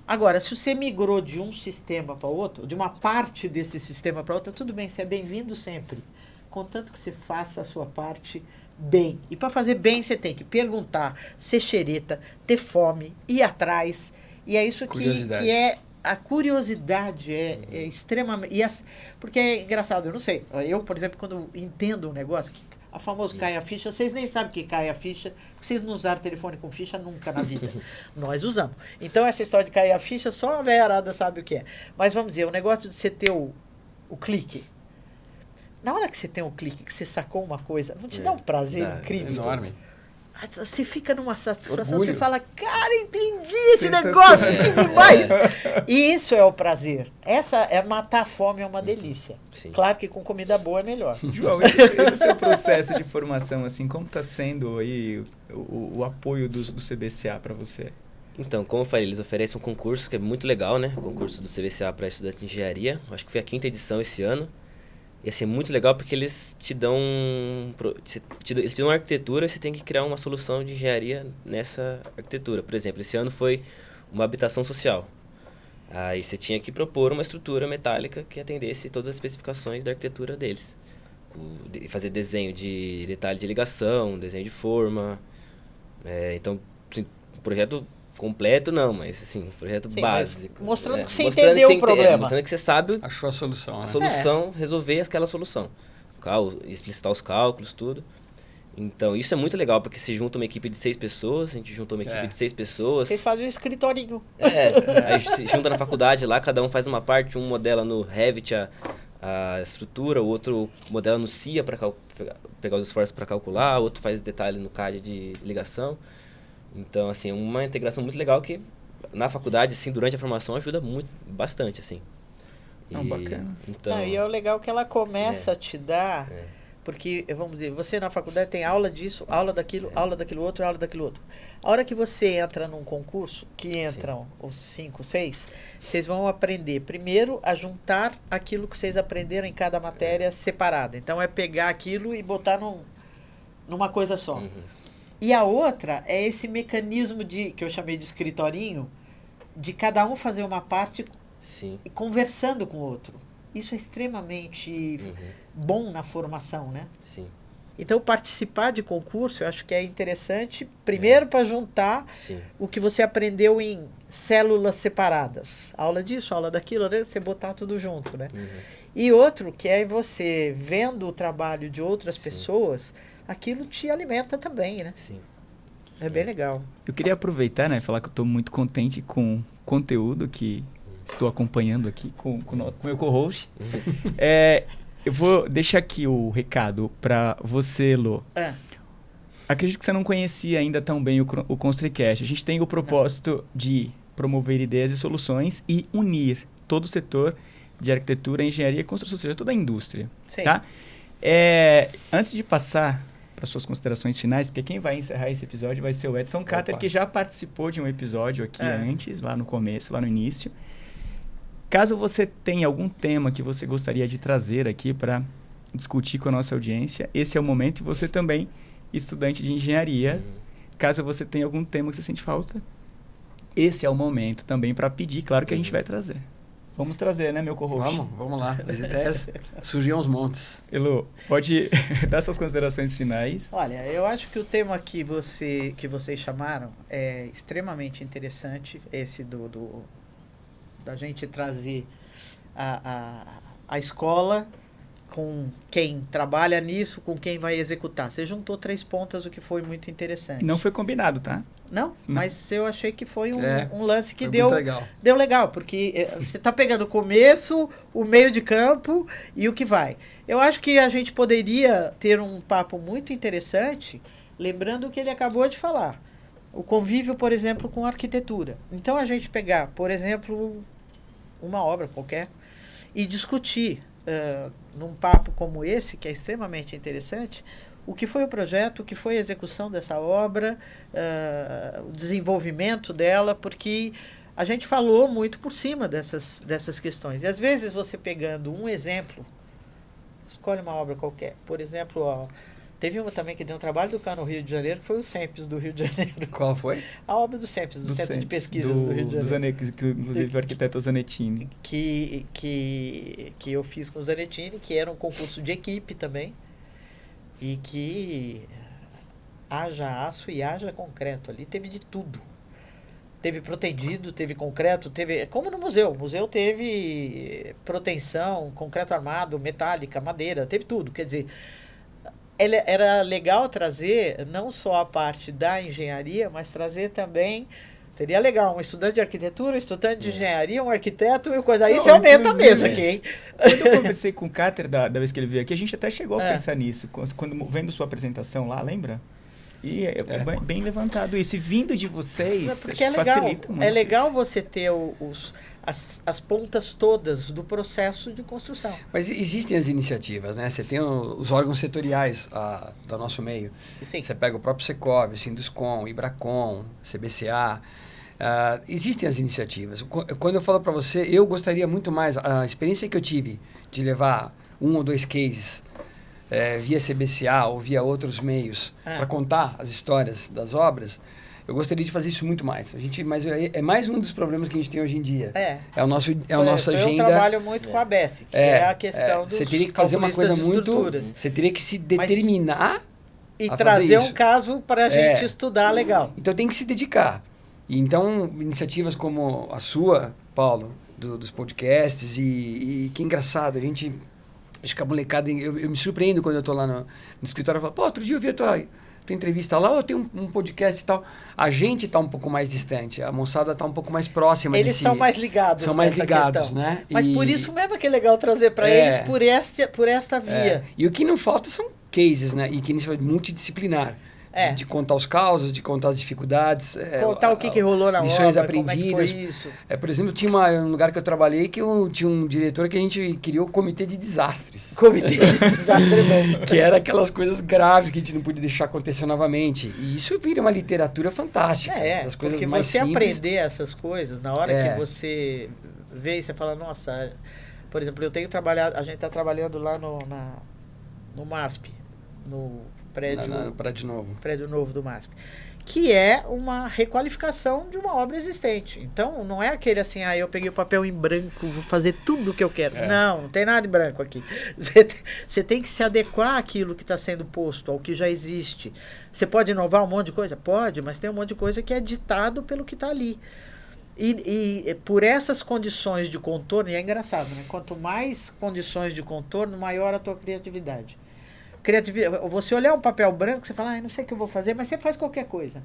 Agora, se você migrou de um sistema para outro, de uma parte desse sistema para outra, tudo bem, você é bem-vindo sempre, contanto que você faça a sua parte bem. E para fazer bem, você tem que perguntar, ser xereta, ter fome, ir atrás. E é isso que é... A curiosidade é extremamente... porque é engraçado, eu não sei. Eu, por exemplo, quando entendo um negócio, a famosa cai a ficha, vocês nem sabem o que cai a ficha, porque vocês não usaram telefone com ficha nunca na vida. Nós usamos. Então, essa história de cair a ficha, só a velha arada sabe o que é. Mas vamos dizer, o negócio de você ter o clique. Na hora que você tem um clique, que você sacou uma coisa, não te dá um prazer incrível?
Enorme.
Você fica numa satisfação,
Orgulho.
você fala, cara, entendi esse negócio, que demais. E isso é o prazer. Essa é matar a fome, é uma delícia.
Sim.
Claro que com comida boa é melhor.
João, e o seu processo de formação, assim, como está sendo aí o apoio do CBCA para você?
Então, como eu falei, eles oferecem um concurso que é muito legal, né? O concurso do CBCA para estudante de engenharia. Acho que foi a 5ª edição esse ano. E assim, é muito legal porque eles te dão uma arquitetura e você tem que criar uma solução de engenharia nessa arquitetura. Por exemplo, esse ano foi uma habitação social. Aí você tinha que propor uma estrutura metálica que atendesse todas as especificações da arquitetura deles. Fazer desenho de detalhe de ligação, desenho de forma. Então, assim, projeto completo não, mas assim, projeto básico.
Mostrando que você entendeu o problema.
Mostrando que você sabe
Achou a solução, né?
Resolver aquela solução. Explicitar os cálculos, tudo. Então, isso é muito legal, porque se junta uma equipe de 6 pessoas, a gente juntou uma equipe de 6 pessoas.
Vocês fazem um escritorinho.
Aí se junta na faculdade lá, cada um faz uma parte, um modela no Revit a estrutura, o outro modela no CIA para pegar os esforços para calcular, o outro faz detalhe no CAD de ligação. Então, assim, uma integração muito legal que na faculdade, assim, durante a formação ajuda bastante, assim.
Bacana.
Então,
E é o legal que ela começa a te dar, porque, vamos dizer, você na faculdade tem aula disso, aula daquilo outro, aula daquilo outro. A hora que você entra num concurso, que entram os 5, 6, vocês vão aprender, primeiro, a juntar aquilo que vocês aprenderam em cada matéria separada. Então, é pegar aquilo e botar numa coisa só. E a outra é esse mecanismo que eu chamei de escritorinho, de cada um fazer uma parte e conversando com o outro. Isso é extremamente bom na formação, né?
Sim.
Então, participar de concurso, eu acho que é interessante, primeiro para juntar o que você aprendeu em células separadas. Aula disso, aula daquilo, né? Você botar tudo junto, né? E outro, que é você vendo o trabalho de outras pessoas, aquilo te alimenta também, né?
Sim.
É bem legal.
Eu queria aproveitar, né, falar que eu estou muito contente com o conteúdo que estou acompanhando aqui com o meu co-host. Eu vou deixar aqui o recado para você, Lô. Acredito que você não conhecia ainda tão bem o ConstruiCast. A gente tem o propósito de promover ideias e soluções e unir todo o setor de arquitetura, engenharia e construção, ou seja, toda a indústria.
Sim.
Tá? Antes de passar para suas considerações finais, porque quem vai encerrar esse episódio vai ser o Edson Catter, que já participou de um episódio aqui antes, lá no começo, lá no início. Caso você tenha algum tema que você gostaria de trazer aqui para discutir com a nossa audiência, esse é o momento. E você também, estudante de engenharia, caso você tenha algum tema que você sente falta, esse é o momento também para pedir, claro que a gente vai trazer. Vamos trazer, né, meu co-host?
Vamos lá. As ideias surgiam aos montes.
Elô, pode dar suas considerações finais.
Olha, eu acho que o tema que vocês chamaram é extremamente interessante, esse da gente trazer a escola com quem trabalha nisso, com quem vai executar. Você juntou 3 pontas, o que foi muito interessante.
Não foi combinado, tá?
Não, mas eu achei que foi um lance que
deu
legal, porque você está pegando o começo, o meio de campo e o que vai. Eu acho que a gente poderia ter um papo muito interessante, lembrando o que ele acabou de falar. O convívio, por exemplo, com a arquitetura. Então, a gente pegar, por exemplo, uma obra qualquer e discutir num papo como esse, que é extremamente interessante, o que foi o projeto, o que foi a execução dessa obra, o desenvolvimento dela, porque a gente falou muito por cima dessas questões. E às vezes você pegando um exemplo escolhe uma obra qualquer. Por exemplo, ó, teve uma também que deu um trabalho do cá no Rio de Janeiro, que foi o SEMPES do Rio de Janeiro.
Qual foi?
A obra do SEMPES, do Centro de Pesquisas do Rio de Janeiro.
Que inclusive o arquiteto Zanettini.
Que eu fiz com o Zanettini, que era um concurso de equipe também, e que haja aço e haja concreto. Ali teve de tudo. Teve protendido, teve concreto, teve... Como no museu. O museu teve proteção, concreto armado, metálica, madeira, teve tudo. Quer dizer, era legal trazer não só a parte da engenharia, mas trazer também... Seria legal, um estudante de arquitetura, um estudante de engenharia, um arquiteto e coisa. Aí você aumenta a mesa aqui, hein?
Quando eu conversei com o Cáter da vez que ele veio aqui, a gente até chegou a pensar nisso. Quando vendo sua apresentação lá, lembra? E bem levantado isso. E vindo de vocês,
porque
facilita muito.
É legal você ter as pontas todas do processo de construção.
Mas existem as iniciativas, né? Você tem os órgãos setoriais do nosso meio.
Sim.
Você pega o próprio Secov, o Sinduscom, o Ibracom, CBCA. Existem as iniciativas. Quando eu falo para você, eu gostaria muito mais... A experiência que eu tive de levar 1 ou 2 cases via CBCA ou via outros meios para contar as histórias das obras, eu gostaria de fazer isso muito mais. Mas é mais um dos problemas que a gente tem hoje em dia. É a nossa agenda.
Eu trabalho muito com a BESC, que é a questão dos
você teria que fazer uma coisa muito... Você teria que se determinar
e trazer um caso para a gente estudar legal.
Então tem que se dedicar. Então, iniciativas como a sua, Paulo, dos podcasts, e que engraçado, a gente... Acho que a molecada, eu me surpreendo quando eu estou lá no escritório e falo, pô, outro dia eu vi a tua entrevista lá, tem um podcast e tal. A gente está um pouco mais distante, a moçada está um pouco mais próxima.
Eles são mais ligados.
São mais ligados,
questão,
né?
Mas por isso mesmo que é legal trazer para eles por esta via.
E o que não falta são cases, né? E que isso é multidisciplinar. De contar os causos, de contar as dificuldades.
Contar o que rolou na
lições
obra,
aprendidas.
Como é que foi isso.
Por exemplo, tinha um lugar que eu trabalhei que tinha um diretor que a gente criou o Comitê de Desastres.
Comitê de Desastres.
Que era aquelas coisas graves que a gente não podia deixar acontecer novamente. E isso vira uma literatura fantástica. Das coisas
porque
mais
você
simples.
Aprender essas coisas, na hora que você vê e você fala, nossa... Por exemplo, a gente está trabalhando lá no MASP, no prédio novo do MASP, que é uma requalificação de uma obra existente. Então, não é aquele assim, eu peguei o papel em branco, vou fazer tudo o que eu quero. Não tem nada em branco aqui. Você tem que se adequar àquilo que está sendo posto, ao que já existe. Você pode inovar um monte de coisa? Pode, mas tem um monte de coisa que é ditado pelo que está ali. E por essas condições de contorno, e é engraçado, né? Quanto mais condições de contorno, maior a tua criatividade. Você olhar um papel branco, você fala, não sei o que eu vou fazer, mas você faz qualquer coisa.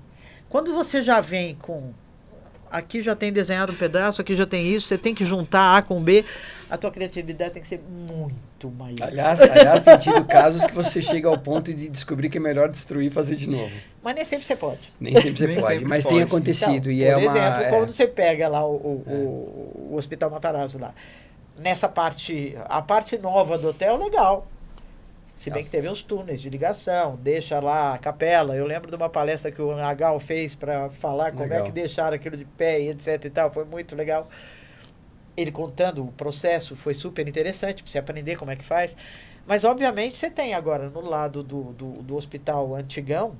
Quando você já vem com, aqui já tem desenhado um pedaço, aqui já tem isso, você tem que juntar A com B, a tua criatividade tem que ser muito maior.
Aliás, tem tido casos que você chega ao ponto de descobrir que é melhor destruir e fazer de novo.
Mas nem sempre você pode.
Nem sempre você pode, mas tem acontecido.
Então, por exemplo, quando você pega lá o Hospital Matarazzo lá, nessa parte, a parte nova do hotel, legal. Se bem que teve uns túneis de ligação, deixa lá a capela. Eu lembro de uma palestra que o Nagal fez para falar como é que deixaram aquilo de pé e etc e tal. Foi muito legal. Ele contando o processo foi super interessante para você aprender como é que faz. Mas, obviamente, você tem agora no lado do hospital antigão,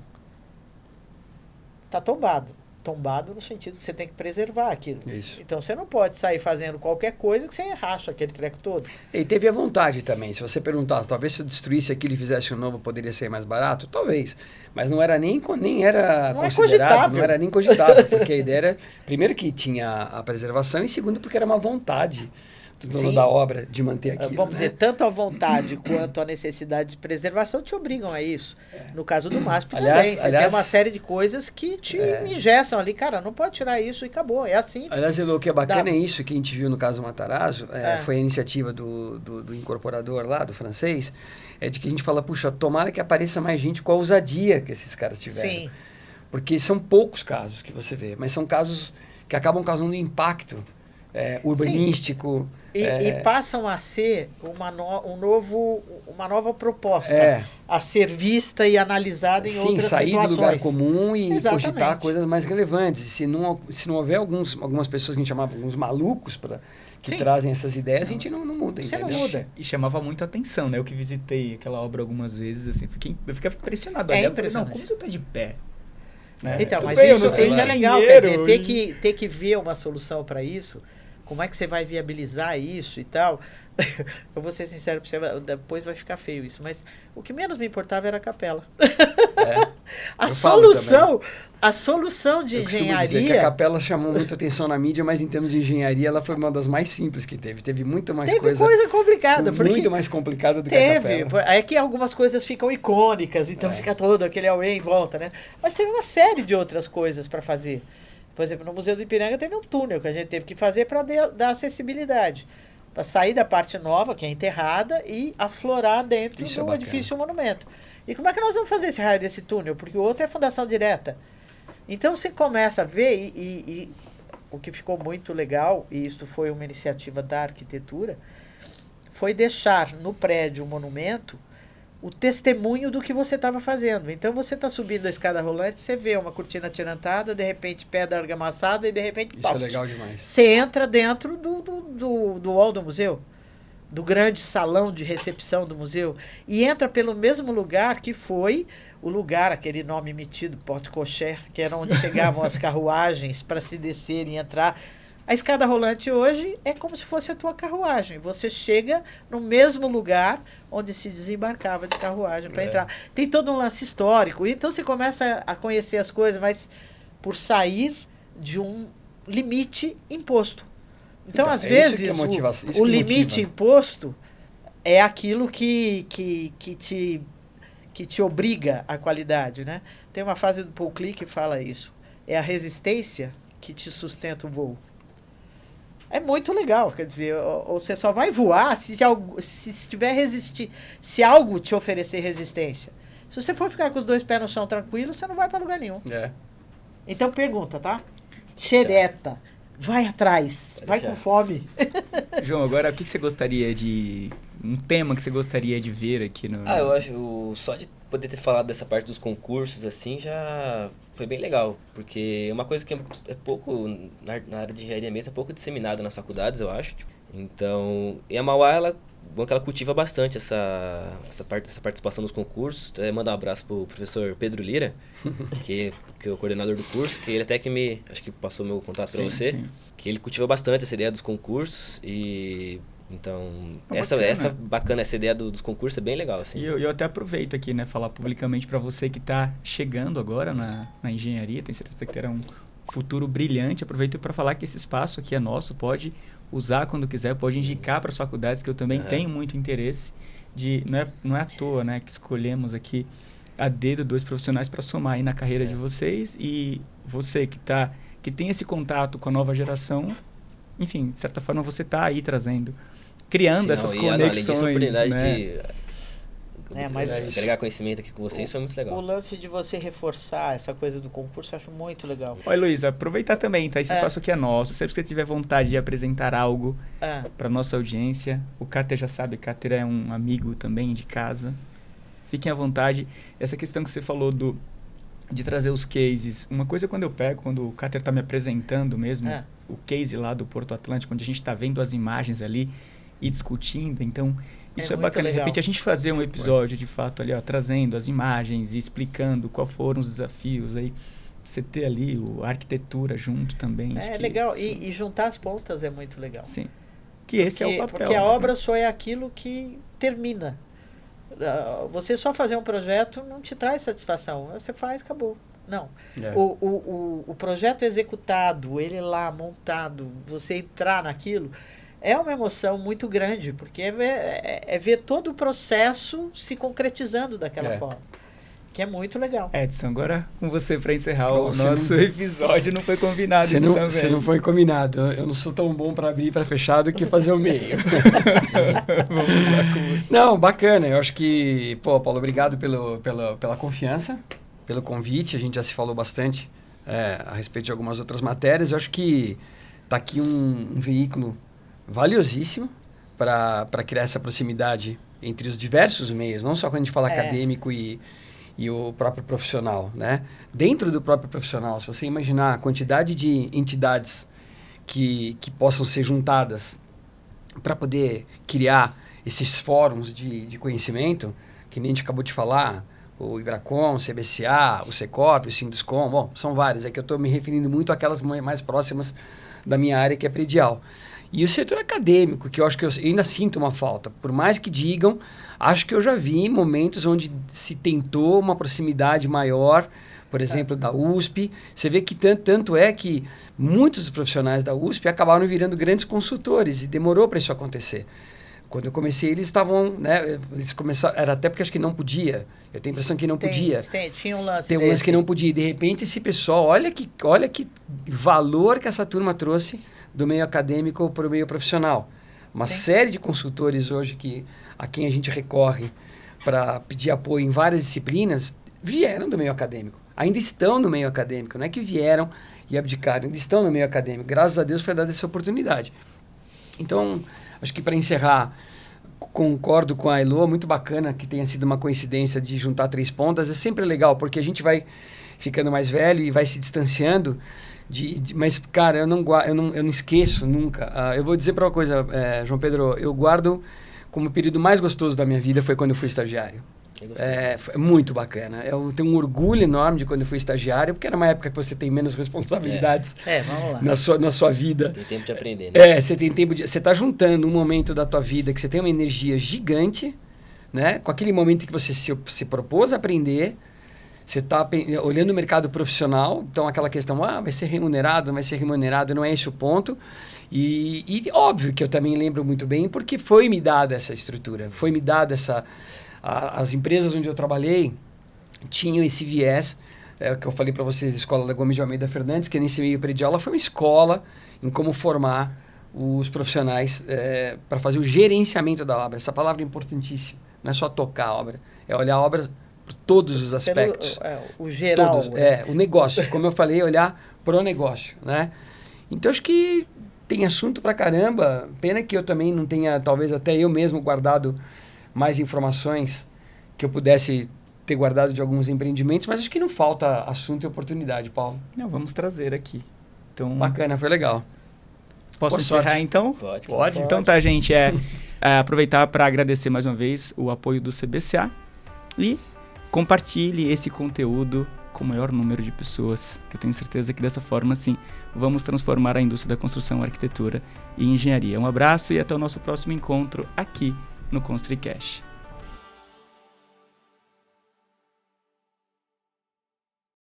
tá tombado. Tombado no sentido que você tem que preservar aquilo.
Isso.
Então você não pode sair fazendo qualquer coisa que você racha aquele treco todo.
E teve a vontade também. Se você perguntasse, talvez se eu destruísse aquilo e fizesse um novo, poderia ser mais barato? Talvez. Mas não era nem era não considerado, não era nem cogitável. Porque a ideia era, primeiro, que tinha a preservação e segundo, porque era uma vontade do dono da obra de manter aquilo.
Vamos dizer, tanto a vontade quanto a necessidade de preservação te obrigam a isso. No caso do MASP também. Você tem uma série de coisas que te engessam ali. Cara, não pode tirar isso e acabou. É assim.
Aliás, o que é bacana é isso que a gente viu no caso do Matarazzo, foi a iniciativa do incorporador lá, do francês, de que a gente fala, puxa, tomara que apareça mais gente com a ousadia que esses caras tiveram.
Sim.
Porque são poucos casos que você vê, mas são casos que acabam causando impacto urbanístico.
E passam a ser uma nova proposta a ser vista e analisada em outras
sair
situações.
do lugar comum e
Exatamente.
cogitar coisas mais relevantes. Se não houver algumas pessoas que a gente chamava alguns malucos que
Sim.
trazem essas ideias, a gente não muda,
Você
entendeu?
não muda.
E chamava muito atenção, né? Eu que visitei aquela obra algumas vezes, assim, eu ficava impressionado.
É
Olhava e falei,
impressionante.
não, como você tá de pé? Né?
Então,
Tudo
mas
bem, eu
isso
não sou
é legal,
engenheiro,
quer dizer, ter que ver uma solução para isso, como é que você vai viabilizar isso e tal. Eu vou ser sincero pra você, depois vai ficar feio isso, mas o que menos me importava era a capela. A solução de
Eu costumo dizer que a
engenharia...
capela chamou muita atenção na mídia, mas em termos de engenharia ela foi uma das mais simples que teve. Teve muito mais
Teve
coisa
complicada. porque
muito mais complicada do que a capela.
É que algumas coisas ficam icônicas, então fica todo aquele auê em volta, né? Mas teve uma série de outras coisas para fazer. Por exemplo, no Museu do Ipiranga teve um túnel que a gente teve que fazer para dar acessibilidade. Para sair da parte nova, que é enterrada, e aflorar dentro do edifício monumento. E como é que nós vamos fazer esse raio desse túnel? Porque o outro é fundação direta. Então você começa a ver, e o que ficou muito legal, e isto foi uma iniciativa da arquitetura, foi deixar no prédio o monumento o testemunho do que você estava fazendo. Então você está subindo a escada rolante, você vê uma cortina atirantada, de repente pedra argamassada e de repente...
Isso é legal demais.
Você entra dentro do hall do museu, do grande salão de recepção do museu, e entra pelo mesmo lugar que foi o lugar, aquele nome metido, Porte Cocher, que era onde chegavam as carruagens para se descer e entrar. A escada rolante hoje é como se fosse a tua carruagem. Você chega no mesmo lugar onde se desembarcava de carruagem para entrar. Tem todo um lance histórico. Então você começa a conhecer as coisas, mas por sair de um limite imposto. Então, às vezes, o limite imposto é aquilo que te obriga à qualidade, né? Tem uma frase do Paul Klee que fala isso. É a resistência que te sustenta o voo. É muito legal, quer dizer, você só vai voar se algo te oferecer resistência. Se você for ficar com os dois pés no chão tranquilo, você não vai para lugar nenhum. Então pergunta, tá? Xereta, vai atrás, vai com fome.
João, agora o que você gostaria de... Um tema que você gostaria de ver aqui no...
Eu acho, só de poder ter falado dessa parte dos concursos, assim, já foi bem legal. Porque uma coisa que é pouco, na área de engenharia mesmo, é pouco disseminada nas faculdades, eu acho. Então, e a Mauá, ela cultiva bastante essa participação nos concursos. Mandar um abraço pro professor Pedro Lira, que é o coordenador do curso, que ele até que acho que passou meu contato para você, que ele cultiva bastante essa ideia dos concursos e... Então, essa ideia dos concursos é bem legal, assim.
E eu até aproveito aqui, né, falar publicamente para você que está chegando agora na engenharia, tenho certeza que terá um futuro brilhante. Aproveito para falar que esse espaço aqui é nosso, pode usar quando quiser, pode indicar para as faculdades, que eu também tenho muito interesse de... Não é à toa, né, que escolhemos aqui a dedo 2 profissionais para somar aí na carreira de vocês, e você que tem esse contato com a nova geração, enfim, de certa forma você está aí criando essas conexões,
além disso, a oportunidade
de
agregar conhecimento aqui com vocês foi muito legal.
O lance de você reforçar essa coisa do concurso eu acho muito legal.
Oi, Luísa, aproveitar também, tá? Esse espaço aqui é nosso. Sempre que você tiver vontade de apresentar algo para nossa audiência, o Cáter já sabe, Cáter é um amigo também de casa. Fiquem à vontade. Essa questão que você falou de trazer os cases, uma coisa quando o Cáter está me apresentando mesmo, o case lá do Porto Atlântico, onde a gente está vendo as imagens ali e discutindo, então isso é bacana. Legal. De repente a gente fazer um episódio de fato ali, trazendo as imagens e explicando quais foram os desafios aí, você ter ali a arquitetura junto também.
Legal, e juntar as pontas é muito legal.
Sim, esse é o papel.
Porque a obra só é aquilo que termina. Você só fazer um projeto não te traz satisfação, você faz, acabou. Não. O projeto executado, ele lá montado, você entrar naquilo, é uma emoção muito grande, porque é ver todo o processo se concretizando daquela forma, que é muito legal.
Edson, agora com você para encerrar o nosso episódio, não foi combinado isso também.
Você não foi combinado, eu não sou tão bom para abrir e para fechar do que fazer o meio.
Vamos lá com você.
Não, bacana, eu acho que, Paulo, obrigado pela confiança, pelo convite, a gente já se falou bastante a respeito de algumas outras matérias, eu acho que Tá aqui um veículo valiosíssimo para criar essa proximidade entre os diversos meios, não só quando a gente fala acadêmico e o próprio profissional, né? Dentro do próprio profissional, se você imaginar a quantidade de entidades que possam ser juntadas para poder criar esses fóruns de conhecimento, que nem a gente acabou de falar, o Ibracom, o CBCA, o Secop, o Sinduscom, bom, são várias, é que eu estou me referindo muito àquelas mais próximas da minha área, que é predial. E o setor acadêmico, que eu acho que eu ainda sinto uma falta. Por mais que digam, acho que eu já vi momentos onde se tentou uma proximidade maior, por exemplo, da USP. Você vê que tanto é que muitos dos profissionais da USP acabaram virando grandes consultores e demorou para isso acontecer. Quando eu comecei, eles estavam, né, eles começaram, era até porque acho que não podia. Eu tenho a impressão que não podia.
Tinha um lance
Tem um lance que não podia. E de repente esse pessoal, olha que valor que essa turma trouxe do meio acadêmico para o meio profissional. Uma série de consultores hoje a quem a gente recorre para pedir apoio em várias disciplinas, vieram do meio acadêmico. Ainda estão no meio acadêmico. Não é que vieram e abdicaram, ainda estão no meio acadêmico. Graças a Deus foi dada essa oportunidade. Então, acho que para encerrar, concordo com a Elo, muito bacana que tenha sido uma coincidência de juntar 3 pontas. É sempre legal, porque a gente vai ficando mais velho e vai se distanciando. Mas, cara, eu não esqueço nunca. Eu vou dizer para uma coisa, João Pedro, eu guardo como o período mais gostoso da minha vida foi quando eu fui estagiário. Foi muito bacana. Eu tenho um orgulho enorme de quando eu fui estagiário, porque era uma época que você tem menos responsabilidades
vamos lá.
na sua vida.
Tem tempo de aprender, né?
Você tem tempo você está juntando um momento da tua vida que você tem uma energia gigante, né? Com aquele momento que você se propôs a aprender. Você está olhando o mercado profissional, então aquela questão, vai ser remunerado, não vai ser remunerado, não é esse o ponto. E óbvio que eu também lembro muito bem, porque foi me dada essa estrutura, foi me dada as empresas onde eu trabalhei tinham esse viés, que eu falei para vocês, a Escola da Gomes de Almeida Fernandes, que nesse meio predial, ela foi uma escola em como formar os profissionais para fazer o gerenciamento da obra. Essa palavra é importantíssima, não é só tocar a obra, é olhar a obra por todos os aspectos.
O geral.
Todos, o negócio. Como eu falei, olhar pro negócio, né? Então, acho que tem assunto pra caramba. Pena que eu também não tenha, talvez até eu mesmo, guardado mais informações que eu pudesse ter guardado de alguns empreendimentos, mas acho que não falta assunto e oportunidade, Paulo.
Não, vamos trazer aqui. Então,
bacana, foi legal.
Posso encerrar, então?
Pode.
Então tá, gente. Aproveitar para agradecer mais uma vez o apoio do CBCA e compartilhe esse conteúdo com o maior número de pessoas, que eu tenho certeza que dessa forma, sim, vamos transformar a indústria da construção, arquitetura e engenharia. Um abraço e até o nosso próximo encontro aqui no ConstruiCast.